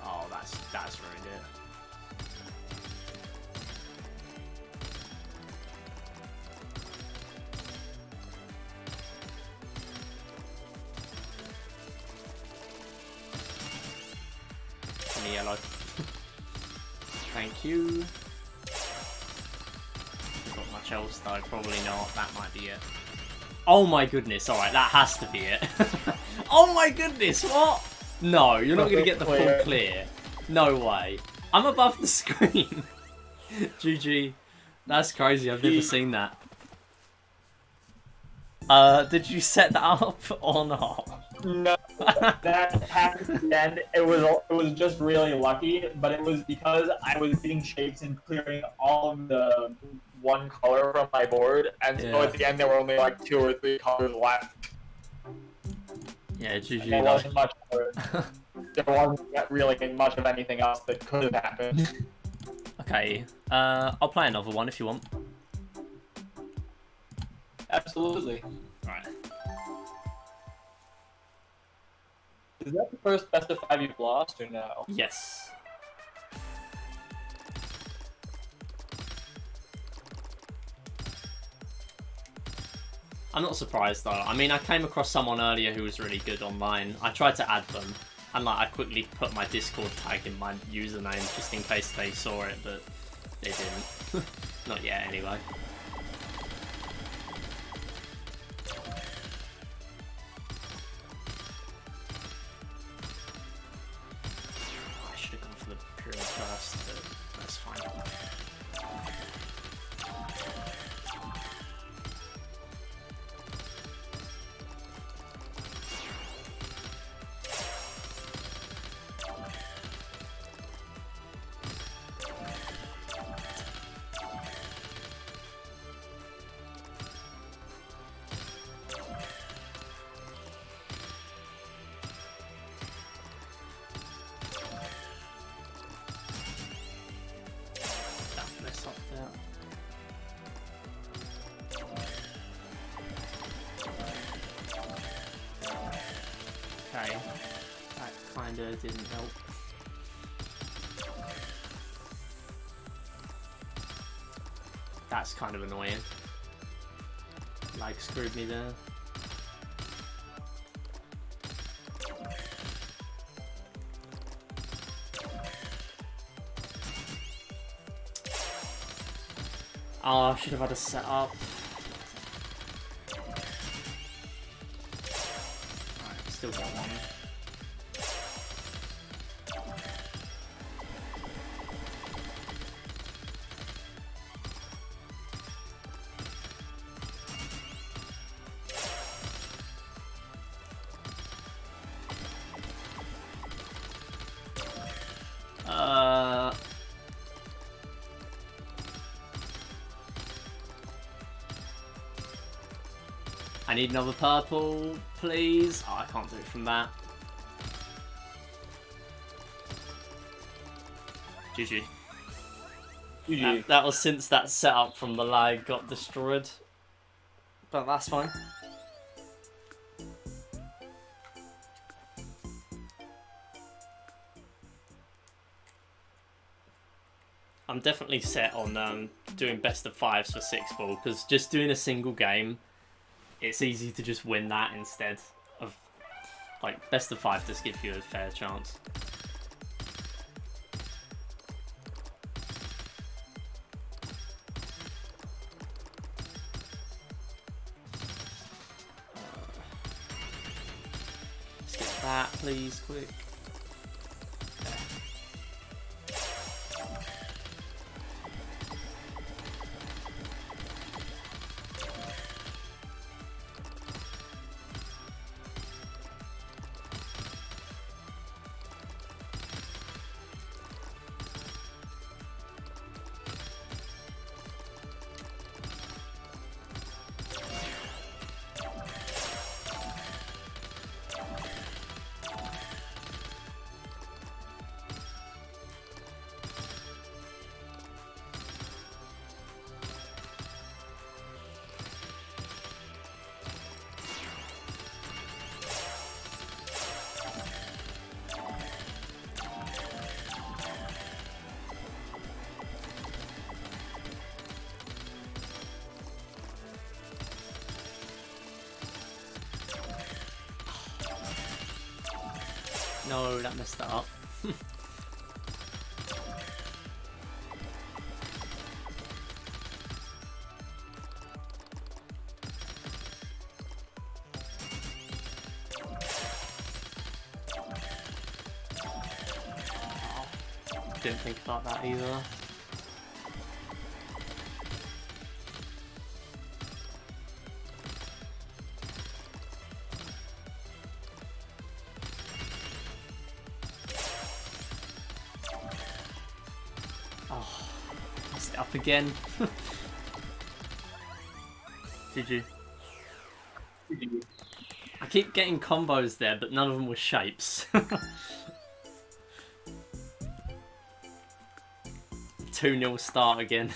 Oh, that's ruined it. In the yellow. Thank you. Got much else though, probably not. That might be it. Oh my goodness, alright, that has to be it. Oh my goodness, what? No, you're not gonna get the full clear. No way. I'm above the screen. GG. That's crazy, I've never seen that. Did you set that up or not? No, that happened at the end. It was just really lucky, but it was because I was getting shapes and clearing all of the one color from my board, and so at the end there were only like 2 or 3 colors left. Yeah, GG. There wasn't much. There wasn't really much of anything else that could have happened. Okay, I'll play another one if you want. Absolutely. Right. Is that the first best of 5 you've lost, or no? Yes. I'm not surprised though. I mean, I came across someone earlier who was really good online. I tried to add them, and like I quickly put my Discord tag in my username just in case they saw it, but they didn't. Not yet, anyway. I should have gone for the period first, but that's fine. Okay, that kinda didn't help. That's kind of annoying. Like, screwed me there. Oh, I should have had a setup. Alright, still got one. I need another purple, please. Oh, I can't do it from that. GG. GG. That was since that setup from the lag got destroyed. But that's fine. I'm definitely set on doing best of 5s for 6-ball, because just doing a single game, it's easy to just win that instead of, like, best of 5 does give you a fair chance. Let's get that, please, quick. No, that messed that up. Didn't think about that either. Oh, messed it up again. GG. I keep getting combos there, but none of them were shapes. 2-0 start again.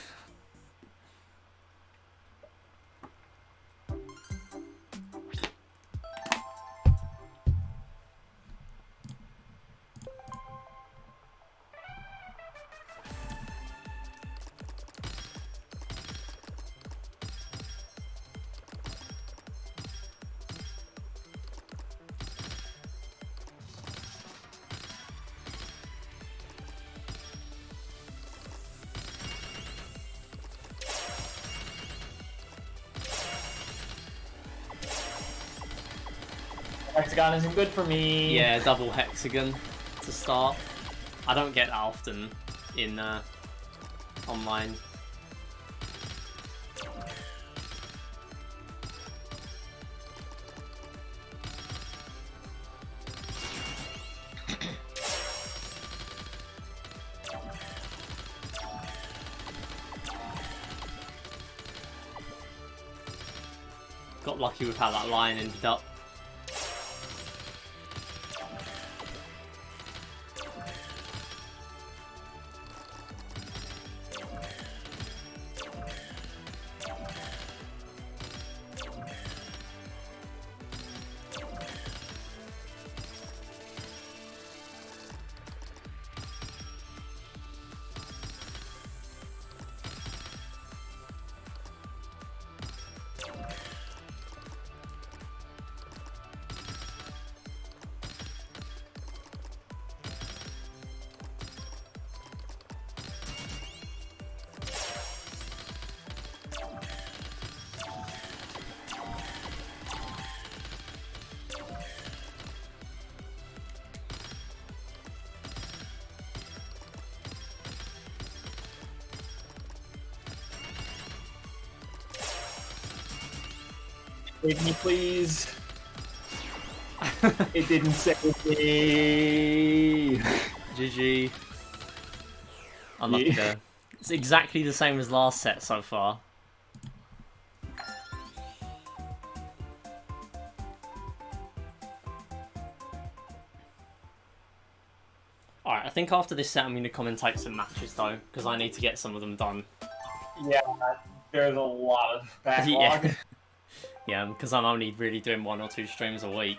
Hexagon isn't good for me. Yeah, double hexagon to start. I don't get that often in online. Got lucky with how that line ended up. Save me, please. It didn't save me. GG. Unlucky there. It's exactly the same as last set so far. Alright, I think after this set I'm going to commentate some matches though, because I need to get some of them done. Yeah, there's a lot of backlog. Yeah, because I'm only really doing 1 or 2 streams a week.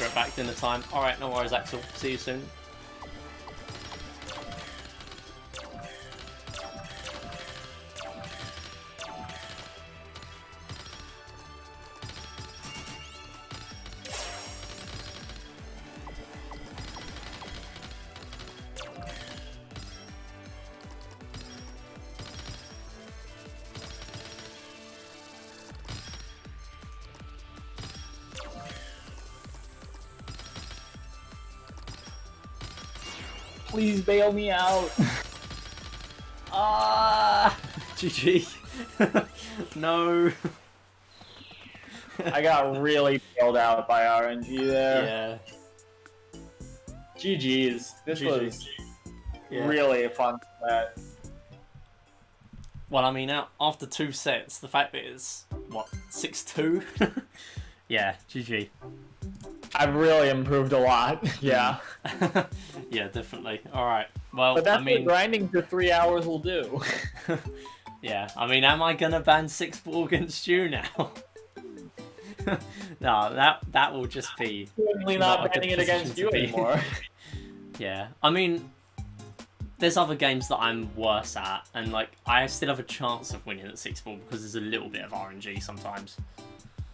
We're back dinner time. Alright, no worries, Axel. See you soon. Please bail me out. Ah, GG. No. I got really bailed out by RNG there. Yeah. GG's. This GG. was Yeah. really a fun set. Well, I mean, after 2 sets, the fact that it's, what, 6-2? Yeah, GG. I've really improved a lot. Yeah. Yeah, definitely. Alright, well, But that's I mean... what grinding for 3 hours will do. Yeah, I mean, am I gonna ban 6-ball against you now? No, that will just be... Definitely not a not good banning it position against to you be in. anymore. Yeah, I mean, there's other games that I'm worse at, and like I still have a chance of winning at 6-ball because there's a little bit of RNG sometimes.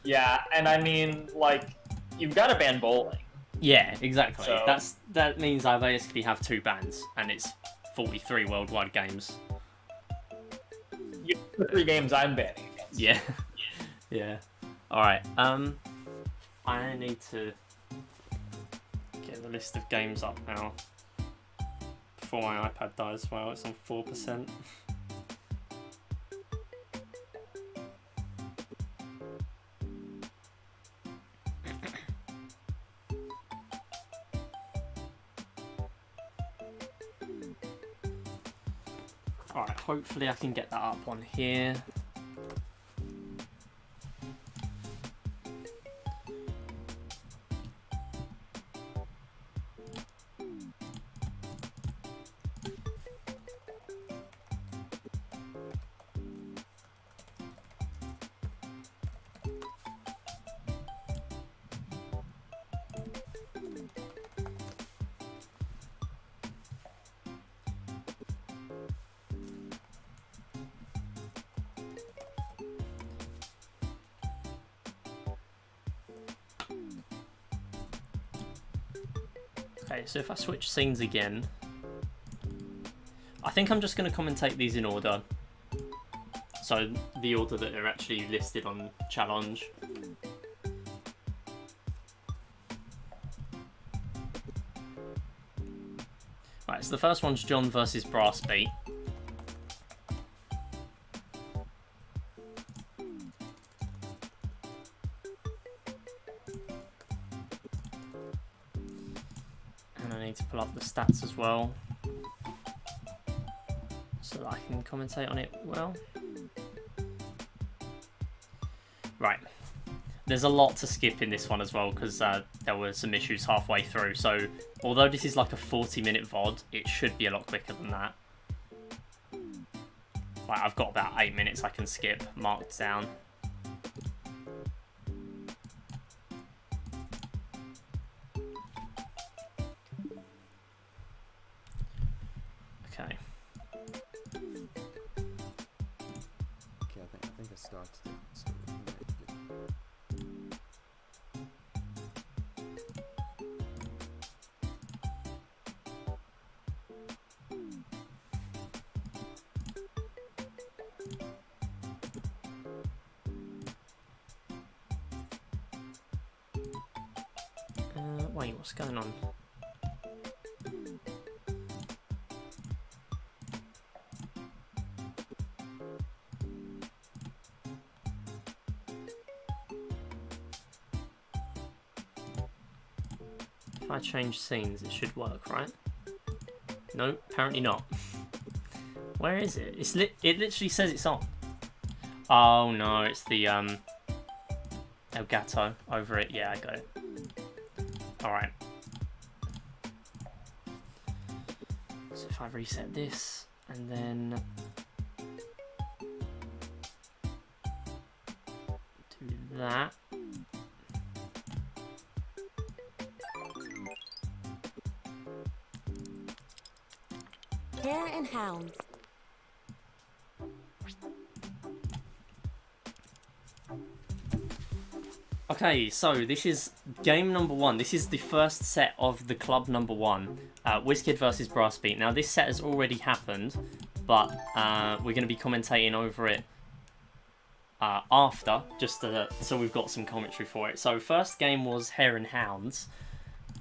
Yeah, and I mean, like, you've got to ban bowling. Yeah, exactly. So- That means I basically have 2 bans, and it's 43 worldwide games. You the 3 games I'm banning against. Yeah, yeah. All right. I need to get the list of games up now before my iPad dies. Well, it's on 4%. Alright, hopefully I can get that up on here. Okay, so if I switch scenes again, I think I'm just going to commentate these in order. So the order that are actually listed on challenge. Right, so the first one's John versus Brass Beat. And I need to pull up the stats as well, so that I can commentate on it well. Right. There's a lot to skip in this one as well, because there were some issues halfway through, so although this is like a 40-minute VOD, it should be a lot quicker than that. Like, I've got about 8 minutes I can skip marked down. Okay. Okay, I think I started it. So Wait, what's going on? If I change scenes, it should work, right? No, apparently not. Where is it? It literally says it's on. Oh no, it's the Elgato over it. Yeah, I got it. Alright. So if I reset this and then do that. Hare and hounds. Okay, so this is game number 1. This is the first set of the club number 1. WizKid versus Brass Beat. Now this set has already happened, but we're going to be commentating over it after, just so we've got some commentary for it. So first game was Hare and Hounds,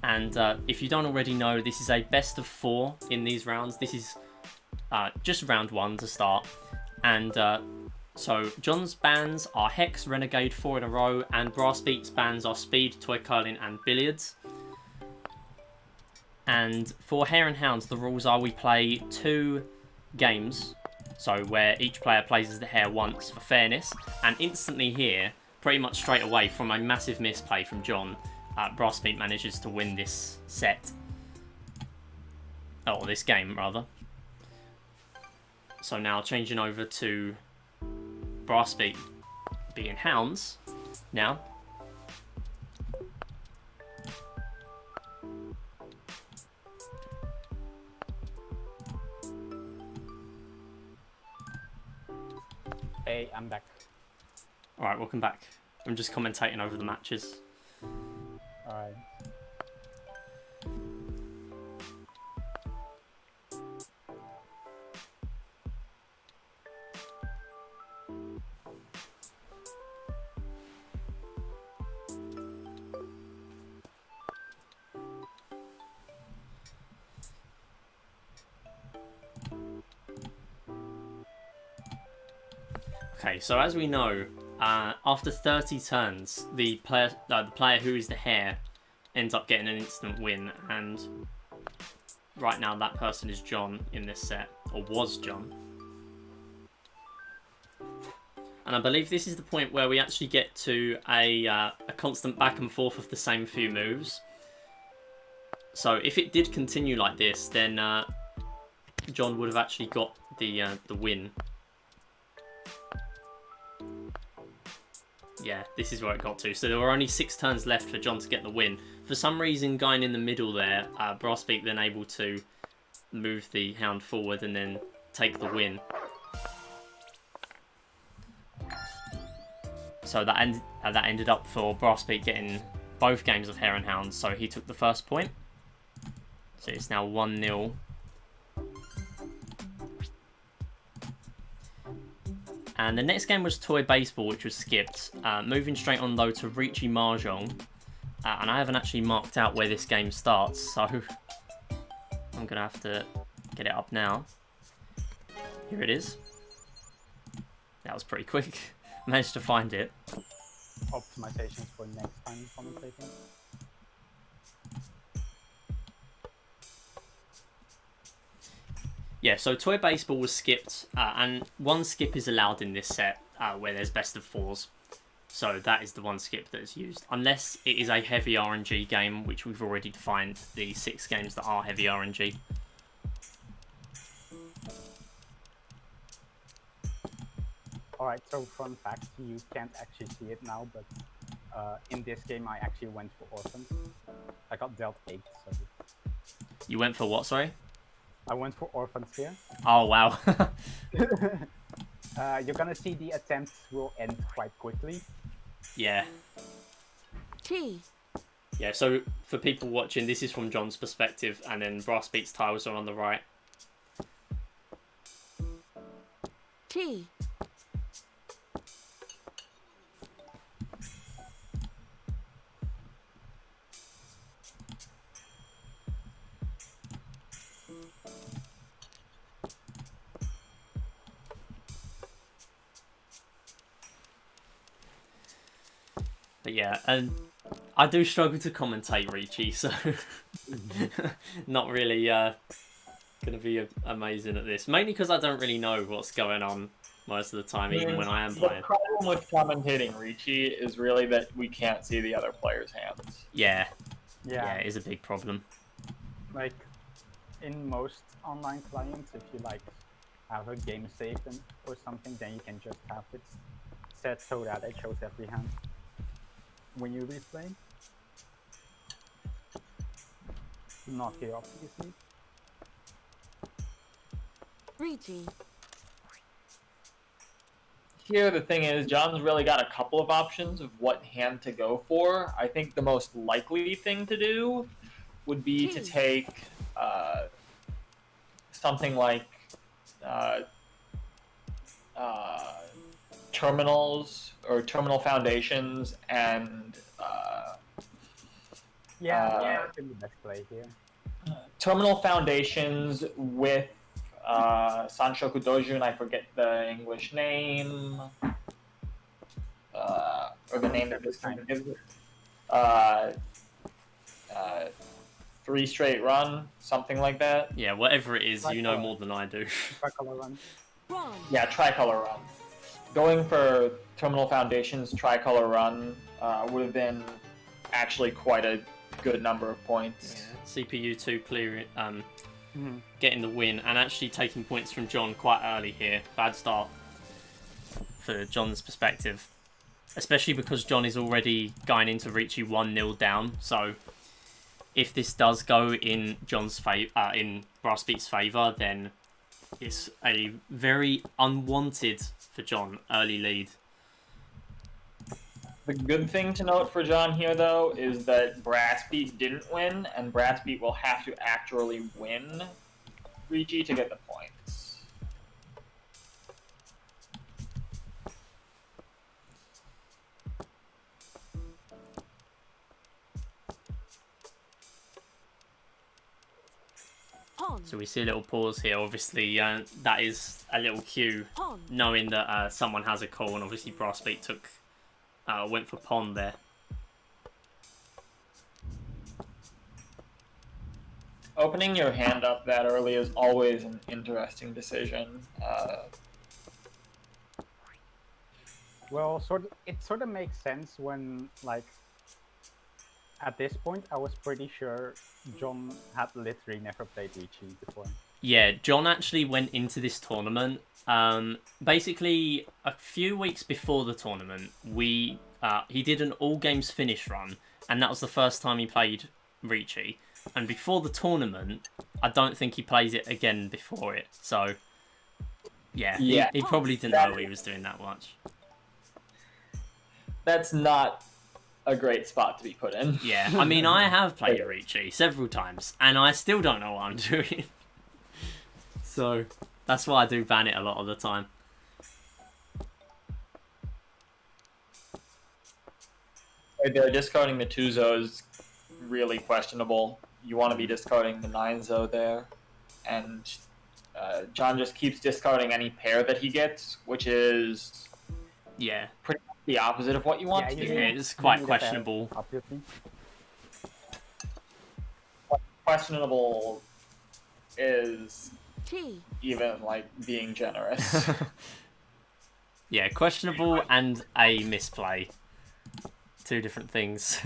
and if you don't already know, this is a best of 4 in these rounds. This is just round 1 to start, and so John's bans are Hex, Renegade, 4 in a row, and Brass Beat's bans are Speed, Toy Curling, and Billiards. And for Hare and Hounds, the rules are we play 2 games, so where each player plays as the hare once for fairness, and instantly here, pretty much straight away from a massive misplay from John, Brassbeak manages to win this set. Or this game, rather. So now changing over to Brassbeak being Hounds now. Hey, I'm back. Alright, welcome back. I'm just commentating over the matches. Alright. Okay, so as we know, after 30 turns, the player who is the hare ends up getting an instant win, and right now that person is John in this set, or was John. And I believe this is the point where we actually get to a constant back and forth of the same few moves. So if it did continue like this, then John would have actually got the win. Yeah, this is where it got to. So there were only 6 turns left for John to get the win. For some reason, going in the middle there, Brassbeak then able to move the hound forward and then take the win. So that ended up for Brassbeak getting both games of Hare and Hounds. So he took the first point. So it's now 1-0. And the next game was Toy Baseball, which was skipped. Moving straight on, though, to Ricci Mahjong. And I haven't actually marked out where this game starts, so I'm going to have to get it up now. Here it is. That was pretty quick. Managed to find it. Optimizations for next time commentating. Yeah, so Toy Baseball was skipped, and 1 skip is allowed in this set, where there's best of 4s. So that is the 1 skip that is used. Unless it is a heavy RNG game, which we've already defined the 6 games that are heavy RNG. Alright, so fun fact, you can't actually see it now, but in this game I actually went for orphans. I got dealt 8, so... You went for what, sorry? I went for orphans here. Oh, wow. You're gonna see the attempts will end quite quickly. Yeah. T. Yeah, so for people watching, this is from John's perspective, and then Brassbeak's tiles are on the right. T. But yeah, and I do struggle to commentate Ricci, so not really going to be amazing at this. Mainly because I don't really know what's going on most of the time, even when I am playing. The problem with commentating Ricci is really that we can't see the other player's hands. Yeah. Yeah. Yeah, it is a big problem. Like, in most online clients, if you like have a game saved or something, then you can just have it set so that it shows every hand when you replay. Not here, obviously. Ricci. Here, the thing is, John's really got a couple of options of what hand to go for. I think the most likely thing to do would be to take something like terminals or terminal foundations and I think the best play here. terminal foundations with Sanshoku Dojun, I forget the English name, or the name that this kind of gives it. 3 straight run, something like that. Yeah, whatever it is, you know Tricolor. more than I do. Tricolor run. Run. Yeah, tricolor run. Going for Terminal Foundation's tricolor run would have been actually quite a good number of points. CPU2 clearing, Mhm. getting the win, and actually taking points from John quite early here. Bad start for John's perspective, especially because John is already going into Ricci 1-0 down. So if this does go in John's in Brassbeat's favour, then it's a very unwanted for John early lead. The good thing to note for John here, though, is that Brassbeat didn't win, and Brassbeat will have to actually win Ricci to get the points. Pawn. So we see a little pause here. Obviously, that is a little cue, Pawn. knowing that someone has a call, and obviously Brassbeat went for pawn there. Opening your hand up that early is always an interesting decision. Well, it sort of makes sense when, like, at this point, I was pretty sure John had literally never played Ricci before. Yeah, John actually went into this tournament. Basically, a few weeks before the tournament, he did an all games finish run, and that was the first time he played Ricci. And before the tournament, I don't think he plays it again before it. So, yeah, he probably didn't know he was doing that much. That's not a great spot to be put in. Yeah, I mean, I have played Ricci several times, and I still don't know what I'm doing. So, that's why I do ban it a lot of the time. They're discarding the 2-zo is really questionable. You want to be discarding the 9-zo there. And John just keeps discarding any pair that he gets, which is pretty much the opposite of what you want to do. Yeah, it's quite questionable. Questionable is T. even like being generous. Yeah, questionable and a misplay. Two different things.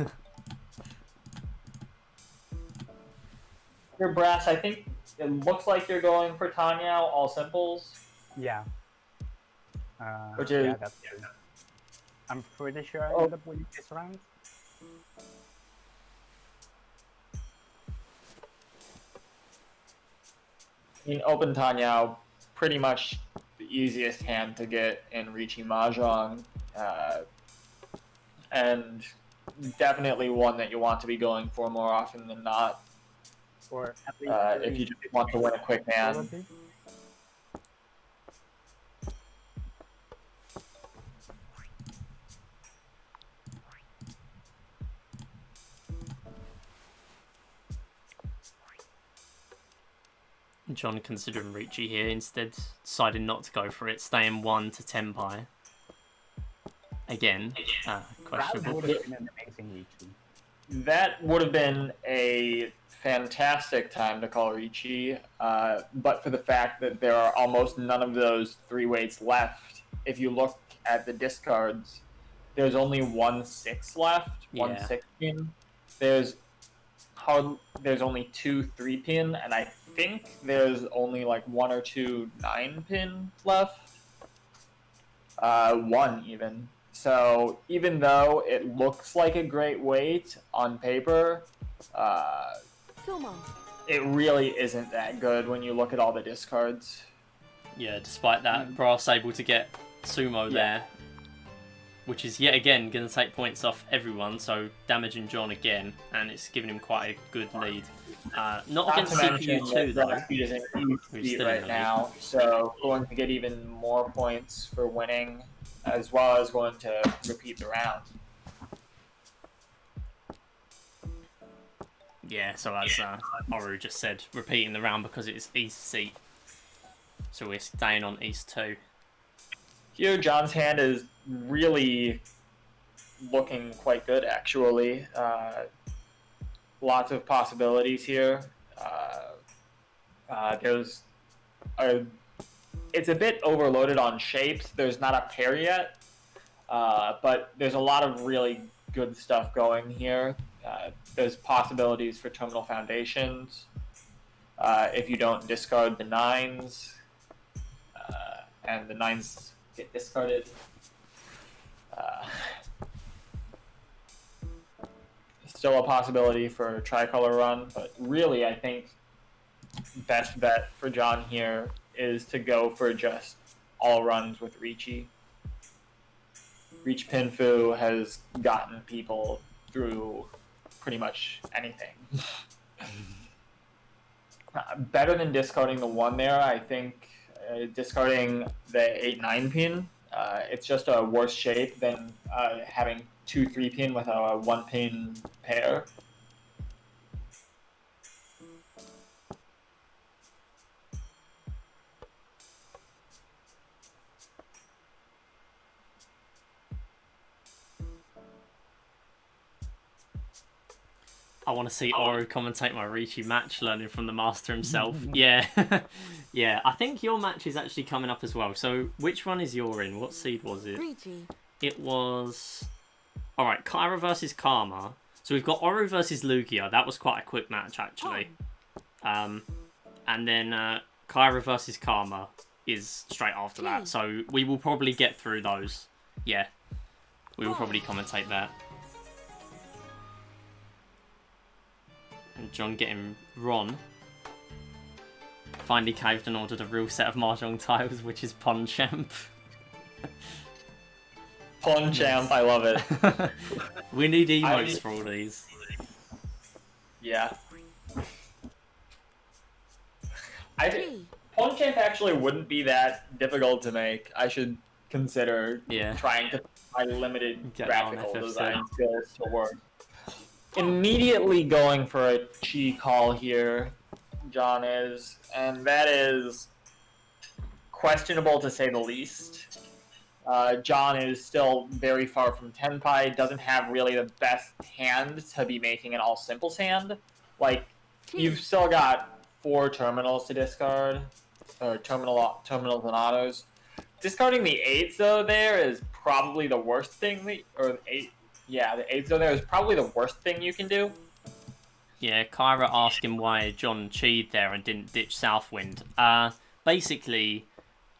Your Brass, I think it looks like you're going for Tanya, all simples. Yeah. Which is... Yeah, that's true. I'm pretty sure I ended up winning this round. I mean, Open Tanya, pretty much the easiest hand to get in Ricci Mahjong. And definitely one that you want to be going for more often than not. Or at least if you just want to win a quick hand. John considering Ricci here, instead decided not to go for it, staying 1 to 10 pie. Again, questionable. That would have been an amazing Ricci. That would have been a fantastic time to call Ricci, but for the fact that there are almost none of those 3 weights left. If you look at the discards, there's only 1 6 left, 1 6 pin. There's only 2 3 pin, and I think there's only like 1 or 2 9 pin left. 1 even. So even though it looks like a great weight on paper, it really isn't that good when you look at all the discards. Yeah, despite that, Brass able to get Sumo there, which is yet again going to take points off everyone, so damaging John again, and it's giving him quite a good lead. Not against CPU2 though. Brassbeat is in huge lead right now, so going to get even more points for winning, as well as going to repeat the round. Yeah, so as Oru just said, repeating the round because it's East seat. So we're staying on East 2. Here, John's hand is really looking quite good, actually. lots of possibilities here. There's a, it's a bit overloaded on shapes. There's not a pair yet, but there's a lot of really good stuff going here. There's possibilities for terminal foundations. If you don't discard the 9s, and the 9s get discarded. Still a possibility for a tricolor run, but really I think best bet for John here is to go for just all runs with Ricci. Reach Pinfu has gotten people through pretty much anything. Better than discarding the 1 there, I think discarding the 8-9 pin. It's just a worse shape than having 2-3 pin with a 1 pin pair. I want to see Oro commentate my Ricci match, learning from the master himself. Yeah. Yeah, I think your match is actually coming up as well. So, which one is your in? What seed was it? Ricci. It was... Alright, Kyra versus Karma. So we've got Oro versus Lugia. That was quite a quick match, actually. And then Kyra versus Karma is straight after that. So we will probably get through those. Yeah. We will probably commentate that. And John getting Ron. Finally caved and ordered a real set of Mahjong tiles, which is Ponchamp. Ponchamp, I love it. We need emotes for all these. Yeah. Ponchamp actually wouldn't be that difficult to make. I should consider trying to my limited graphical design skills to work. Immediately going for a chi call here, John is, and that is questionable to say the least. John is still very far from Tenpai, doesn't have really the best hand to be making an all simples hand. Like, you've still got 4 terminals to discard, or terminals and autos. Discarding the 8s though there is probably the worst thing, the 8s though there is probably the worst thing you can do. Yeah, Kyra asked him why John cheated there and didn't ditch Southwind. Basically,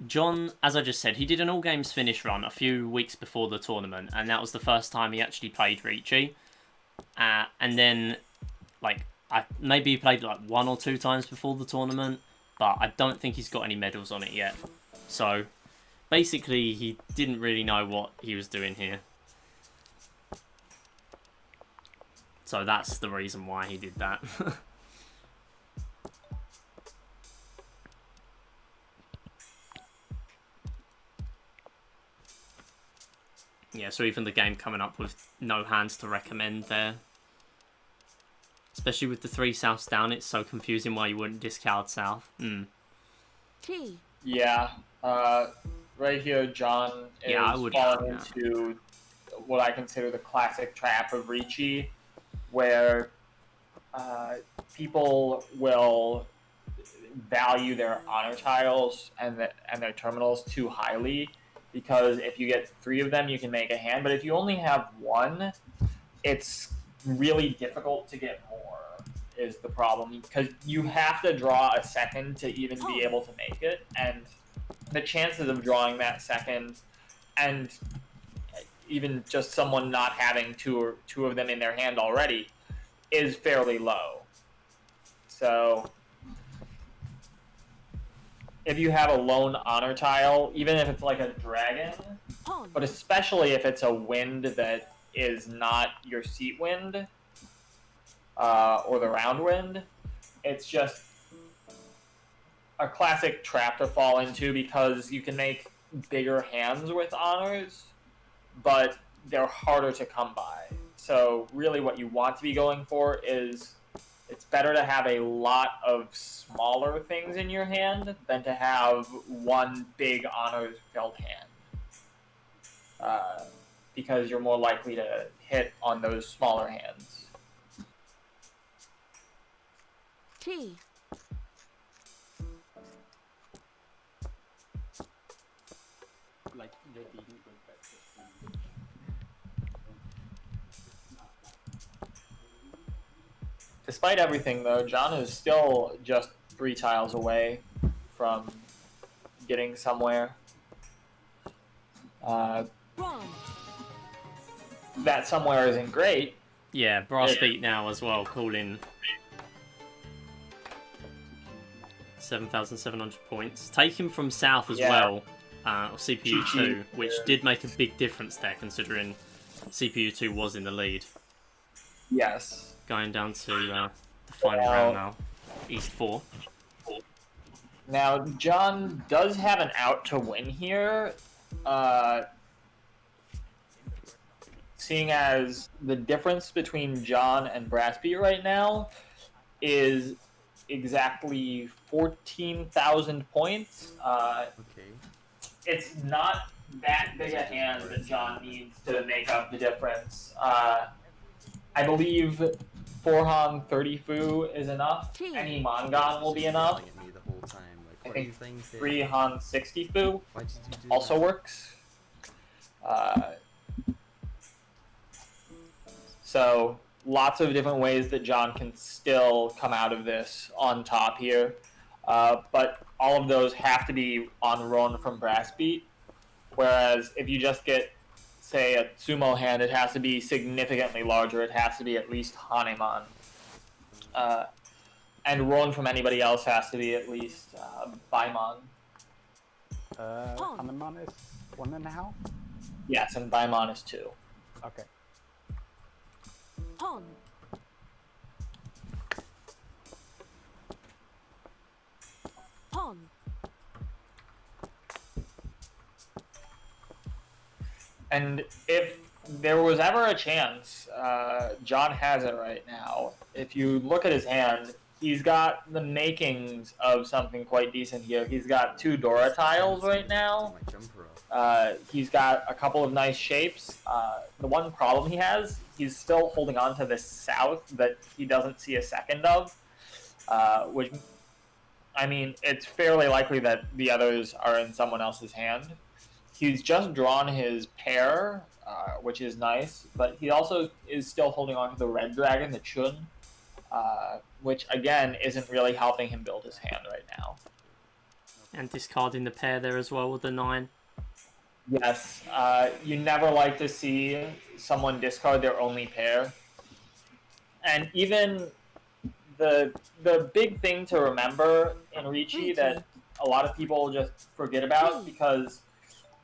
John, as I just said, he did an all games finish run a few weeks before the tournament, and that was the first time he actually played Ricci. And then, like, maybe he played like 1 or 2 times before the tournament, but I don't think he's got any medals on it yet. So, basically, he didn't really know what he was doing here. So that's the reason why he did that. Yeah, so even the game coming up with no hands to recommend there. Especially with the 3 Souths down, it's so confusing why you wouldn't discard South. Yeah, right here John is falling into what I consider the classic trap of Ricci, where people will value their honor tiles and their terminals too highly, because if you get 3 of them, you can make a hand. But if you only have 1, it's really difficult to get more, is the problem. Because you have to draw a second to even be able to make it. And the chances of drawing that second, and even just someone not having two of them in their hand already, is fairly low. So if you have a lone honor tile, even if it's like a dragon, but especially if it's a wind that is not your seat wind, or the round wind, it's just a classic trap to fall into, because you can make bigger hands with honors, but they're harder to come by. So really what you want to be going for is, it's better to have a lot of smaller things in your hand than to have one big honors-filled hand. Because you're more likely to hit on those smaller hands. T. Like you're beating good breakfast. Despite everything, though, John is still just 3 tiles away from getting somewhere. Run. That somewhere isn't great. Yeah, Brass Beat now as well, calling 7,700 points. Taken from South as well, CPU 2, which did make a big difference there considering CPU 2 was in the lead. Yes. Going down to the final round now, East 4. Now, John does have an out to win here, seeing as the difference between John and Brassby right now is exactly 14,000 points. Okay. It's not that big a hand that John needs to make up the difference. I believe 4Han 30 Fu is enough. Any Mongon will be enough. Yelling at me the whole time. Like, I what are you think saying, kid? 3 Han 60 Fu Why did you do also that? works. So lots of different ways that John can still come out of this on top here. But all of those have to be on run from Brass Beat. Whereas if you just get, say, a sumo hand, it has to be significantly larger. It has to be at least Hanemon. And run from anybody else has to be at least Baimon. Hanuman is 1.5? Yes, and Baimon is 2. Okay. Pon. Pon. And if there was ever a chance, John has it right now. If you look at his hand, he's got the makings of something quite decent here. He's got 2 Dora tiles right now. He's got a couple of nice shapes. The one problem he has, he's still holding on to this south that he doesn't see a second of, which, I mean, it's fairly likely that the others are in someone else's hand. He's just drawn his pair, which is nice, but he also is still holding on to the red dragon, the Chun, which, again, isn't really helping him build his hand right now. And discarding the pair there as well with the 9. Yes, you never like to see someone discard their only pair. And even the big thing to remember in Ricci that a lot of people just forget about because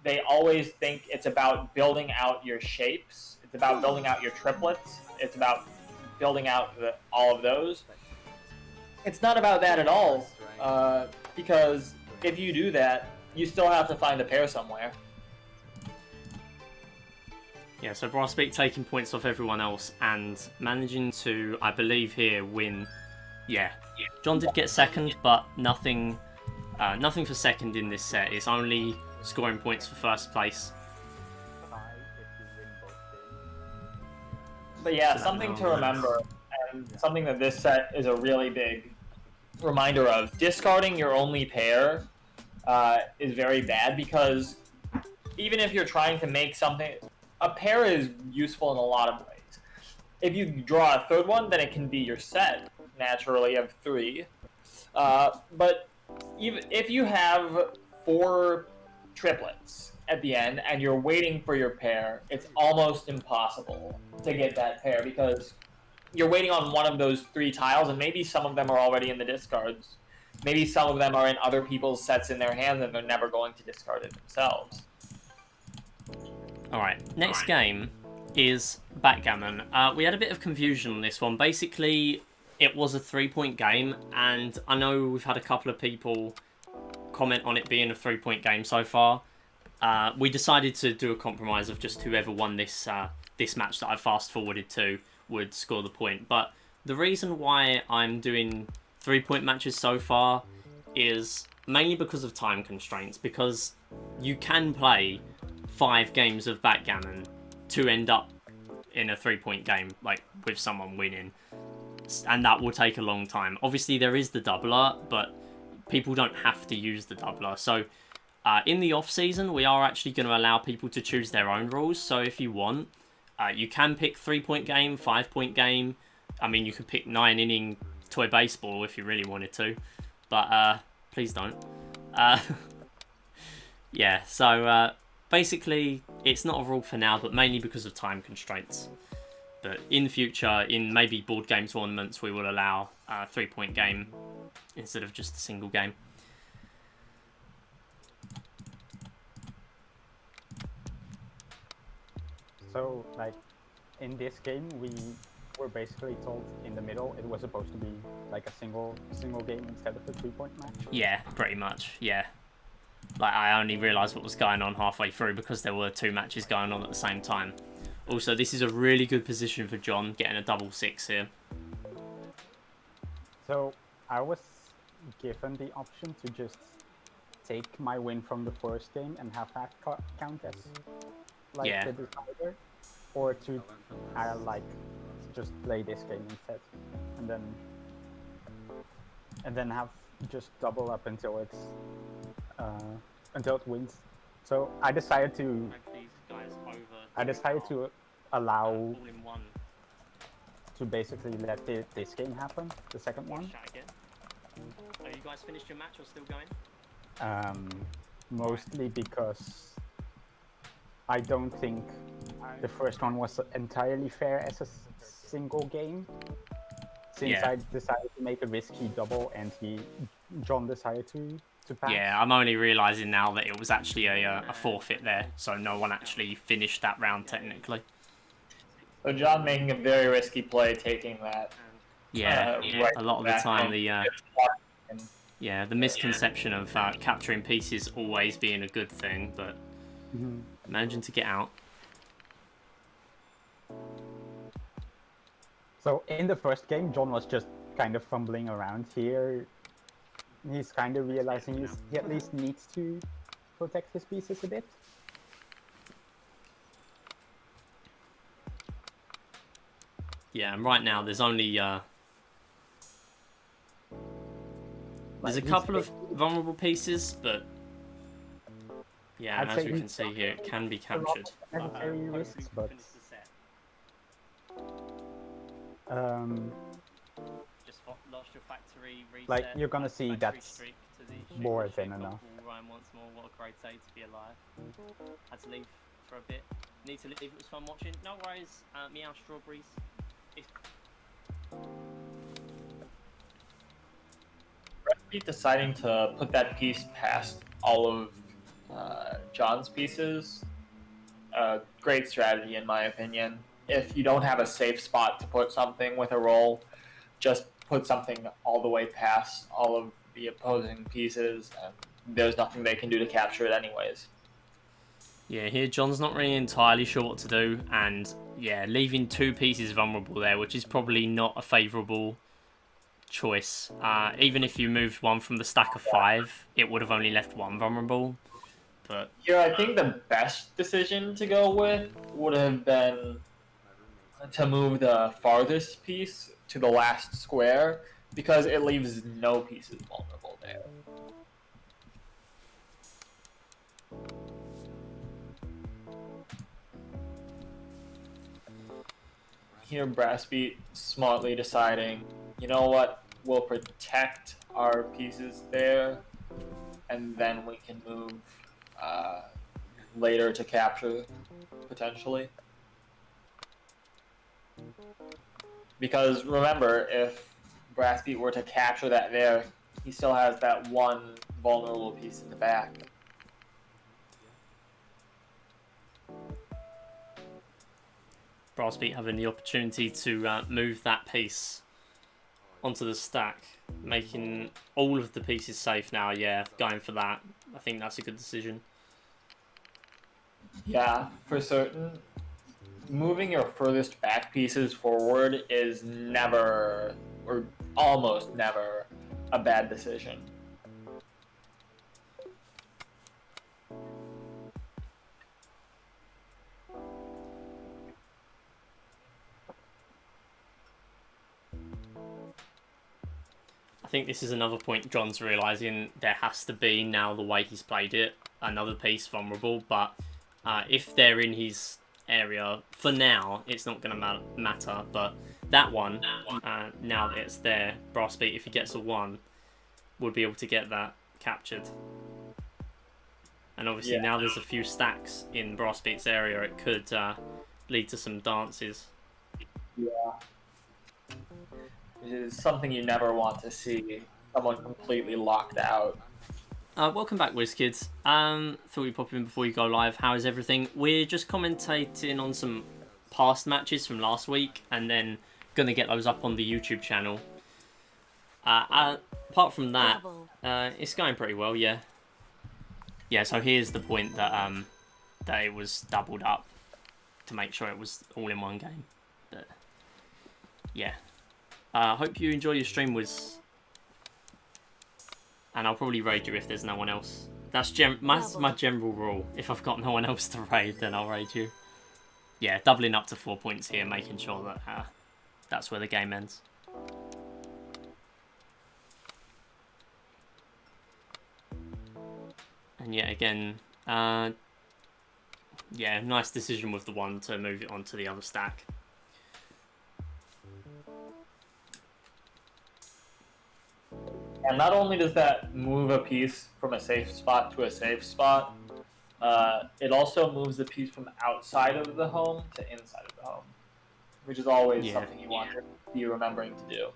they always think it's about building out your shapes. It's about building out your triplets. It's about building out all of those. It's not about that at all, because if you do that, you still have to find a pair somewhere. Yeah, so Brass Beat taking points off everyone else and managing to, I believe here, win. Yeah, John did get second, but nothing for second in this set. It's only scoring points for first place. But yeah, something to remember, and something that this set is a really big reminder of. Discarding your only pair is very bad because even if you're trying to make something, a pair is useful in a lot of ways. If you draw a third one, then it can be your set, naturally, of 3. But even if you have 4 triplets at the end and you're waiting for your pair, it's almost impossible to get that pair because you're waiting on one of those 3 tiles, and maybe some of them are already in the discards. Maybe some of them are in other people's sets in their hands and they're never going to discard it themselves. Alright, next game is Backgammon. We had a bit of confusion on this one. Basically, it was a 3-point game, and I know we've had a couple of people comment on it being a 3-point game so far. We decided to do a compromise of just whoever won this this match that I fast-forwarded to would score the point. But the reason why I'm doing 3-point matches so far is mainly because of time constraints, because you can play 5 games of backgammon to end up in a 3-point game, like with someone winning. and that will take a long time. Obviously, there is the doubler, but people don't have to use the doubler. So in the off season, we are actually going to allow people to choose their own rules. So if you want, you can pick 3-point game, 5-point game. I mean, you could pick 9-inning toy baseball if you really wanted to, but please don't. Yeah, so basically, it's not a rule for now, but mainly because of time constraints. But in the future, in maybe board game tournaments, we will allow a 3-point game instead of just a single game. So, like, in this game, we were basically told in the middle it was supposed to be like a single game instead of a 3-point match. Yeah, pretty much, yeah. Like, I only realised what was going on halfway through because there were 2 matches going on at the same time. Also, this is a really good position for John, getting a double 6 here. So, I was given the option to just take my win from the first game and have that count as like Yeah. the decider, or to like just play this game instead, and then have just double up until it wins. So I decided to allow to basically let this game happen, the second one. Are you guys finished your match or still going? Mostly because I don't think the first one was entirely fair as a single game. Since I decided to make a risky double and John decided to pass. Yeah, I'm only realising now that it was actually a forfeit there, so no one actually finished that round technically. So John making a very risky play, taking that. Yeah, Right a lot of the time the and the misconception of capturing pieces always being a good thing, but managing to get out. So in the first game, John was just kind of fumbling around. Here, he's kind of realizing he at least needs to protect his pieces a bit. Yeah, and right now there's only there's a couple of vulnerable pieces, but yeah, and as we can see here, it can be captured. Necessary risks, but Just lost your factory, reset, like you're gonna see that's more than enough. Ryan once more, what a great day to be alive. Had to leave for a bit. Need to leave, it was fun watching. No worries, meow strawberries. deciding to put that piece past all of John's pieces, great strategy in my opinion. If you don't have a safe spot to put something with a roll, just put something all the way past all of the opposing pieces, and there's nothing they can do to capture it anyways. Yeah, here John's not really entirely sure what to do, and yeah, leaving 2 pieces vulnerable there, which is probably not a favourable choice. Even if you moved one from the stack of 5, it would have only left 1 vulnerable. But here, I think the best decision to go with would have been to move the farthest piece to the last square, because it leaves no pieces vulnerable there. Here, Brassbeat smartly deciding, you know what, we'll protect our pieces there, and then we can move later to capture, potentially. Because remember, if Brassbeat were to capture that there, he still has that 1 vulnerable piece in the back. Brassbeat having the opportunity to move that piece onto the stack, making all of the pieces safe now. Yeah, going for that. I think that's a good decision. Yeah, for certain. Moving your furthest back pieces forward is never, or almost never, a bad decision. think this is another point John's realising there has to be, now the way he's played it, another piece vulnerable, but if they're in his area, for now, it's not going to matter, but that one, now that it's there, Brass Beat, if he gets a 1, would be able to get that captured. And obviously now there's a few stacks in Brass Beat's area, it could lead to some dances. Yeah. It is something you never want to see, someone completely locked out. Welcome back, WizKids. Thought we'd pop in before you go live. How is everything? We're just commentating on some past matches from last week, and then going to get those up on the YouTube channel. Apart from that, it's going pretty well, yeah. Yeah, so here's the point that that it was doubled up to make sure it was all in one game. But yeah. Hope you enjoy your stream, Wiz. And I'll probably raid you if there's no one else. That's my general rule. If I've got no one else to raid, then I'll raid you. Yeah, doubling up to 4 points here, making sure that that's where the game ends. And yet again, yeah, nice decision with the 1 to move it onto the other stack. And not only does that move a piece from a safe spot to a safe spot, it also moves the piece from outside of the home to inside of the home, which is always something you want to be remembering to do.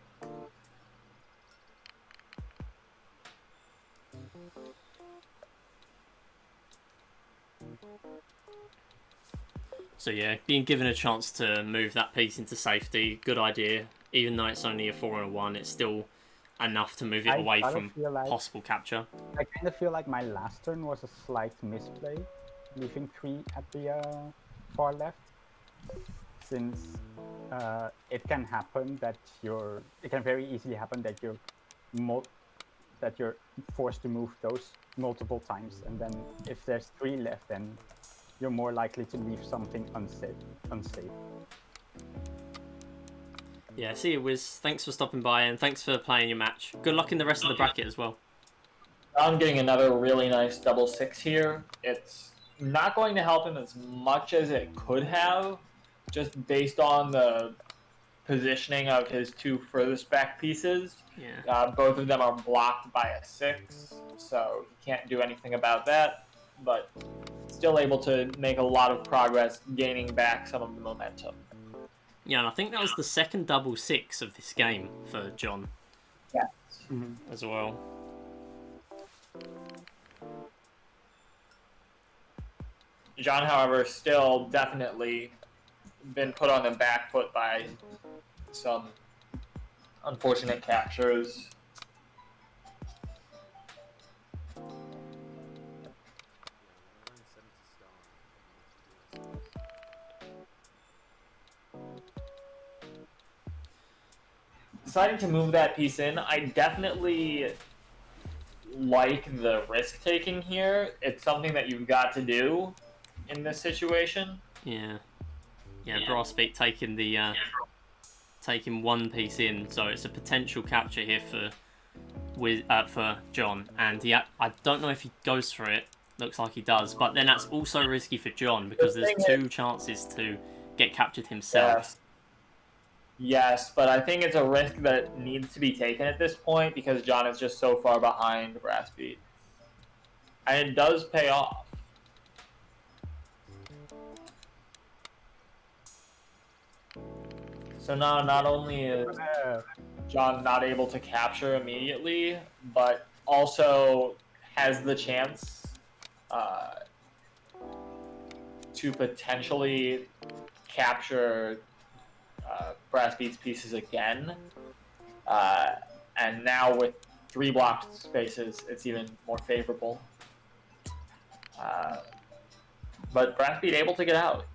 So yeah, being given a chance to move that piece into safety, good idea. Even though it's only a 4 and a 1, it's still enough to move it away from possible capture. I kind of feel like my last turn was a slight misplay, leaving 3 at the far left. Since it can happen that it can very easily happen that you're forced to move those multiple times, and then if there's 3 left, then you're more likely to leave something unsafe. Yeah, see you, Wiz. Thanks for stopping by, and thanks for playing your match. Good luck in the rest of the bracket as well. I'm getting another really nice double 6 here. It's not going to help him as much as it could have, just based on the positioning of his 2 furthest back pieces. Yeah. Both of them are blocked by a 6, so he can't do anything about that, but still able to make a lot of progress, gaining back some of the momentum. Yeah, and I think that was the second double 6 of this game for John. Yeah. As well. John, however, still definitely been put on the back foot by some unfortunate captures. Deciding to move that piece in, I definitely like the risk taking here. It's something that you've got to do in this situation. Yeah. Yeah, Brass Beat taking the taking 1 piece in, so it's a potential capture here for John. And I don't know if he goes for it. Looks like he does, but then that's also risky for John because there's 2 chances to get captured himself. Yes, but I think it's a risk that needs to be taken at this point because John is just so far behind Brass Beat. And it does pay off. So now not only is John not able to capture immediately, but also has the chance to potentially capture Brass Beat's pieces again, and now with 3 blocked spaces, it's even more favorable. But Brass Beat able to get out.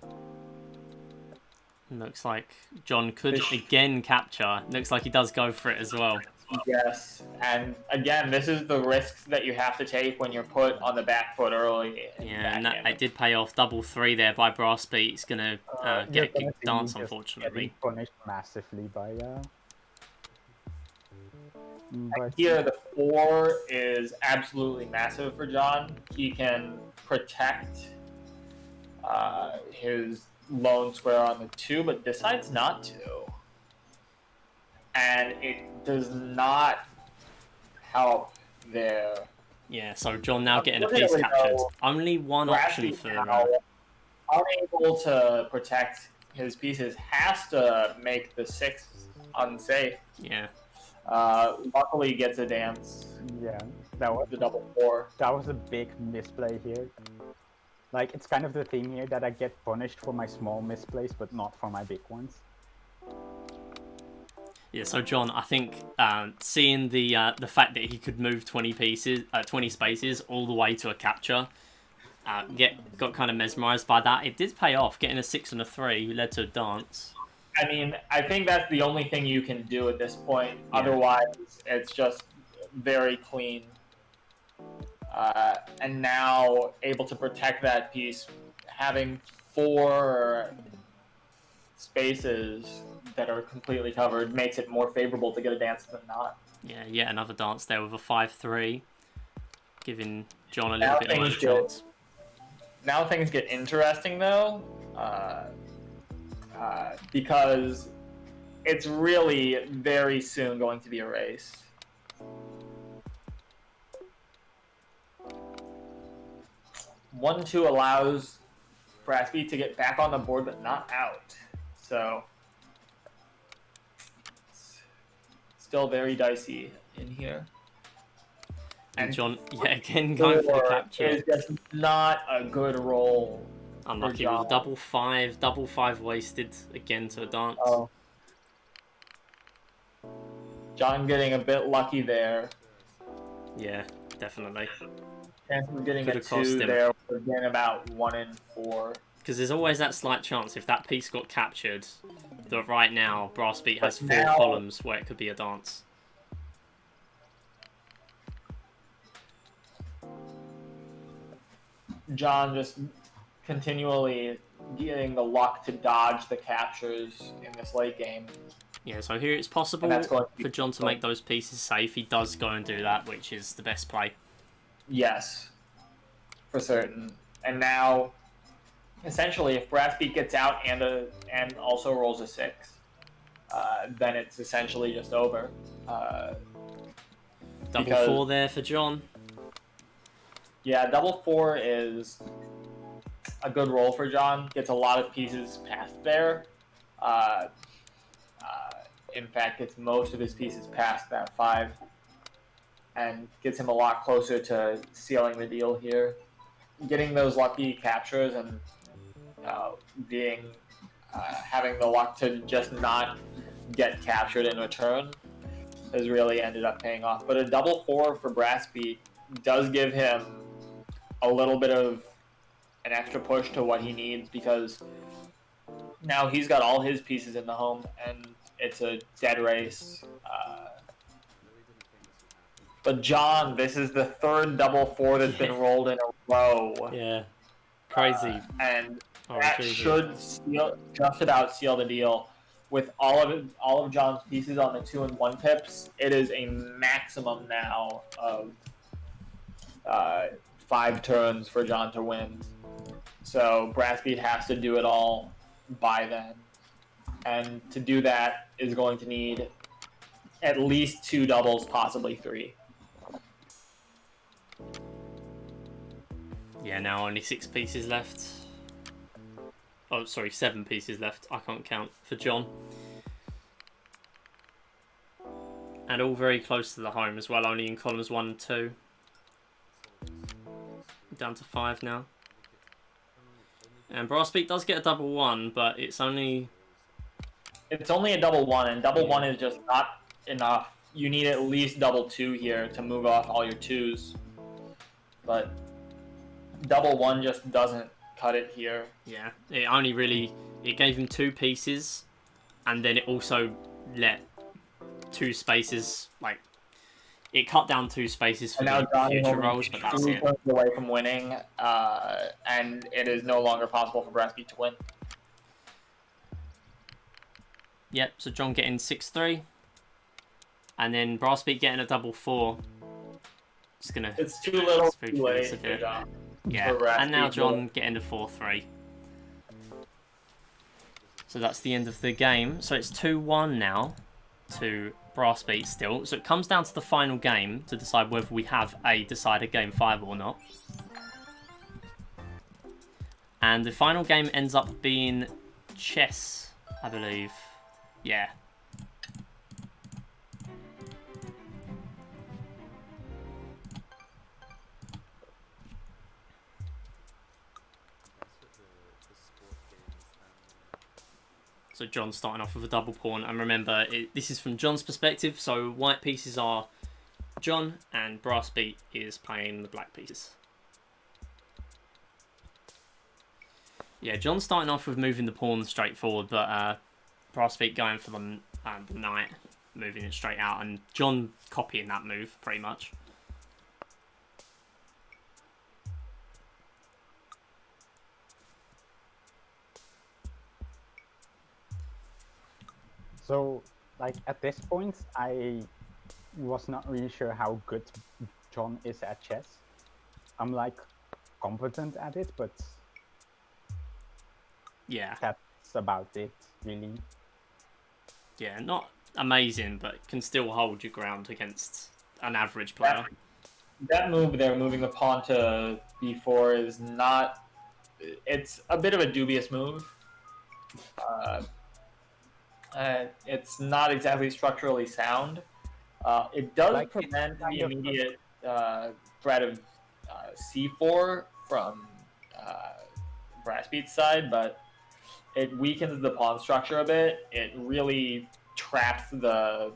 Looks like John could again capture. Looks like he does go for it as well. Yes, and again, this is the risks that you have to take when you're put on the back foot early. Yeah, and that did pay off. Double 3 there by Brass Beat. He's gonna get a kick dance, unfortunately. Punished massively by But Here, the 4 is absolutely massive for John. He can protect his lone square on the 2, but decides not to. And it does not help there. Yeah, so John now getting a piece Unfortunately, captured. though, Only one option Brasby for... now, unable to protect his pieces, has to make the 6 unsafe. yeah. Luckily gets a dance. yeah, that was The double 4. that was a big misplay here. Like, it's kind of the theme here that I get punished for my small misplays, but not for my big ones. Yeah, so John, I think seeing the fact that he could move 20 spaces all the way to a capture, got kind of mesmerized by that. It did pay off. Getting a 6 and a 3 led to a dance. I mean, I think that's the only thing you can do at this point. Yeah. Otherwise, it's just very clean. And now able to protect that piece, having 4 spaces that are completely covered makes it more favorable to get a dance than not. Yeah, yet another dance there with a 5-3, giving John a little bit of a chance. Now things get interesting though, because it's really very soon going to be a race. One, 2 allows Brasby to get back on the board, but not out. So, it's still very dicey in here. And John, yeah, again going for the capture. Is just not a good roll. Unlucky with a double 5 wasted again to a dance. Oh. John getting a bit lucky there. Yeah, definitely. Chance of getting Could a have cost 2 him. there would have been about 1 in 4. Because there's always that slight chance if that piece got captured that right now Brassbeat has 4 now- columns where it could be a dance. John just continually getting the luck to dodge the captures in this late game. Yeah, so here it's possible And that's going to be for John to make those pieces safe. He does go and do that, which is the best play. Yes, for certain. And now, essentially, if Brassbeat gets out and also rolls a 6, then it's essentially just over. Double 4 there for John. Yeah, double 4 is a good roll for John. Gets a lot of pieces past there. In fact, gets most of his pieces past that 5. And gets him a lot closer to sealing the deal here. Getting those lucky captures and having the luck to just not get captured in return has really ended up paying off. But a double 4 for Brassbeat does give him a little bit of an extra push to what he needs, because now he's got all his pieces in the home and it's a dead race. But John, this is the 3rd double 4 that's been rolled in a row. Yeah, crazy. And Oh, that crazy. should just about seal the deal. With all of John's pieces on the 2 and 1 pips, it is a maximum now of 5 turns for John to win. So Brassbeat has to do it all by then. And to do that is going to need at least 2 doubles, possibly 3. Yeah, now only 6 pieces left. Oh, sorry, 7 pieces left. I can't count for John. And all very close to the home as well, only in columns 1 and 2. Down to 5 now. And Brassbeat does get a double 1, but it's only a double 1, and double 1 is just not enough. You need at least double 2 here to move off all your 2s. But double 1 just doesn't cut it here. Yeah, it gave him 2 pieces, and then it also let 2 spaces, like, it cut down 2 spaces for And now the John future rolls, but that's it. turns away from winning, and it is no longer possible for Brassbeat to win. Yep, so John getting 6-3. And then Brassbeat getting a double 4. Just gonna. It's too little, smooth too through late this a for bit. John. Yeah, For and now Brassbeat. John getting a 4-3. So that's the end of the game. So it's 2-1 now to Brassbeat still. So it comes down to the final game to decide whether we have a decided game 5 or not. And the final game ends up being chess, I believe. Yeah. So John's starting off with a double pawn, and remember, this is from John's perspective, so white pieces are John, and Brassbeat is playing the black pieces. Yeah, John's starting off with moving the pawn straight forward, but Brassbeat going for the knight, moving it straight out, and John copying that move, pretty much. So, like, at this point, I was not really sure how good John is at chess. I'm, like, competent at it, but yeah, that's about it, really. Yeah, not amazing, but can still hold your ground against an average player. That move there, moving the pawn to b4, is not... It's a bit of a dubious move. It's not exactly structurally sound. It does Like, prevent kind the of- immediate threat of c4 from Brassbeat's side, but it weakens the pawn structure a bit. It really traps the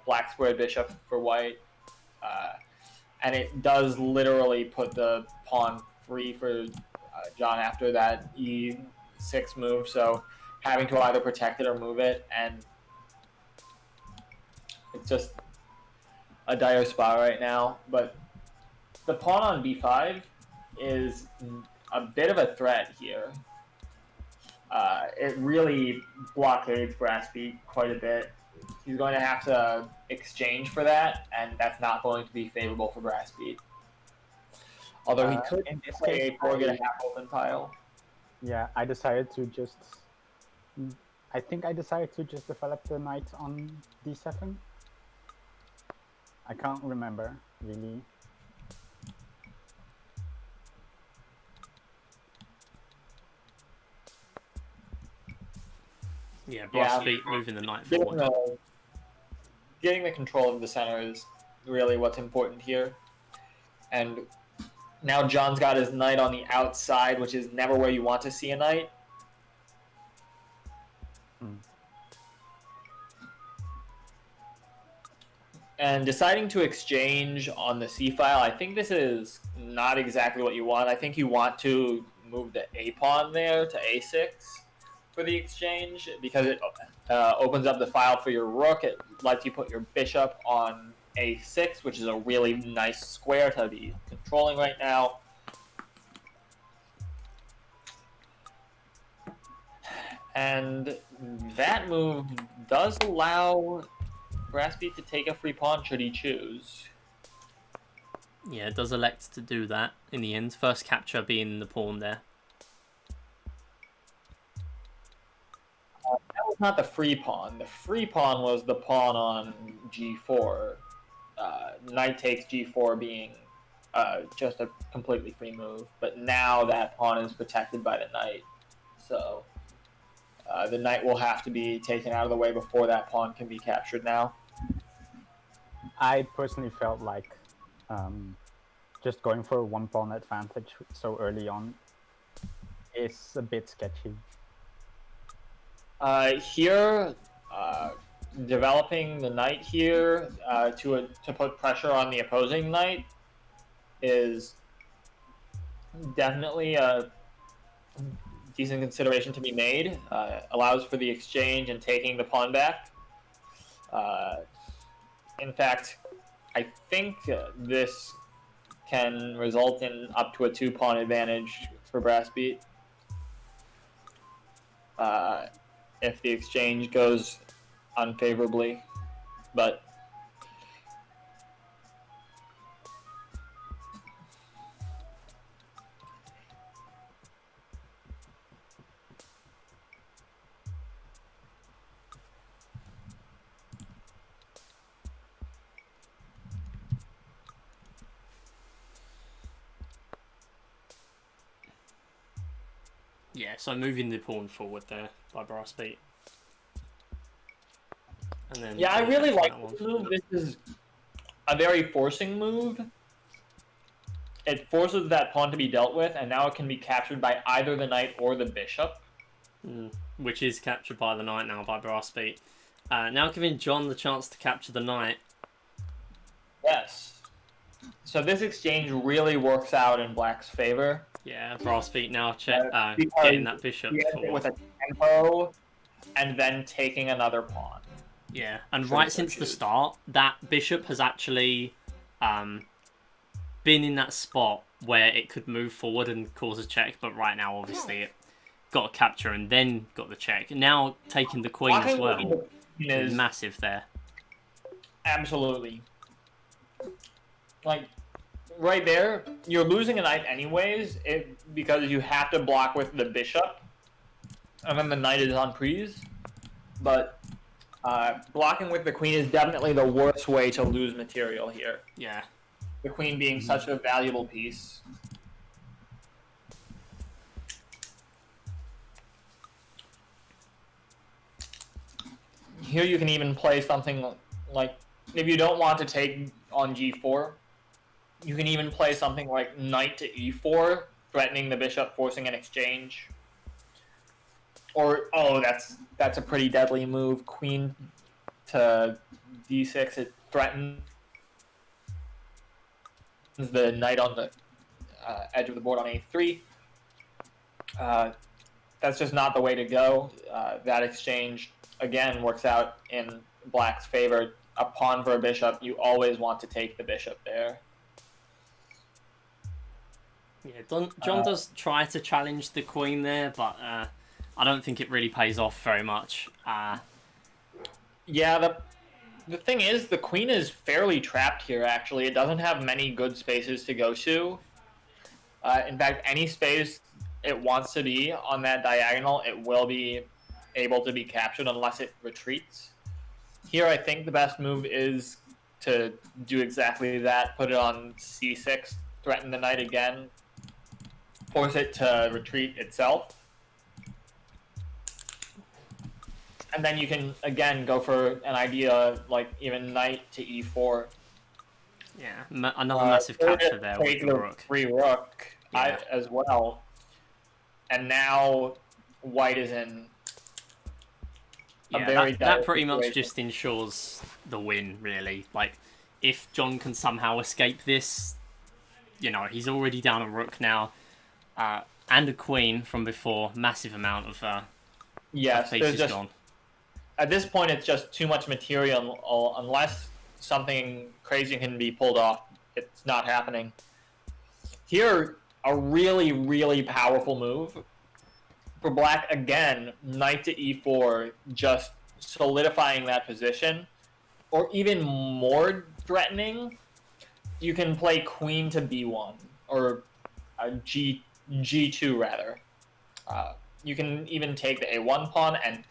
black squared bishop for white, and it does literally put the pawn free for John after that e6 move. So having to either protect it or move it, and it's just a dire spot right now. But the pawn on b5 is a bit of a threat here. It really blockades Brassbeat quite a bit. He's going to have to exchange for that, and that's not going to be favorable for Brassbeat. Although he could in this play case, a4, get a half open tile. Yeah, I decided to just... I think I decided to just develop the knight on d7. I can't remember, really. Yeah, Brassbeat moving the knight forward. Getting the control of the center is really what's important here. And now John's got his knight on the outside, which is never where you want to see a knight. And deciding to exchange on the c file, I think this is not exactly what you want. I think you want to move the a pawn there to a6 for the exchange, because it opens up the file for your rook. It lets you put your bishop on a6, which is a really nice square to be controlling right now. And that move does allow Brassbeat to take a free pawn should he choose. Yeah, it does elect to do that in the end. First capture being the pawn there. That was not the free pawn. The free pawn was the pawn on g4. Knight takes g4 being just a completely free move. But now that pawn is protected by the knight. So the knight will have to be taken out of the way before that pawn can be captured now. I personally felt like just going for a one pawn advantage so early on is a bit sketchy. Here, developing the knight here to put pressure on the opposing knight is definitely a decent consideration to be made. Allows for the exchange and taking the pawn back. In fact, I think this can result in up to a 2-pawn advantage for Brassbeat. If the exchange goes unfavorably. but Yeah, so moving the pawn forward there by Brass Beat. And then yeah, I really capture like that one. this move. This is a very forcing move. It forces that pawn to be dealt with, and now it can be captured by either the knight or the bishop. Which is captured by the knight now by Brass Beat. Now giving John the chance to capture the knight. Yes. So this exchange really works out in Black's favor. Yeah, Brass Beat now Because getting that bishop he ends it forward. with a tempo, and then taking another pawn. Yeah, and Should right so since the choose. start, that bishop has actually been in that spot where it could move forward and cause a check, but right now, obviously, it got a capture and then got the check. Now taking the queen as well is massive there. Absolutely. Like, right there, you're losing a knight anyways, because you have to block with the bishop, and then the knight is on prise. But blocking with the queen is definitely the worst way to lose material here. Yeah. The queen being such a valuable piece. Here you can even play something like, if you don't want to take on g4, you can even play something like knight to e4, threatening the bishop, forcing an exchange. Or, oh, that's a pretty deadly move. Queen to d6, it threatens the knight on the edge of the board on a3. That's just not the way to go. That exchange, again, works out in Black's favor. A pawn for a bishop, you always want to take the bishop there. Yeah, John does try to challenge the queen there, but I don't think it really pays off very much. Yeah, the thing is, the queen is fairly trapped here, actually. It doesn't have many good spaces to go to. In fact, any space it wants to be on that diagonal, it will be able to be captured unless it retreats. Here, I think the best move is to do exactly that. Put it on c6, threaten the knight again, force it to retreat itself. And then you can, again, go for an idea like even knight to e4. Yeah, another massive capture there with the rook. Free rook as well. And now white is in a very that pretty situation. much just ensures the win, really. Like, if John can somehow escape this, he's already down a rook now, and a queen from before. Massive amount of pieces just gone. At this point, it's just too much material. Unless something crazy can be pulled off, it's not happening. Here, a really, really powerful move. For Black, again, knight to e4, just solidifying that position. Or even more threatening, you can play queen to b1, or g2 rather. You can even take the a1 pawn, and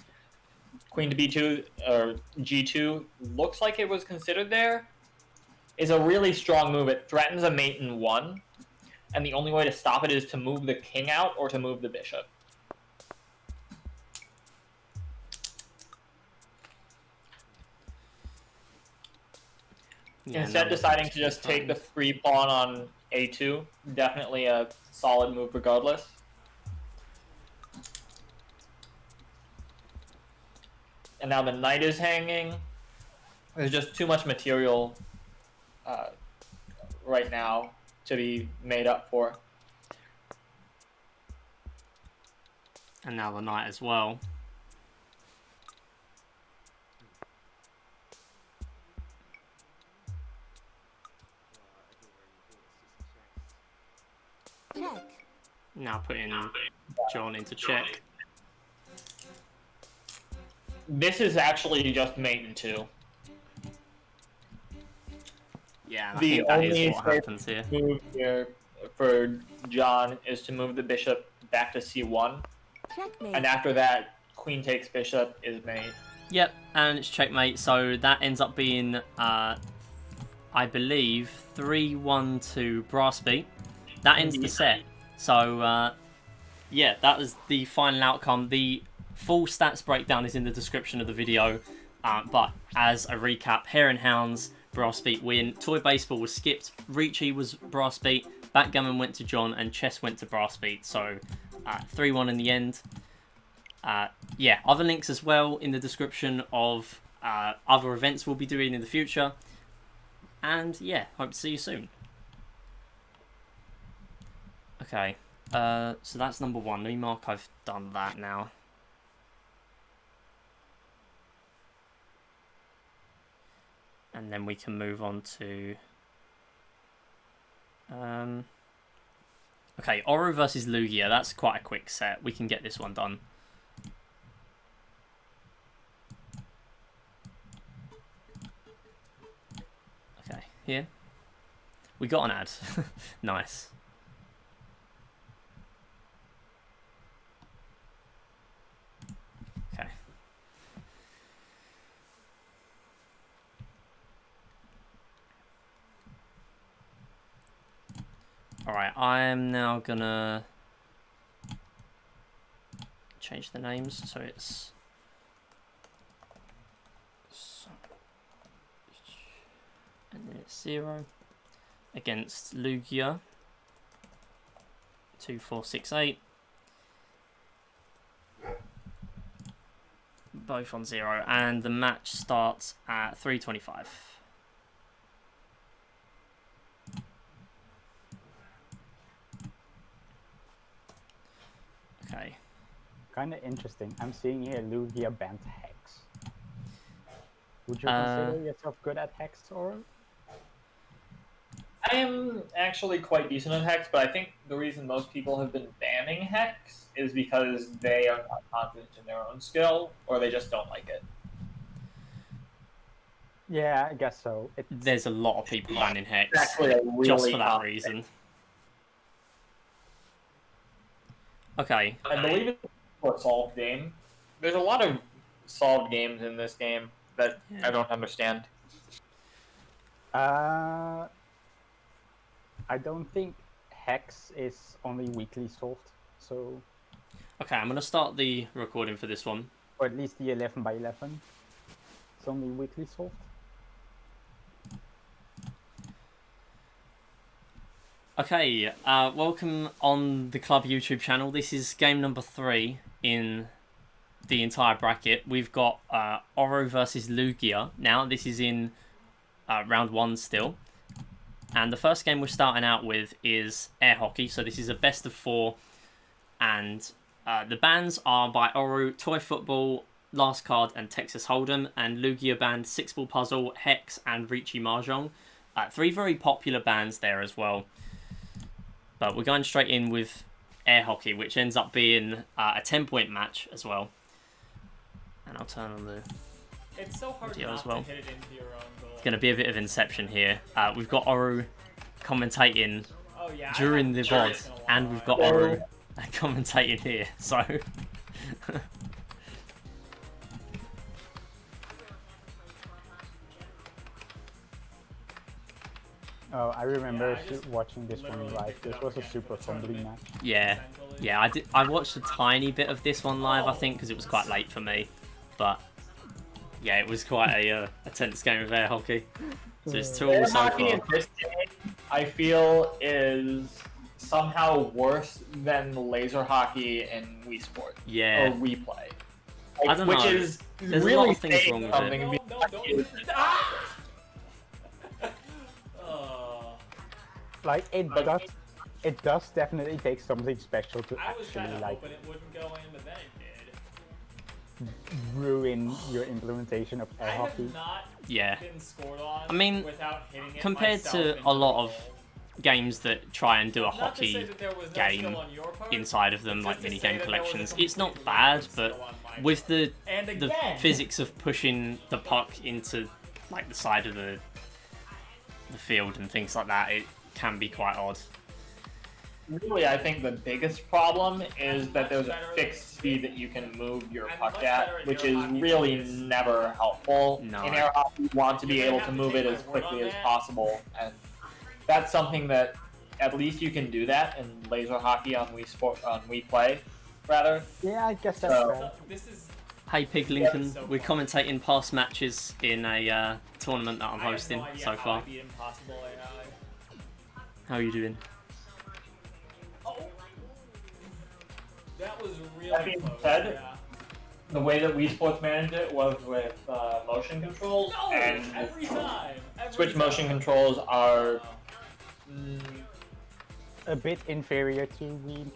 queen to b2 or g2 looks like it was considered there. Is a really strong move. It threatens a mate in 1, and the only way to stop it is to move the king out or to move the bishop. Yeah, Instead, deciding to just take the free pawn on a2, definitely a solid move regardless. And now the knight is hanging. There's just too much material right now to be made up for. And now the knight as well. Check. Now putting John into check. This is actually just mate in 2. Yeah, and I The think that is only what safe happens here. move here for John is to move the bishop back to c1, Checkmate. and after that, queen takes bishop is mate. Yep, and it's checkmate. So that ends up being, I believe, 3-1 to brass beat. That ends the set. So, yeah, that was the final outcome. The full stats breakdown is in the description of the video. But as a recap, Hare and Hounds, brass beat win. Toy Baseball was skipped. Ricci was brass beat. Backgammon went to John, and chess went to brass beat. So 3-1 in the end. Yeah, other links as well in the description of other events we'll be doing in the future. And yeah, hope to see you soon. Okay, so that's number 1. Let me mark I've done that now. And then we can move on to... okay, Oru versus Lugia. That's quite a quick set. We can get this one done. Okay, here. We got an ad. Nice. Okay. Alright, I'm now gonna change the names so it's and then it's 0 against Lugia 2468, both on 0, and the match starts at 3:25. Okay. Kind of interesting. I'm seeing here Lugia banned Hex. Would you consider yourself good at Hex, or? I am actually quite decent at Hex, but I think the reason most people have been banning Hex is because they are not confident in their own skill, or they just don't like it. Yeah, I guess so. There's a lot of people banning Hex Actually, a really just for that tough reason. thing. Okay. I believe it's a solved game. There's a lot of solved games in this game that I don't understand. I don't think Hex is only weekly solved, so... Okay, I'm going to start the recording for this one. Or at least the 11 by 11. It's only weekly solved. Okay, welcome on the Club YouTube channel. This is game number 3 in the entire bracket. We've got Oro versus Lugia. Now, this is in round 1 still. And the first game we're starting out with is air hockey. So this is a best of 4. And the bans are by Oro, Toy Football, Last Card, and Texas Hold'em. And Lugia banned 6-Ball Puzzle, Hex, and Ricci Mahjong. 3 very popular bans there as well. But we're going straight in with air hockey, which ends up being a 10-point match as well. And I'll turn on the video as well. Going to be a bit of inception here. We've got Oru commentating during the VOD, and we've got Oru commentating here. So Oh, I remember watching this one live. This was a super friendly match. yeah, I watched a tiny bit of this one live, I think, because it was quite late for me. But yeah, it was quite a tense game of air hockey. So it's 2 all so far. Hockey in this game, I feel, is somehow worse than laser hockey in Wii Sport. Yeah. Or Wii Play. I don't which know. is There's really a lot of things saying wrong with something it. Like it does definitely take something special to actually like it wouldn't go in, but then it did. ruin your implementation of air hockey. Yeah. Been scored on I mean, without hitting it compared myself to into a lot the of goal. games that try and do a Not to hockey say that there was no game skill on your part, inside of them, but like just to minigame say that there was a collections, it's not completely bad, different but skill on my with the part. And again, physics of pushing the puck into like the side of the the field and things like that, it can be quite odd. Really, I think the biggest problem is that there's a fixed speed that you can move your puck at, which is really never helpful. No. In air hockey, you want to be able to move it as quickly as possible, and that's something that at least you can do that in laser hockey on Wii Play, rather. Yeah, I guess that's fair. Hey Pig Lincoln, we're commentating past matches in a tournament that I'm hosting so far. How are you doing? That was really That being close. said, Yeah. the way that Wii Sports managed it was with motion controls, No, and every time. Switch motion controls are A bit inferior to Wii.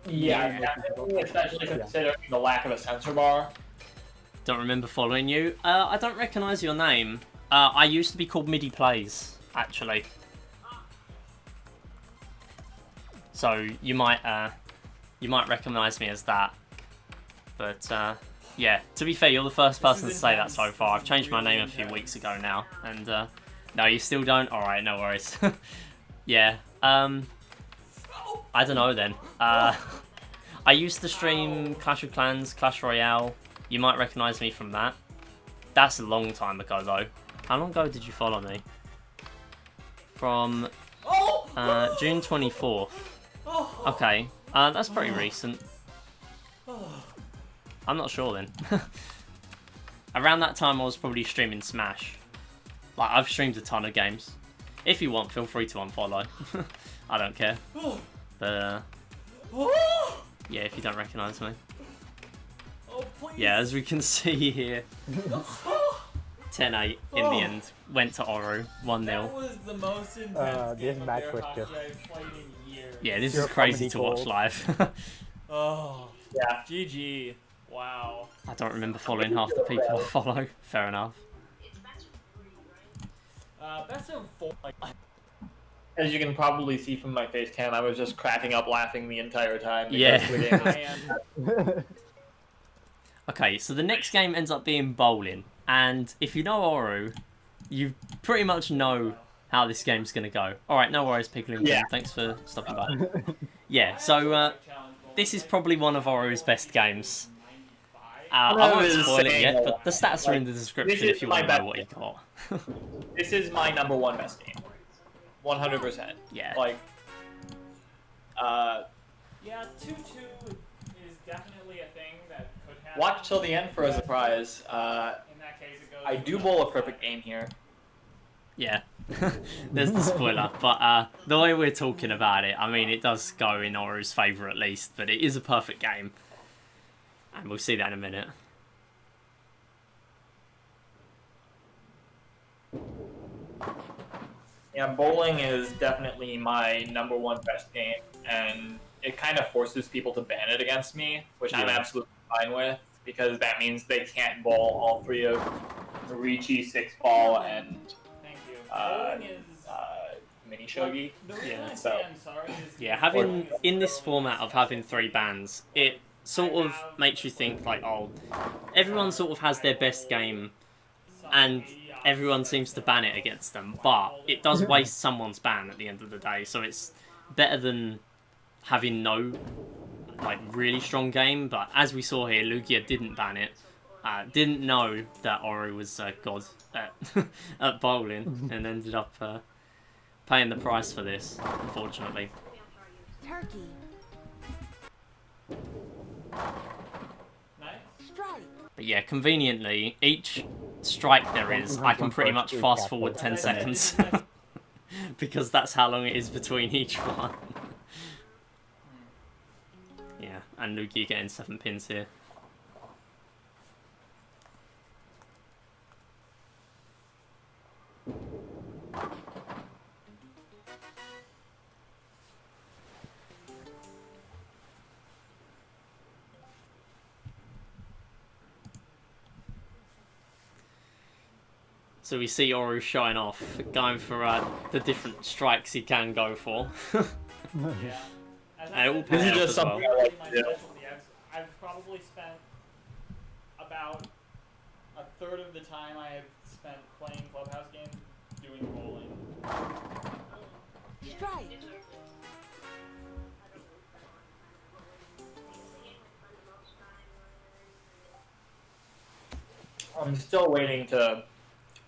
yeah, definitely, especially considering the lack of a sensor bar. Don't remember following you. I don't recognise your name. I used to be called MIDI Plays, actually. So you might recognise me as that. But yeah, to be fair, you're the first person to say that so far. I've changed my name a few weeks ago now, and no, you still don't. All right, no worries. Yeah. I don't know then. I used to stream Clash of Clans, Clash Royale. You might recognise me from that. That's a long time ago though. How long ago did you follow me? From June 24th. Okay, that's pretty recent. I'm not sure then. Around that time I was probably streaming Smash. Like, I've streamed a ton of games. If you want, feel free to unfollow. I don't care. But, yeah, if you don't recognise me. Yeah, as we can see here, 10-8 in the end. Went to Oru, 1-0. That was the most intense This game match of was air just... hockey I've played in years. Yeah, this Pure is crazy comedy to watch gold. live. Oh, Yeah. GG. Wow. I don't remember following half the people I follow. Fair enough. Best of 4. Like, As you can probably see from my face cam, I was just cracking up laughing the entire time. because Yeah. the game was- I am. Okay, so the next game ends up being bowling. And if you know Oru, you pretty much know how this game's going to go. Alright, no worries, Pickling. Yeah. Thanks for stopping by. Yeah, so this is probably one of Oru's best games. I won't is spoil it saying yet, a but the stats are in the description this is if you my want to know best what he got. This is my number one best game. 100%. Yeah. Like, Yeah, 2-2 is definitely a thing that could happen. watch till the end for a surprise. In that case, it goes I do bowl a perfect game here. Yeah, there's the spoiler. But the way we're talking about it, I mean, it does go in Oru's favour at least, but it is a perfect game. And we'll see that in a minute. Yeah, bowling is definitely my number one best game, and it kind of forces people to ban it against me, which I'm Yeah. absolutely fine with, because that means they can't bowl all three of Riichi, Six Ball, and Thank you. Bowling is... Mini Shogi. The reason Yeah. I say I'm sorry is... Yeah, having in this format of having 3 bans, it sort of makes you think like, oh, everyone sort of has their best game, and everyone seems to ban it against them, but it does waste someone's ban at the end of the day, so it's better than having no like really strong game. But as we saw here, Lugia didn't ban it, didn't know that Oru was god at, at bowling, and ended up paying the price for this, unfortunately. Turkey. Nice. Strike. But yeah, conveniently, each strike there is, I can pretty much fast forward 10 seconds. Because that's how long it is between each one. Yeah, and Lugia getting 7 pins here. So we see Oru showing off, going for the different strikes he can go for. Yeah. And it will This pay is off just as well. something I like to do. I've probably spent about a third of the time I have spent playing Clubhouse Games doing bowling. Strike. I'm still waiting to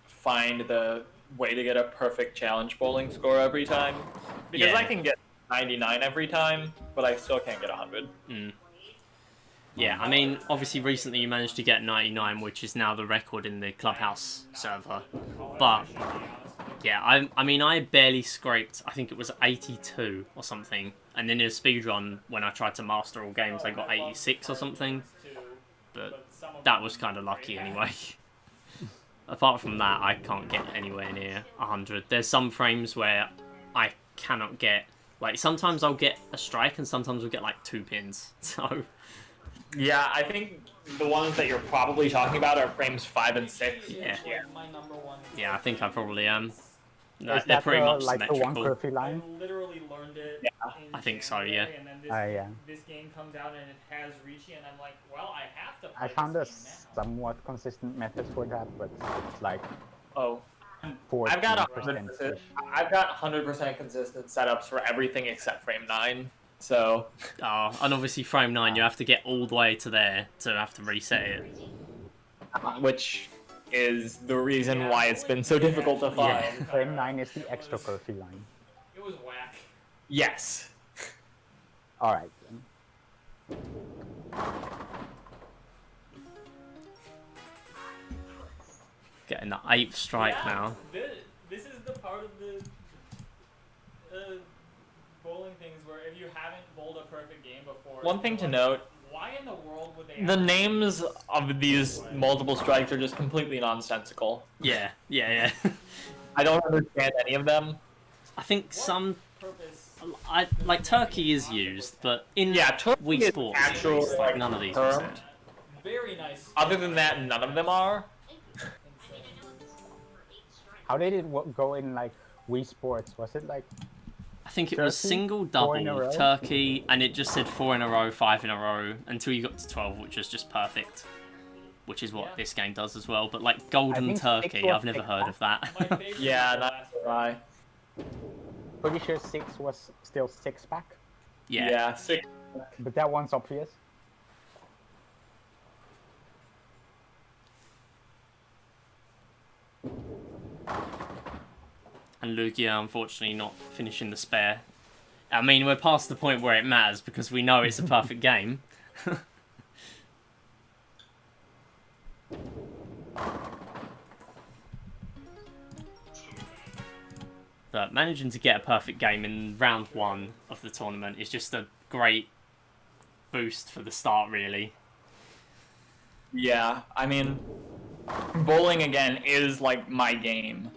find the way to get a perfect challenge bowling score every time. Because Yeah. I can get 99 every time, but I still can't get 100. Yeah, I mean, obviously recently you managed to get 99, which is now the record in the Clubhouse server. But, yeah, I mean, I barely scraped, I think it was 82 or something. And then in a speedrun, when I tried to master all games, I got 86 or something. But that was kind of lucky anyway. Apart from that, I can't get anywhere near 100. There's some frames where I cannot get... Like, sometimes I'll get a strike and sometimes I'll get, like, 2 pins. So... Yeah, I think the ones that you're probably talking about are frames 5 and 6. Yeah. My number one. Yeah, I think I probably am. No, Is they're that pretty much like the one symmetrical. curvy line? I literally learned it. Yeah, in I think so, January, yeah. And then Yeah. this game comes out and it has Ricci, and I'm like, well, I have to. I Play found a this game now. somewhat consistent method for that, but it's like Oh, 40%. I've got 100%. I've got 100% consistent setups for everything except frame 9. So. Oh, and obviously frame 9, you have to get all the way to there to have to reset it. Which is the reason why it's been so difficult to find. Yeah. Frame 9 is the extra curvy line. It was whack. Yes. Alright then. Getting the 8th strike now. This is the part of the bowling things where if you haven't bowled a perfect game before. One thing to note. Why in the world would they? The names of these multiple strikes are just completely nonsensical. Yeah. I don't understand any of them. I think some... like, Turkey is used, but in Wii is Sports, actual, like, like, none of these are term. said. Very nice. Other than that, none of them are. How did it go in like Wii Sports? Was it like... I think it was Turkey? single, 4 in a double, row? Turkey, and it just said 4 in a row, 5 in a row, until you got to 12, which was just perfect. Which is what this game does as well. But like Golden think Turkey, 6 was I've never 6 heard of that. Yeah, that's right. Pretty sure 6 was still 6-pack. Yeah. 6. But that one's obvious. And Lugia, unfortunately, not finishing the spare. I mean, we're past the point where it matters because we know it's a perfect game. But managing to get a perfect game in round 1 of the tournament is just a great boost for the start, really. Yeah, I mean, bowling again is like my game.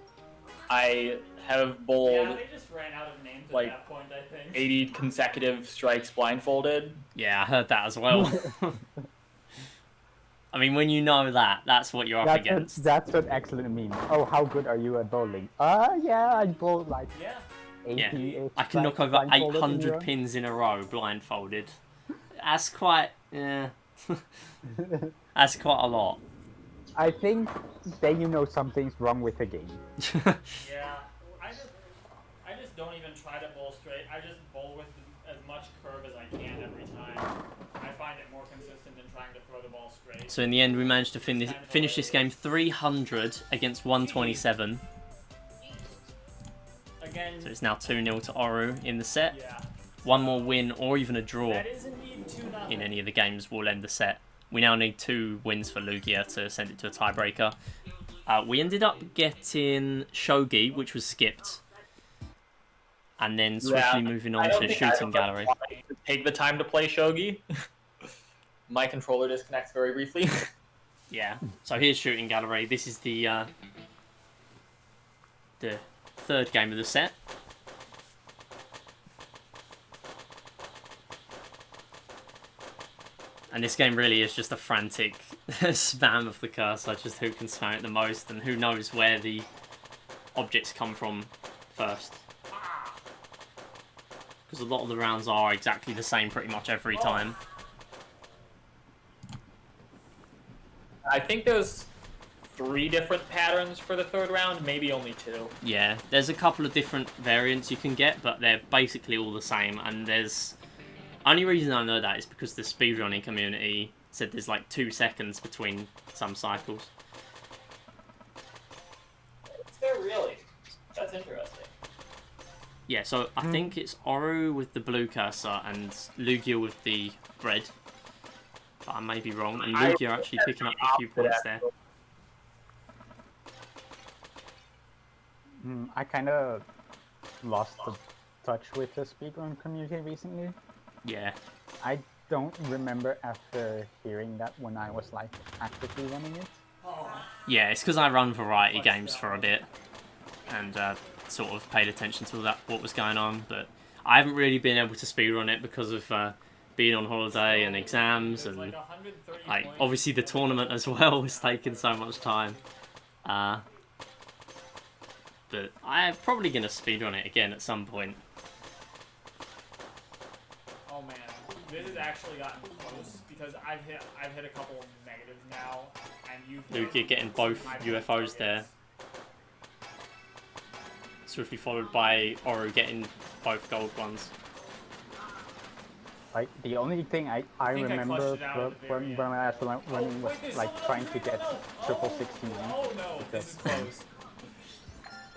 I have bowled Yeah, they just ran out of names like at that point, I think. 80 consecutive strikes blindfolded. Yeah, I heard that as well. I mean, when you know that, that's what you're up against. That's an excellent meme. Oh, how good are you at bowling? Yeah, I bowled like 80. Yeah, I can knock over 800 pins in a row blindfolded. That's quite, yeah. That's quite a lot. I think then you know something's wrong with the game. Yeah, I just don't even try to bowl straight. I just bowl with as much curve as I can every time. I find it more consistent than trying to throw the ball straight. So in the end, we managed to finish this game 300 against 127. Again, So it's now 2-0 to Oru in the set. Yeah. One more win or even a draw That is indeed 2-0. in any of the games will end the set. We now need 2 wins for Lugia to send it to a tiebreaker. We ended up getting Shogi, which was skipped. And then swiftly moving on to Shooting Gallery. Take the time to play Shogi. My controller disconnects very briefly. Yeah, so here's Shooting Gallery. This is the 3rd game of the set. And this game really is just a frantic spam of the cursor, just who can spam it the most and who knows where the objects come from first. Because a lot of the rounds are exactly the same pretty much every time. I think there's 3 different patterns for the 3rd round, maybe only 2. Yeah, there's a couple of different variants you can get, but they're basically all the same. And there's only reason I know that is because the speedrunning community said there's like 2 seconds between some cycles. Is there really? That's interesting. Yeah, so I think it's Oru with the blue cursor and Lugia with the red. But I may be wrong. And Lugia actually picking up a few points there. I kind of lost the touch with the speedrun community recently. Yeah. I don't remember after hearing that when I was like actively running it. Yeah, it's because I run variety games for a bit and sort of paid attention to what was going on. But I haven't really been able to speedrun it because of being on holiday and exams and like obviously the tournament as well has taken so much time. But I'm probably going to speedrun it again at some point. Oh man, this has actually gotten close because I've hit a couple of negatives now, and you've Lugia getting both UFOs there. Swiftly followed by Oru getting both gold ones. Like the only thing I remember when I was running was like trying to get triple 69. Oh no, this is close.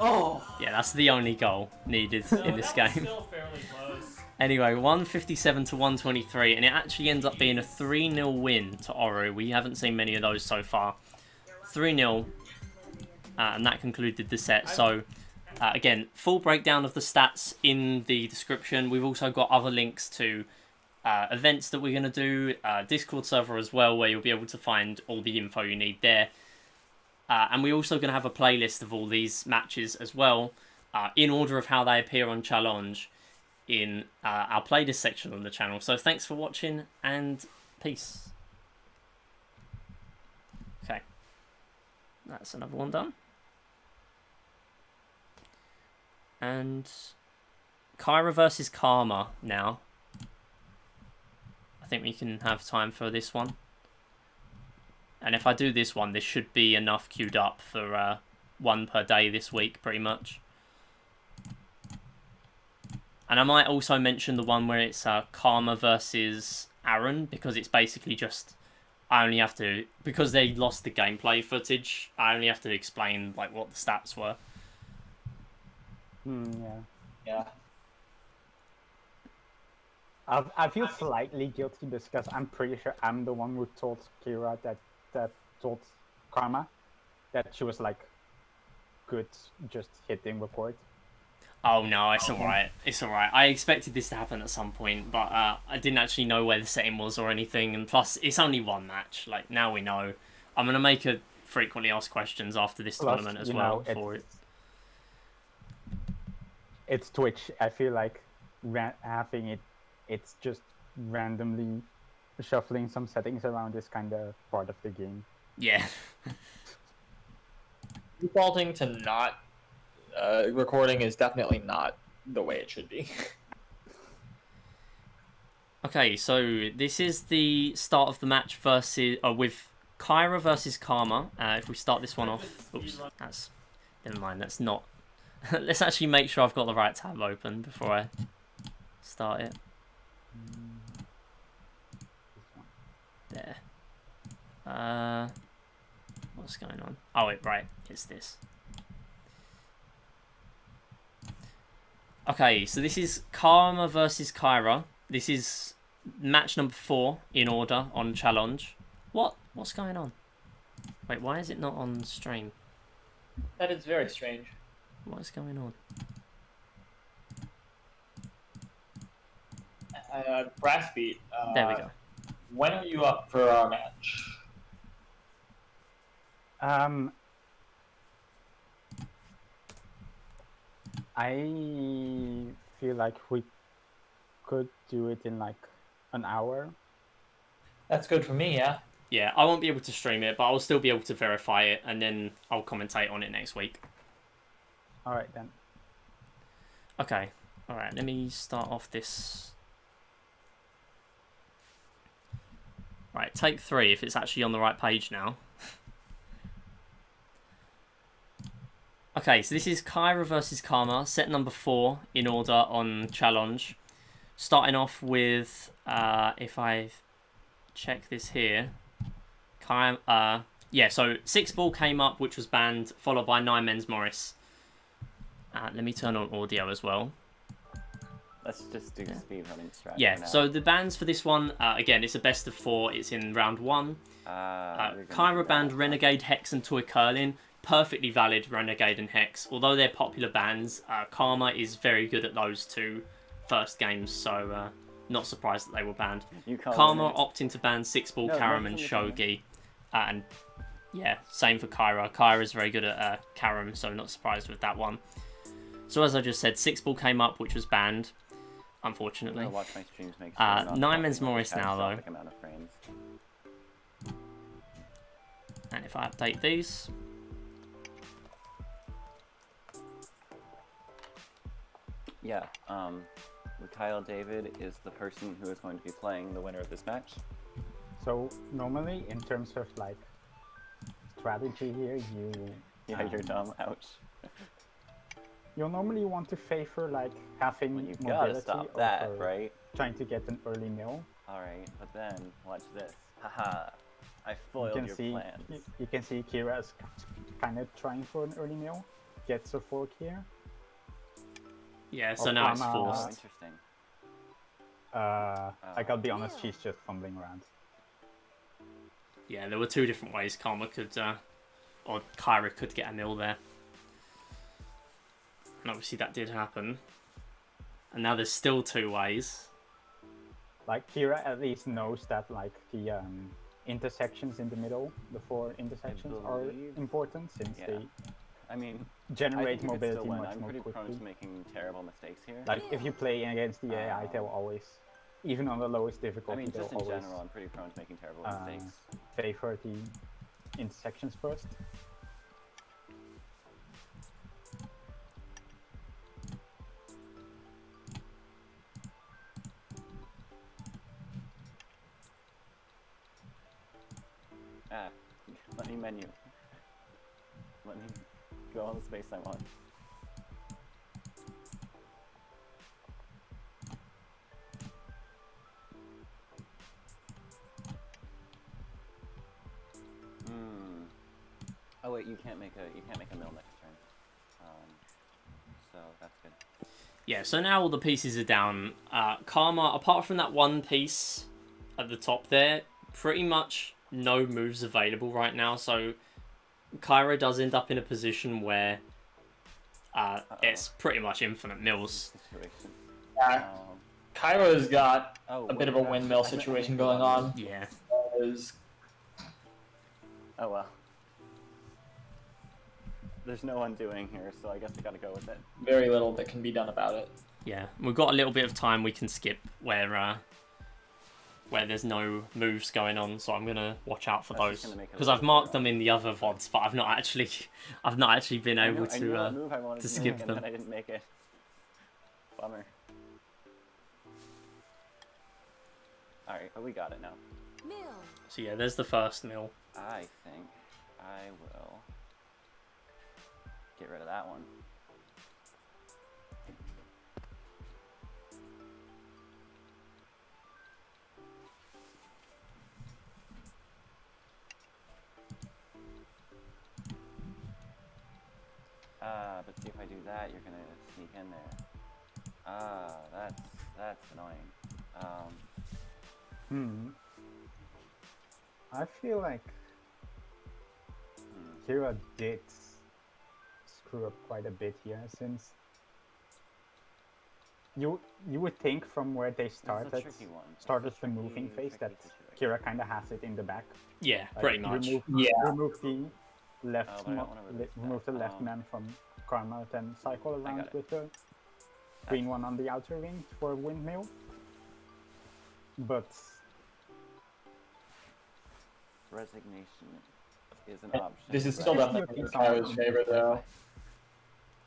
Oh! Yeah, that's the only goal needed in this game. Still fairly close. Anyway, 157 to 123, and it actually ends up being a 3-0 win to Oru. We haven't seen many of those so far. 3-0, and that concluded the set. So, again, full breakdown of the stats in the description. We've also got other links to events that we're going to do, Discord server as well, where you'll be able to find all the info you need there. And we're also going to have a playlist of all these matches as well, in order of how they appear on Challenge in our playlist section on the channel. So thanks for watching, and peace. Okay. That's another one done. And Kyra versus Karma now. I think we can have time for this one. And if I do this one, there should be enough queued up for 1 per day this week, pretty much. And I might also mention the one where it's Karma versus Aaron, because it's basically just, I only have to, because they lost the gameplay footage, I only have to explain like what the stats were. Yeah. I feel slightly guilty because I'm pretty sure I'm the one who told Kira that told Karma that she was like good just hitting record. Oh no, it's alright. It's alright. I expected this to happen at some point, but I didn't actually know where the setting was or anything, and plus it's only one match. Like, now we know. I'm gonna make a frequently asked questions after this tournament as well for it. It's Twitch. I feel like having it's just randomly shuffling some settings around is kind of part of the game. Yeah. Defaulting to not recording is definitely not the way it should be. Okay, so this is the start of the match versus with Kyra versus Karma. If we start this one off, oops, that's never mind. That's not. Let's actually make sure I've got the right tab open before I start it. There. What's going on? Oh, wait, right. It's this. Okay, so this is Karma versus Kyra. This is match number 4 in order on Challenge. What's going on? Wait, why is it not on stream? That is very strange. What is going on? Brassbeat. There we go. When are you up for our match? I feel like we could do it in like an hour. That's good for me, yeah. Yeah, I won't be able to stream it, but I'll still be able to verify it, and then I'll commentate on it next week. Alright then. Okay, alright, let me start off this. Right, take 3 if it's actually on the right page now. Okay, so this is Kyra versus Karma, set number 4 in order on challenge. Starting off with, if I check this here, so 6 Ball came up, which was banned, followed by 9 Men's Morris. Let me turn on audio as well. Let's just do speedrunning strategy. Yeah, so the bans for this one, again, it's a best of 4. It's in round 1. Kyra banned Renegade, Hex, and Toy Curling. Perfectly valid Renegade and Hex. Although they're popular bans, Karma is very good at those 2 first games, so not surprised that they were banned. Karma opting to ban 6 Ball, Karam, and Shogi. And yeah, same for Kyra. Kyra's very good at Karam, so not surprised with that one. So as I just said, 6 Ball came up, which was banned, unfortunately. Watch my streams make 9 Men's Morris now, though. And if I update these... Yeah, Mikhail David is the person who is going to be playing the winner of this match. So normally, in terms of like strategy here, you Yeah, you're dumb. Ouch. You'll normally want to favor like having Well, you mobility gotta stop that, over right? trying to get an early mill. All right, but then watch this. Haha! I foiled your plans. You can see Kira is kind of trying for an early mill, gets a fork here. Yeah, so now it's forced. Oh, interesting. I gotta be honest, she's just fumbling around. Yeah, there were 2 different ways Karma could, or Kyra could get a mill there. And obviously that did happen. And now there's still 2 ways. Like, Kira at least knows that, like, the intersections in the middle, the 4 intersections, are important since they generate mobility much I'm more pretty quickly. prone to making terrible mistakes here. Like, if you play against the AI, they'll always, even on the lowest difficulty, they'll just in always general, I'm pretty prone to making terrible mistakes. favor the intersections first. Let me menu. Let me go on the space I want. Oh wait, you can't make a mill next turn. So that's good. Yeah, so now all the pieces are down. Karma, apart from that one piece at the top there, pretty much no moves available right now. So Kyra does end up in a position where it's pretty much infinite mills. Yeah. Kyra's got a bit of a windmill situation going on. Yeah. Oh well. There's no undoing here, so I guess I gotta go with it. Very little that can be done about it. Yeah, we've got a little bit of time we can skip where there's no moves going on, so I'm gonna watch out for those because I've marked them in the other VODs, but I've not actually been able to skip them. And I didn't make it. Bummer. All right, but we got it now. So yeah, there's the first mill. I think I will get rid of that one. But see, if I do that, you're gonna sneak in there. That's annoying. I feel like Kira did screw up quite a bit here, since you would think from where they started the moving phase that Kira kind of has it in the back. Yeah, pretty much. Remove the left, remove the left man from Karma, then cycle around with the green one on the outer ring for windmill. But resignation is an option. This is still definitely in Kyra's favor, though.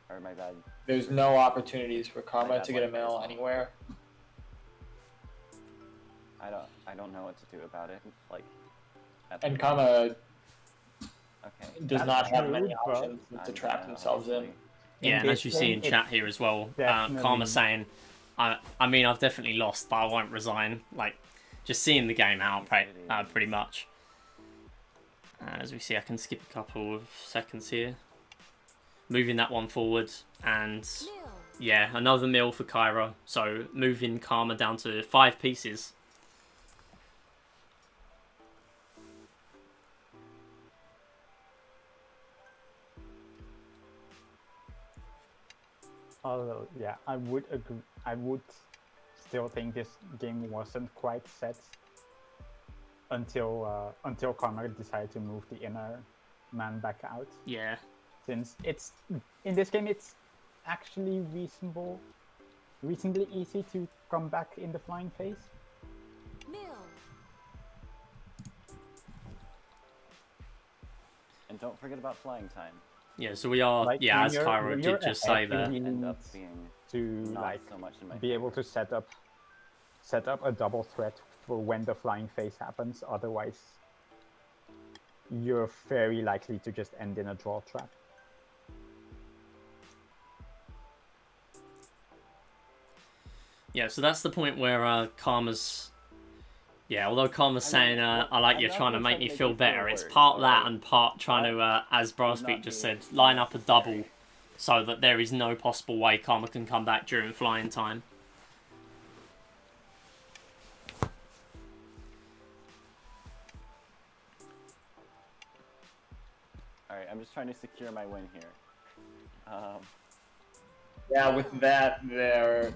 Or my bad. There's no opportunities for Karma to get a mill anywhere. I don't know what to do about it. Like. And Karma Okay. does That's not have true, many but options to I'm trap gonna themselves in. obviously- Yeah, and this as you see in game, chat it's here as well, definitely- Karma saying, I mean, I've definitely lost, but I won't resign. Like, just seeing the game out, pretty much. As we see, I can skip a couple of seconds here. Moving that one forward, and yeah, another mill for Kyra. So moving Karma down to 5 pieces. Although, yeah, I would agree. I would still think this game wasn't quite set until Connor decided to move the inner man back out. Yeah. Since it's in this game, it's actually reasonably easy to come back in the flying phase. And don't forget about flying time. Yeah, so we are, Like, yeah, when as you're- Kyra when did you're just ahead, say you there. really End need up being to not like so much in my be able to set up a double threat for when the flying phase happens. Otherwise, you're very likely to just end in a draw trap. Yeah, so that's the point where Karma's... Yeah, although Karma's saying, I like you trying to make me feel better, it's part that and part trying to, as Brassbeak just said, line up a double so that there is no possible way Karma can come back during flying time. Alright, I'm just trying to secure my win here. Yeah, with that, there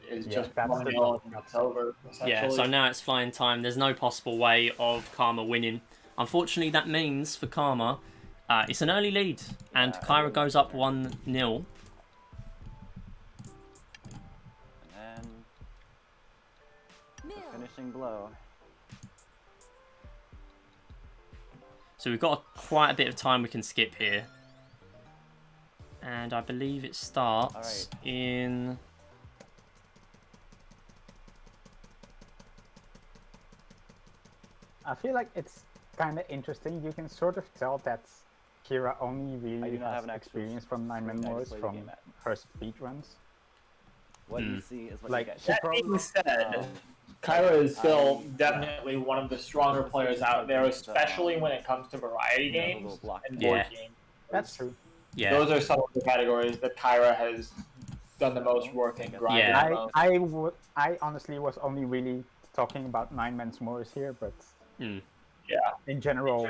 is Yeah, just that's one the nil and it's over. Yeah, so now it's flying time. There's no possible way of Karma winning. Unfortunately, that means for Karma, it's an early lead, and Kyra goes up 1-0. And the finishing blow. So we've got quite a bit of time we can skip here. And I believe it starts in... I feel like it's kind of interesting. You can sort of tell that Kira only really has experience from 9-man wars from her speedruns. What you see is what Like, you get. That being said, Kyra is still definitely one of the stronger players out there, especially when it comes to variety games and board games. That's true. Yeah. Those are some of the categories that Kyra has done the most work in grinding. Yeah. I honestly was only really talking about 9-man wars here, but yeah, in general,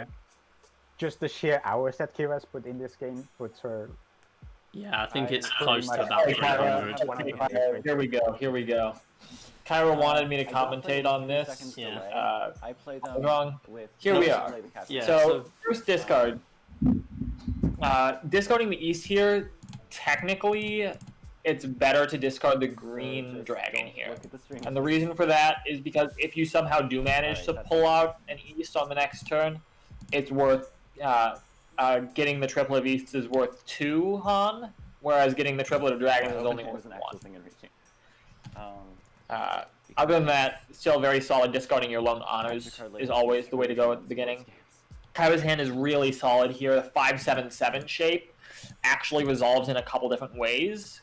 just the sheer hours that Kira's put in this game puts her. Yeah, I think it's pretty close much to about Hey, 300. Kyra, here we go. Here we go. Kyra wanted me to commentate on this. I play I'm them wrong. with Here we are. Yeah, So first discard. Discarding the East here, technically, it's better to discard the green dragon here. And the reason for that is because if you somehow do manage to pull out an East on the next turn, it's worth getting the triplet of Easts is worth 2 Han, whereas getting the triplet of dragons is only worth 1. Other than that, still very solid. Discarding your lone honors is always the way to go at the beginning. Kyra's hand is really solid here. The 5/7/7 shape actually resolves in a couple different ways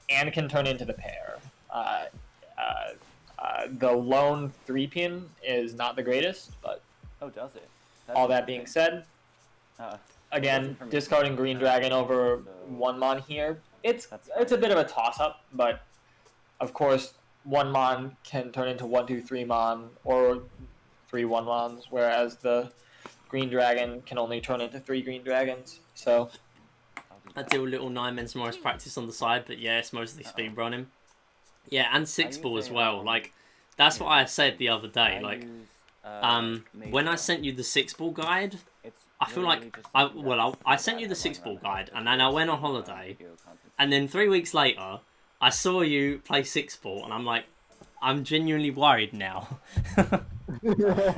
and can turn into the pair. The lone 3-pin is not the greatest, but does it? All that being said, again, discarding green dragon over 1 mon here, it's a bit of a toss-up, but of course 1 mon can turn into 1, 2, 3 mon or 3 1-mons, whereas the green dragon can only turn into 3 green dragons. So I do a little 9-man Morris practice on the side, but yeah, it's mostly speed running. Yeah, and 6-ball as well. Like, that's what I said the other day. Like, when I sent you the 6-ball guide, I feel like I sent you the 6-ball guide, and then I went on holiday, and then 3 weeks later, I saw you play 6-ball, and I'm like, I'm genuinely worried now.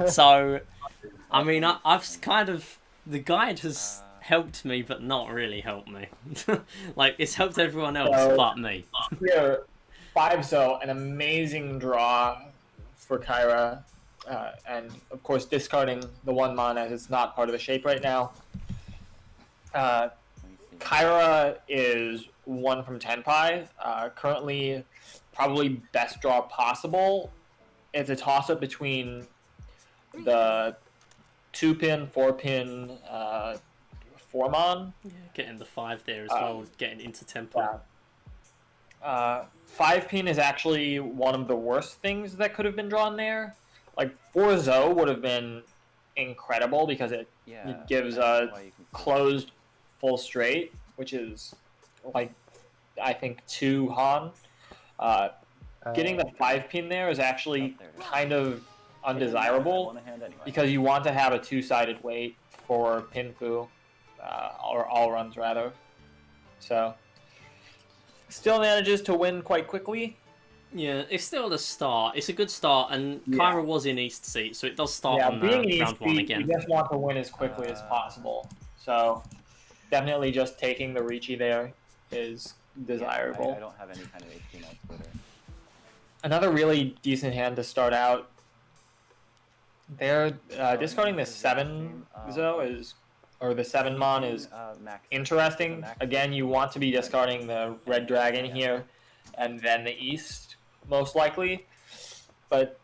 So, I mean, I've kind of, the guide has helped me, but not really helped me. Like, it's helped everyone else but me. Here, 5, so an amazing draw for Kyra. and of course discarding the 1-mon as it's not part of the shape right now. Kyra is 1 from 10 pi. Currently, probably best draw possible. It's a toss-up between the 2-pin, 4-pin, 4-mon. Yeah, getting the 5 there as well, getting into tempo. 5-pin is actually one of the worst things that could have been drawn there. Like 4-zo would have been incredible because it gives a closed full straight, which is like I think 2 Han. Getting the 5-pin there is actually kind of undesirable because you want to have a 2-sided weight for Pinfu, or all runs rather. So still manages to win quite quickly. Yeah, it's still the start. It's a good start, and Kyra was in East seat, so it does start on being in round East 1 seat, again. you just want to win as quickly as possible. So definitely just taking the Ricci there is desirable. Yeah, I don't have any kind of HP net splitter. Another really decent hand to start out. They're discarding the 7-zo is, or the 7-mon is interesting. Again, you want to be discarding the red dragon here, and then the East most likely. But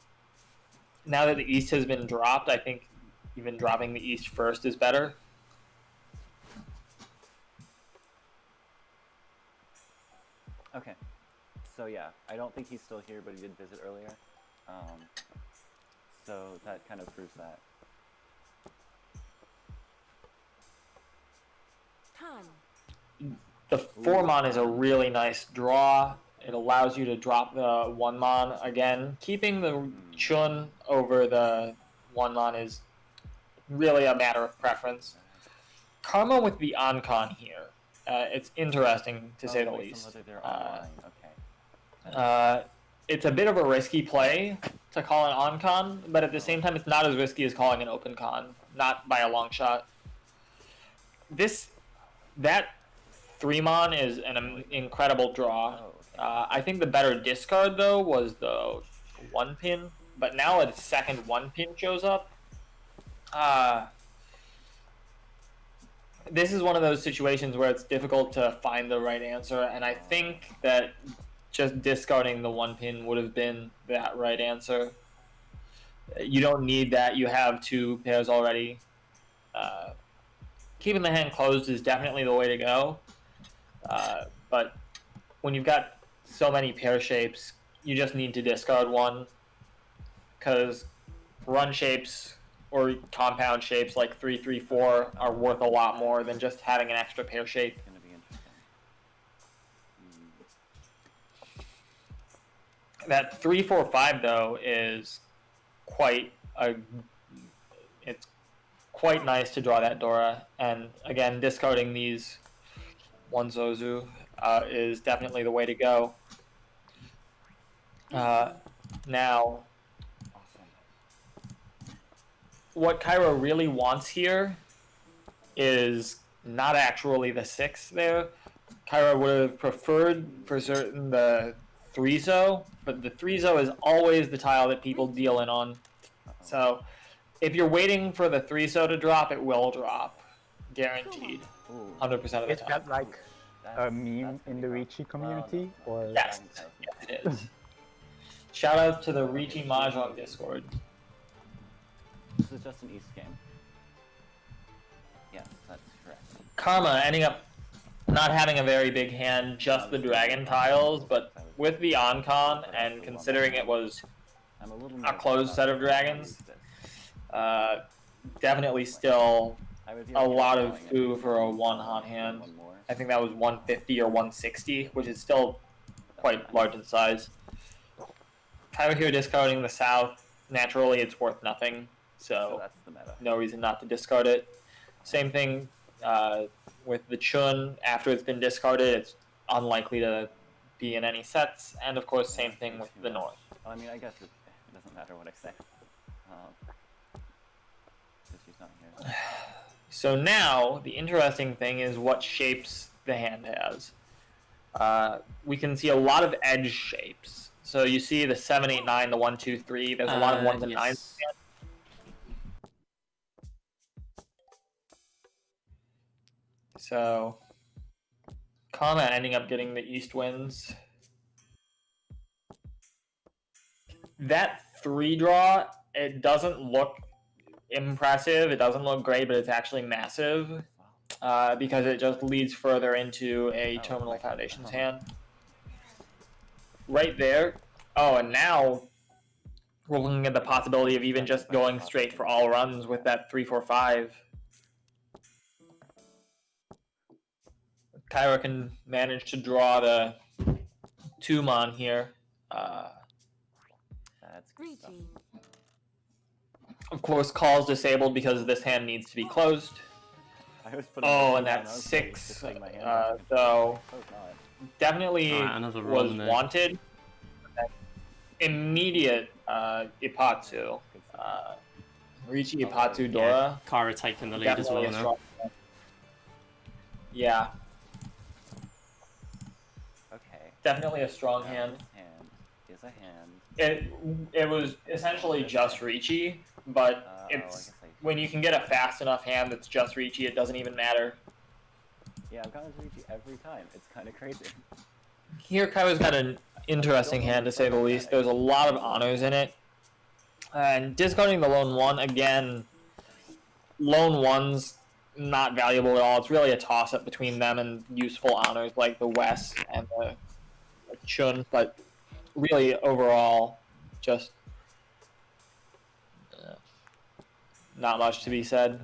now that the East has been dropped, I think even dropping the East first is better. Okay, so yeah, I don't think he's still here, but he did visit earlier. So that kind of proves that. The 4-mon is a really nice draw. It allows you to drop the 1-mon again. Keeping the Chun over the 1-mon is really a matter of preference. Karma with the Ankon here. It's interesting to say the least. It's a bit of a risky play to call an on-con, but at the same time, it's not as risky as calling an open con, not by a long shot. That 3-mon is an incredible draw. I think the better discard, though, was the 1-pin, but now a second 1-pin shows up. This is one of those situations where it's difficult to find the right answer, and I think that just discarding the 1-pin would have been that right answer. You don't need that. You have 2 pairs already. Keeping the hand closed is definitely the way to go. But when you've got so many pair shapes, you just need to discard one, because run shapes or compound shapes like 3-3-4 are worth a lot more than just having an extra pair shape. That 3-4-5 though is it's quite nice to draw that Dora, and again discarding these 1 Zozu is definitely the way to go. Now, what Kyra really wants here is not actually the 6 there. Kyra would have preferred for certain the 3-zo, but the 3-zo is always the tile that people deal in on. So if you're waiting for the 3-zo to drop, it will drop. Guaranteed. 100% of the time. Is that like a meme in the Ricci community? Or Yes, it is. Shout out to the Ricci Mahjong Discord. This is just an East game. Yes, that's correct. Karma ending up not having a very big hand, just the dragon tiles, but with the Ankon, and considering it was a closed set of dragons, definitely still a lot of foo for a 1 Han hand. I think that was 150 or 160, which is still quite large in size. Kyra here discarding the south. Naturally, it's worth nothing, so no reason not to discard it. Same thing with the Chun. After it's been discarded, it's unlikely to be in any sets, and of course, same thing with the north. Well, I mean, I guess it doesn't matter what I say. Because she's not here. So now, the interesting thing is what shapes the hand has. We can see a lot of edge shapes. So you see the 7, 8, 9, the 1, 2, 3. There's a lot of 1s and 9s. Yes. So Karma ending up getting the east winds. That 3 draw, it doesn't look impressive. It doesn't look great, but it's actually massive because it just leads further into a Terminal Foundations hand. Right there. Oh, and now we're looking at the possibility of even just going straight for all runs with that 3, 4, 5. Kyra can manage to draw the 2-mon here. That's Ricci. Of course, call's disabled because this hand needs to be closed. I was putting Oh, my and hand down, that's I was 6. just taking my hand off. So Oh god. definitely Alright, another was run there. wanted. Immediate Ipatsu. Ricci, Ipatsu, Dora. Yeah, Kyra taking the lead as Definitely well a now. strong hand. Yeah, Okay. definitely a strong Now hand. this hand is a hand. It was essentially just Ricci, but I it's guess when you can get a fast enough hand that's just Ricci, it doesn't even matter. Yeah, I've gotten Ricci every time. It's kind of crazy. Here, Kyra's got an interesting hand to say the least. There's a lot of honors in it. And discarding the lone 1, again, lone 1's not valuable at all. It's really a toss-up between them and useful honors like the West and the Chun, but really overall, just not much to be said.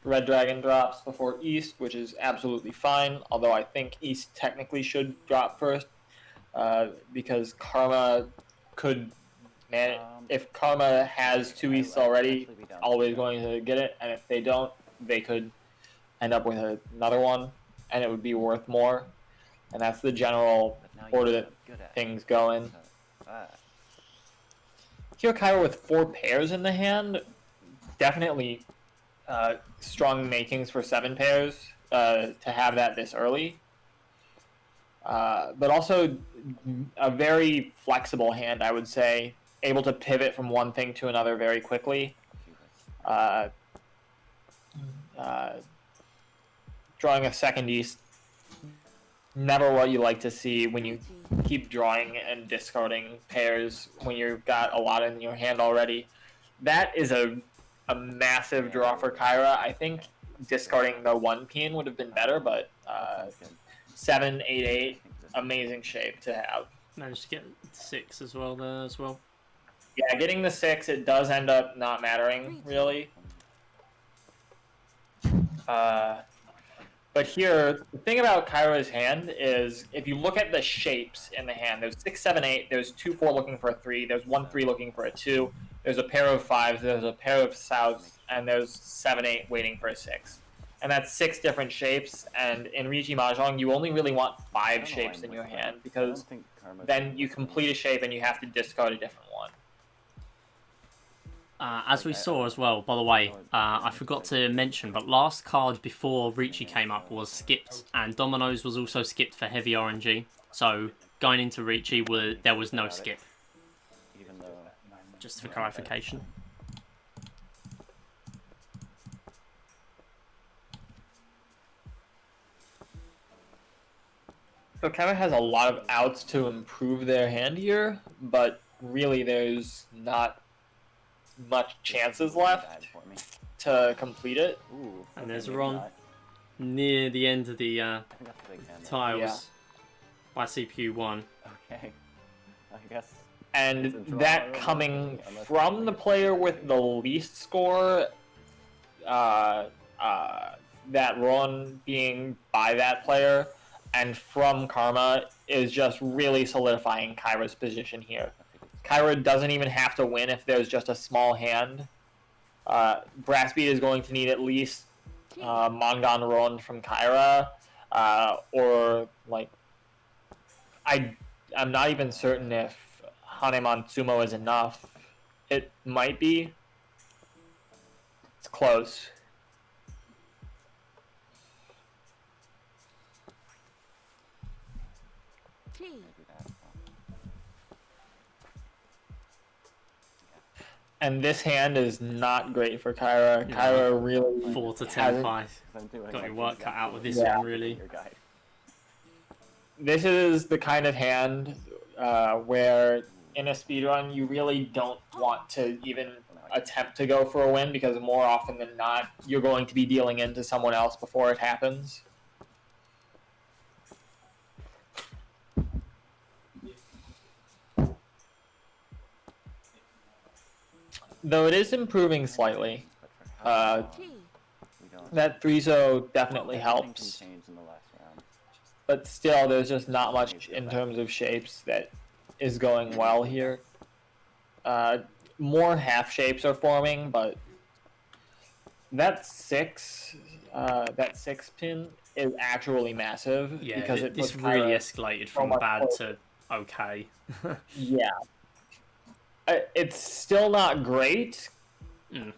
Red Dragon drops before East, which is absolutely fine, although I think East technically should drop first because Karma could manage. If Karma has 2 Easts already, always going to get it, and if they don't, they could end up with another one, and it would be worth more. And that's the general order that things go in. Here, Kyra with 4 pairs in the hand, definitely strong makings for 7 pairs to have that this early. But also a very flexible hand, I would say, able to pivot from one thing to another very quickly. Drawing a second East, never what you like to see when you keep drawing and discarding pairs when you've got a lot in your hand already. That is a massive draw for Kyra. I think discarding the 1 pin would have been better, but 7, 8, 8, amazing shape to have. Managed to get 6 as well there as well. Yeah, getting the 6, it does end up not mattering, really. But here, the thing about Kyra's hand is, if you look at the shapes in the hand, there's 6, 7, 8, there's 2, 4 looking for a 3, there's 1, 3 looking for a 2, there's a pair of 5s, there's a pair of souths, and there's 7, 8 waiting for a 6. And that's 6 different shapes, and in Ricci Mahjong, you only really want 5 shapes in your hand, because then you complete a shape and you have to discard a different one. As we saw as well, by the way, I forgot to mention, but last card before Ricci came up was skipped, and Dominoes was also skipped for heavy RNG. So going into Ricci, there was no skip. Just for clarification. So Kyra has a lot of outs to improve their hand here, but really there's not much chances left to complete it. And there's Ron near the end of the tiles by CPU 1. Okay, I guess. And that coming from the player with the least score, that run being by that player, and from Karma is just really solidifying Kyra's position here. Kyra doesn't even have to win if there's just a small hand. Brassbeat is going to need at least Mongon Ron from Kyra, or like I'm not even certain if Haneman Sumo is enough. It might be. It's close. And this hand is not great for Kyra. Kyra really 4 to 10 hasn't- 5. Got your work cut out with this Yeah. one, really. This is the kind of hand where in a speedrun you really don't want to even attempt to go for a win, because more often than not you're going to be dealing into someone else before it happens. Though it is improving slightly. That 3-0 definitely helps. But still, there's just not much in terms of shapes that is going well here. More half shapes are forming, but that 6 pin is actually massive, Yeah, because it this puts really Kyra escalated so from much bad closer. to okay. Yeah. It's still not great. Mm.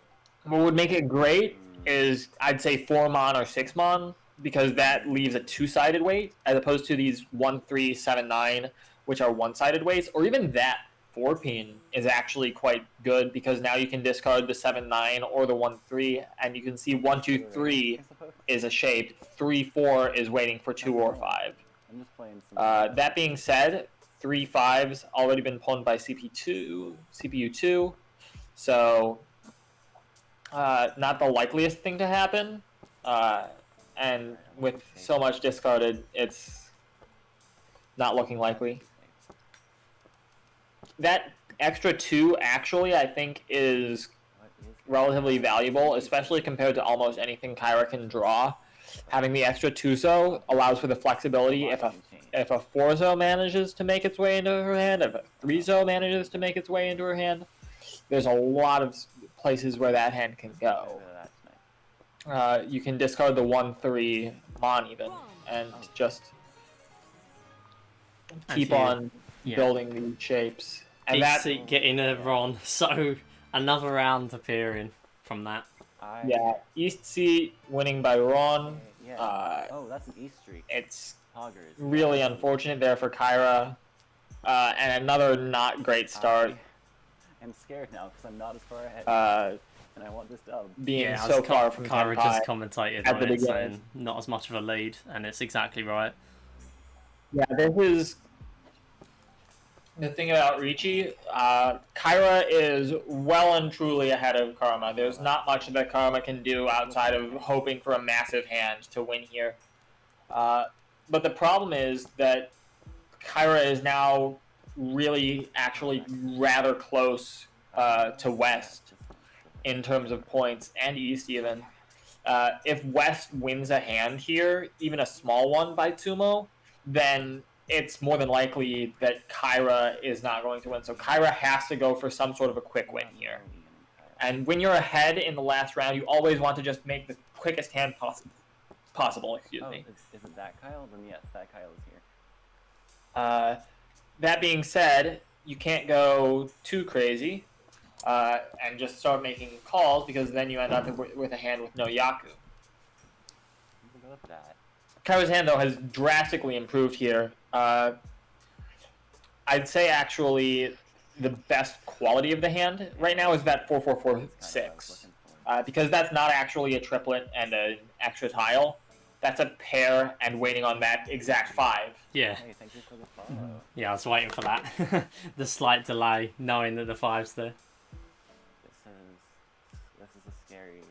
What would make it great is, I'd say 4-mon or 6-mon, because that leaves a 2-sided weight, as opposed to these 1, 3, 7, 9, which are 1-sided weights, or even that 4-pin is actually quite good, because now you can discard the 7, 9 or the 1, 3, and you can see 1, 2, 3 is a shape, 3, 4 is waiting for 2 or 5. I'm just playing some. That being said, 3 5's already been pwned by CPU2, so not the likeliest thing to happen. And with so much discarded, it's not looking likely. That extra 2 actually, I think, is relatively valuable, especially compared to almost anything Kyra can draw. Having the extra 2-zo allows for the flexibility if a 4-zo manages to make its way into her hand, if a 3-zo manages to make its way into her hand. There's a lot of places where that hand can go. You can discard the 1-3 mon even, and just keep on building these shapes. And Deep Seek getting a Ron, so another round appearing from that. Yeah, East Seat winning by Ron. Oh, that's an East Streak. It's Poggers. really unfortunate there for Kyra. And another not great start. I'm scared now because I'm not as far ahead. And I want this dub. Being so far from Kyra Tenpai just commentated at on the it, beginning. saying not as much of a lead, and it's exactly right. Yeah, this is the thing about Ricci. Kyra is well and truly ahead of Karma. There's not much that Karma can do outside of hoping for a massive hand to win here. But the problem is that Kyra is now really actually rather close to West in terms of points, and East even. If West wins a hand here, even a small one by Tumo, then it's more than likely that Kyra is not going to win. So Kyra has to go for some sort of a quick win here. And when you're ahead in the last round, you always want to just make the quickest hand possible. Excuse me. Is it that Kyle? Then yes, that Kyle is here. That being said, you can't go too crazy and just start making calls, because then you end up with a hand with no Yaku. We'll go with that. Kyra's hand, though, has drastically improved here. I'd say, actually, the best quality of the hand right now is that 4-4-4-6. Because that's not actually a triplet and an extra tile. That's a pair and waiting on that exact 5. Yeah. Hey, thank you for the follow. Yeah, I was waiting for that. The slight delay, knowing that the 5's there. This is a scary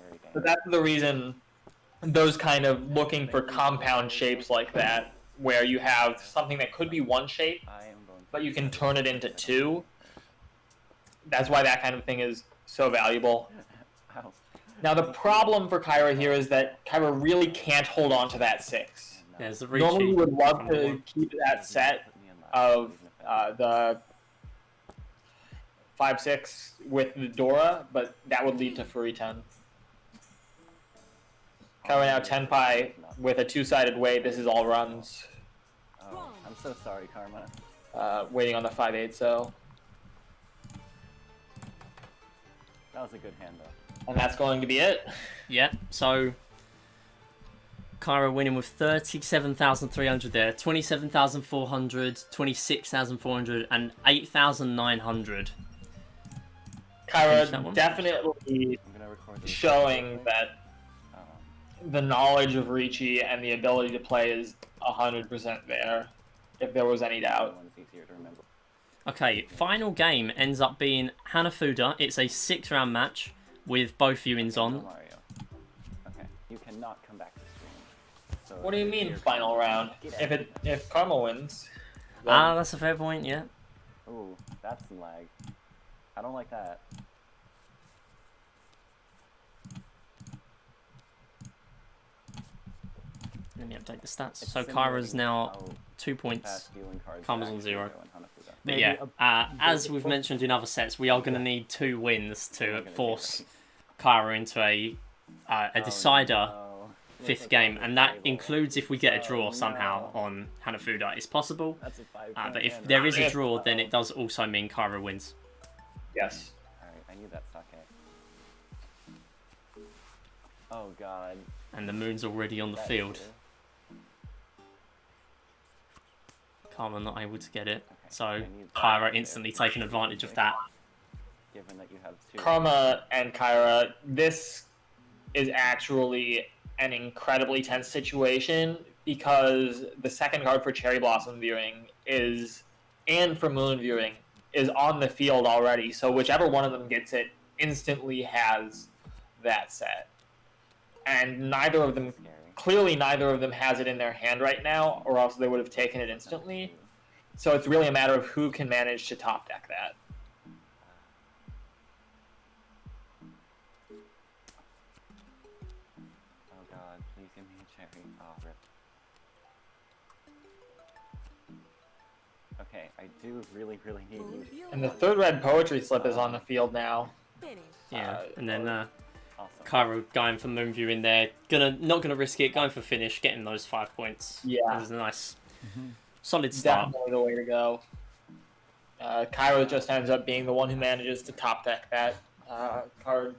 game. But that's the reason those kind of looking for compound shapes like that, where you have something that could be one shape, but you can turn it into 2. That's why that kind of thing is so valuable. Now the problem for Kyra here is that Kyra really can't hold on to that 6. Yeah, it's a Normally we would love to keep that set of the 5-6 with the Dora, but that would lead to Furry 10. Kyra now Tenpai with a 2-sided way. This is all runs. Oh, I'm so sorry, Karma. Waiting on the 5-8, so. That was a good hand, though. And that's going to be it. Yeah, so Kyra winning with 37,300 there, 27,400, 26,400, and 8,900. finish that Kyra one. definitely I'm gonna record this showing that Um, the knowledge of Ricci and the ability to play is 100% there, if there was any doubt. one's easier to remember. Okay, final game ends up being Hanafuda. It's a 6-round match with both viewings No, on. Mario. Okay, you cannot come back to stream. So What do you if mean you're- final round? Get out. If Karma wins, then Ah, that's a fair point, yeah. Ooh, that's some lag. I don't like that. Let me update the stats. It's So Kyra's simulating now how 2 points. fast dealing cards Karma's are on actually 0. go in Hanafuda. But Maybe yeah, as we've basic- mentioned in other sets, we are going to need 2 wins We're to not gonna force get Kyra into a decider no. fifth Look game, on the and that table. includes if we get a draw Oh, somehow no. on Hanafuda. It's possible, That's a 5 but if hand, there right? is a draw, then Uh-oh. it does also mean Kyra wins. yes. Alright, I need that sake. Oh god. And the moon's already on the That field. issue. Karma not able to get it, Okay, so I need Kyra that instantly there. taking advantage of that. Given that you have 2. Karma and Kyra, this is actually an incredibly tense situation because the second card for Cherry Blossom viewing and for Moon viewing is on the field already. So whichever one of them gets it instantly has that set. And neither of them, Scary. clearly neither of them has it in their hand right now, or else they would have taken it instantly. So it's really a matter of who can manage to top deck that. Oh god, please give me a cherry. Oh, rip. Okay, I do really, really need you. And the third red poetry slip is on the field now. Finish. Yeah, and then Awesome. Kyra going for Moonview in there, not gonna risk it, going for finish, getting those 5 points. Yeah. That was a nice, solid start. Definitely the way to go. Kyra just ends up being the one who manages to top deck that card.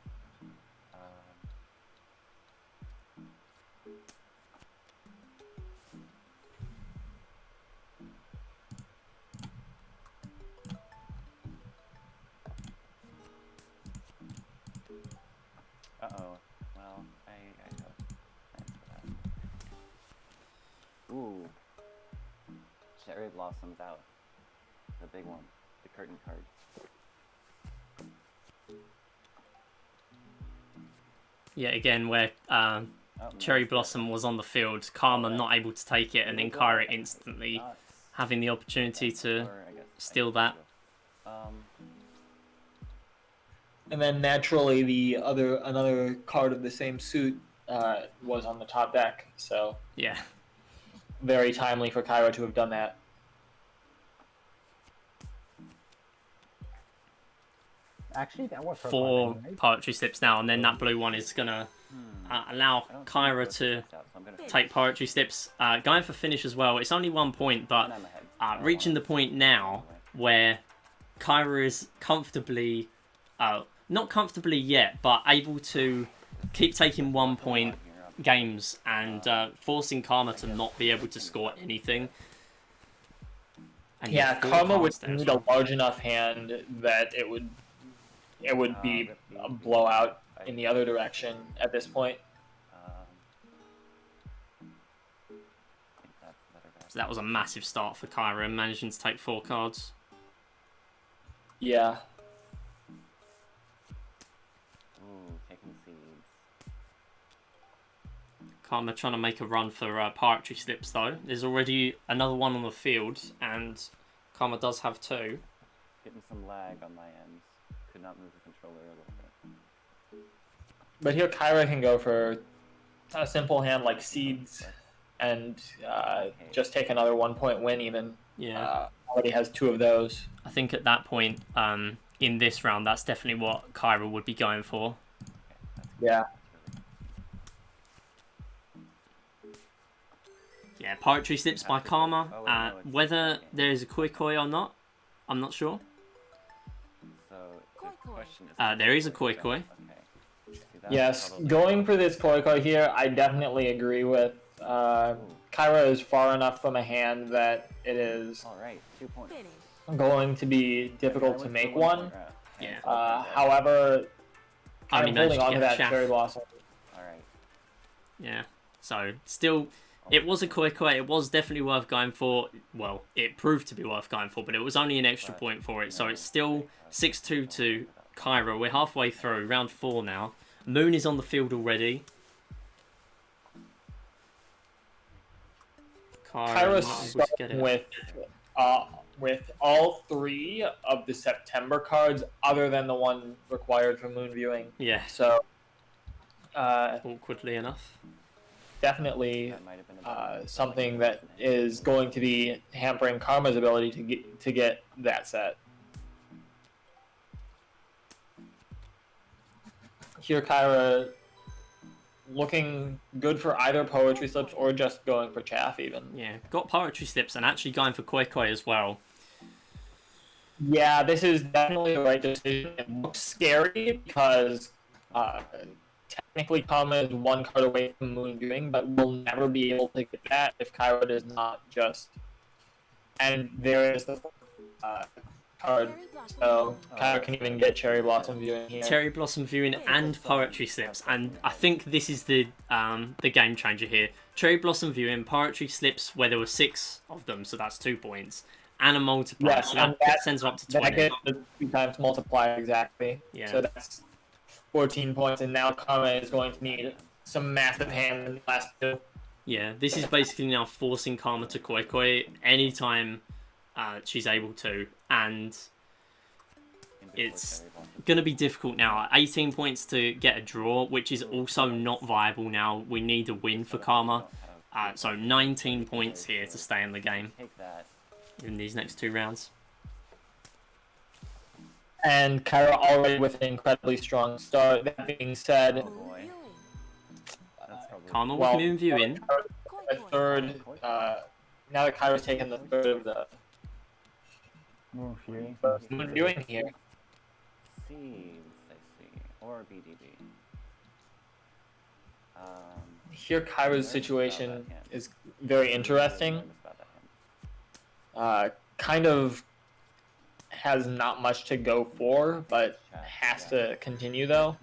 Uh-oh. Well, I have plans for that. Ooh. Cherry Blossom's out. The big one. The curtain card. Yeah, again, where Cherry Blossom was on the field, Karma not able to take it, and then Kyra instantly having the opportunity to steal that. And then naturally another card of the same suit was on the top deck. So yeah, very timely for Kyra to have done that. Actually, that was her 4 card, right? poetry slips now, and then that blue one is gonna allow Kyra to take poetry slips. Going for finish as well. It's only 1 point, but reaching the point now where Kyra is comfortably, not comfortably yet, but able to keep taking 1 point games and forcing Karma to not be able to score anything. And Yeah, four Karma would cards there as need well. a large enough hand that it would be a blowout in the other direction at this point. So that was a massive start for Kyra, managing to take 4 cards. Yeah. Ooh, taking seeds. Karma trying to make a run for poetry slips though. There's already another one on the field, and Karma does have 2. Getting some lag on my end. Could not move the controller a little bit. But here Kyra can go for a simple hand like Seeds and just take another 1 point win even. Yeah. Already has 2 of those. I think at that point, in this round, that's definitely what Kyra would be going for. Yeah. Yeah, poetry slips by Karma. Whether there is a koi koi or not, I'm not sure. So the question is, There is a koi koi. Okay. See, that's Yes, probably- going for this koi koi here, I definitely agree with. Kyra is far enough from a hand that it is All right, 2 points. going to be difficult to make one. Yeah. However, I I'm mean, holding managed to on to get that Chaff. cherry blossom. Alright. Yeah. So, still, it was a Koi Koi. It was definitely worth going for. Well, it proved to be worth going for, but it was only an extra point for it. So, it's still 6-2 to Kyra. We're halfway through, round 4 now. Moon is on the field already. Kyra's not able to get starting with all 3 of the September cards, other than the one required for moon viewing. Yeah. So, awkwardly enough, definitely something that is going to be hampering Karma's ability to get that set. Here, Kyra looking good for either poetry slips or just going for chaff even. Yeah, got poetry slips and actually going for Koi Koi as well. Yeah, this is definitely the right decision. It looks scary because technically Karma is 1 card away from moon viewing, but we'll never be able to get that if Kyra does not just... And there is the card, so Kyra can even get cherry blossom viewing here. Cherry blossom viewing and poetry slips, and I think this is the game changer here. Cherry blossom viewing, poetry slips where there were 6 of them, so that's 2 points, and a multiplier, Yes, so and that sends them up to 20. That gets the 2 times multiplier exactly. Yeah. So that's 14 points, and now Karma is going to need some massive hand in the last 2. Yeah, this is basically now forcing Karma to Koi Koi anytime she's able to, and it's going to be difficult now. 18 points to get a draw, which is also not viable now. We need a win for Karma. So 19 points here to stay in the game in these next 2 rounds. And Kyra already with an incredibly strong start. That being said, Karma with moon viewing. A third, now that Kyra's taken the third of the Moon viewing. moon viewing here. Seeds, I see. Or BDB. Here, Kyra's situation is very interesting. Kind of has not much to go for, but has to continue though.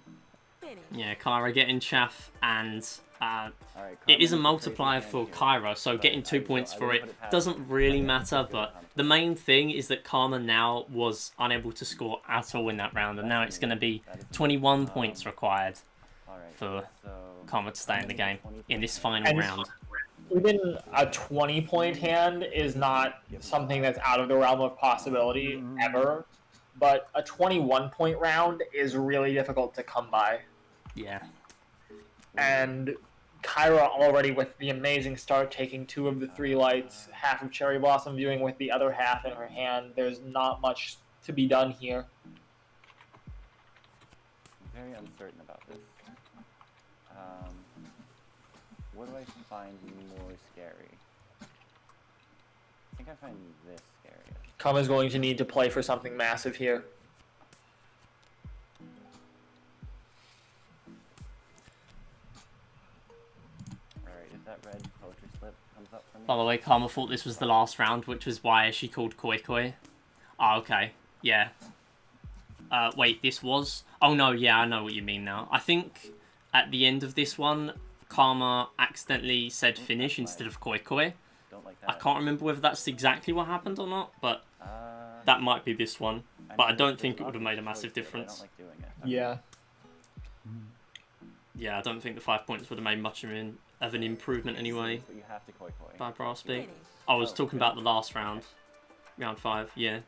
Yeah, Kyra getting chaff, and it is a multiplier for Kyra, so getting 2 points for it doesn't really matter, but the main thing is that Karma now was unable to score at all in that round, and now it's going to be 21 points required for Karma to stay in the game in this final round. Even a 20-point hand is not something that's out of the realm of possibility ever, but a 21-point round is really difficult to come by. Yeah. And Kyra already with the amazing start, taking 2 of the 3 lights, half of Cherry Blossom viewing with the other half in her hand. There's not much to be done here. I'm very uncertain about this. What do I find more scary? I think I find this scary. Karma's going to need to play for something massive here. Alright, if that red poetry slip comes up for me. By the way, Karma thought this was the last round, which was why she called Koi Koi. Oh, okay. Yeah. Wait, this was... Oh, no, yeah, I know what you mean now. I think at the end of this one, Karma accidentally said finish instead of Koi Koi. I can't remember whether that's exactly what happened or not, but that might be this one. But I don't think it would have made a massive difference. Yeah. Yeah, I don't think the 5 points would have made much of an improvement anyway. By Brassbeat. I was talking about the last round. Round 5, yeah.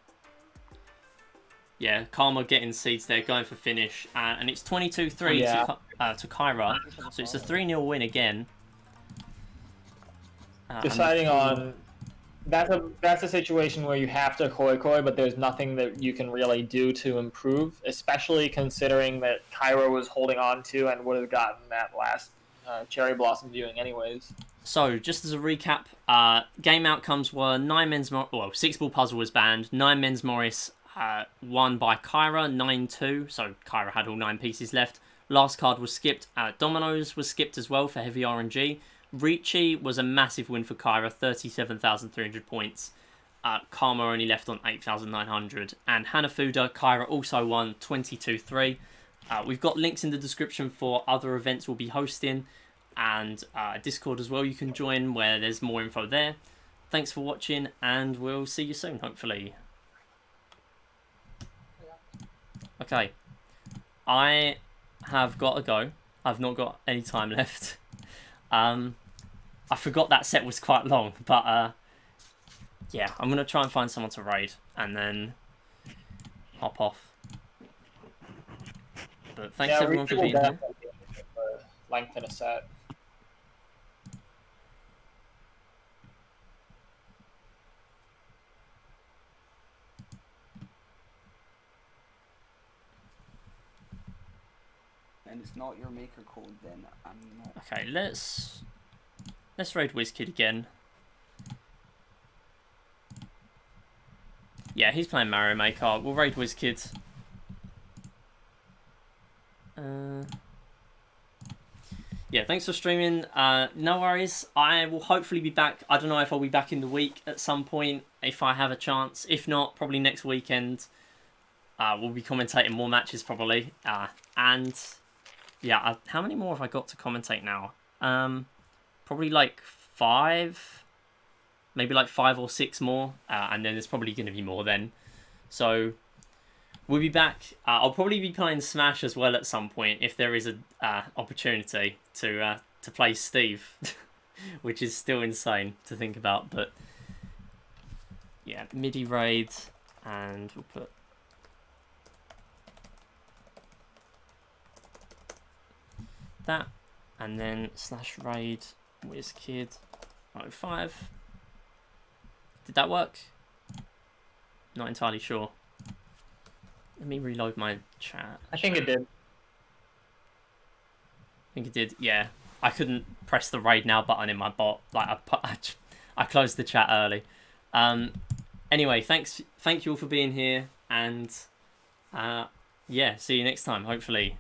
Yeah, Karma getting seeds there, going for finish. And it's 22-3 to Kyra. So it's a 3-0 win again. Deciding on... That's a situation where you have to Koi Koi, but there's nothing that you can really do to improve, especially considering that Kyra was holding on to and would have gotten that last Cherry Blossom viewing anyways. So, just as a recap, game outcomes were 6 ball puzzle was banned, 9 men's Morris won by Kyra, 9-2, so Kyra had all 9 pieces left. Last card was skipped, Dominoes was skipped as well for heavy RNG. Ricci was a massive win for Kyra, 37,300 points. Karma only left on 8,900. And Hanafuda, Kyra also won 22-3. We've got links in the description for other events we'll be hosting. And Discord as well you can join where there's more info there. Thanks for watching and we'll see you soon, hopefully. Okay. I have got to go. I've not got any time left. I forgot that set was quite long, but yeah, I'm gonna try and find someone to raid and then hop off. But thanks everyone for being here. Lengthen a set. And it's not your maker code, then I'm not. Okay, let's raid WizKid again. Yeah, he's playing Mario Maker. We'll raid WizKid. Yeah, thanks for streaming. No worries. I will hopefully be back. I don't know if I'll be back in the week at some point, if I have a chance. If not, probably next weekend. We'll be commentating more matches, probably. And yeah, how many more have I got to commentate now? Probably like 5. Maybe like 5 or 6 more. And then there's probably going to be more then. So we'll be back. I'll probably be playing Smash as well at some point if there is an opportunity to play Steve, which is still insane to think about. But yeah, MIDI raid, and we'll put that, and then /raid WizKid 05. Did that work? Not entirely sure. Let me reload my chat. I think it did. I think it did, yeah. I couldn't press the raid now button in my bot. Like I closed the chat early. Anyway, thank you all for being here, and yeah, see you next time, hopefully.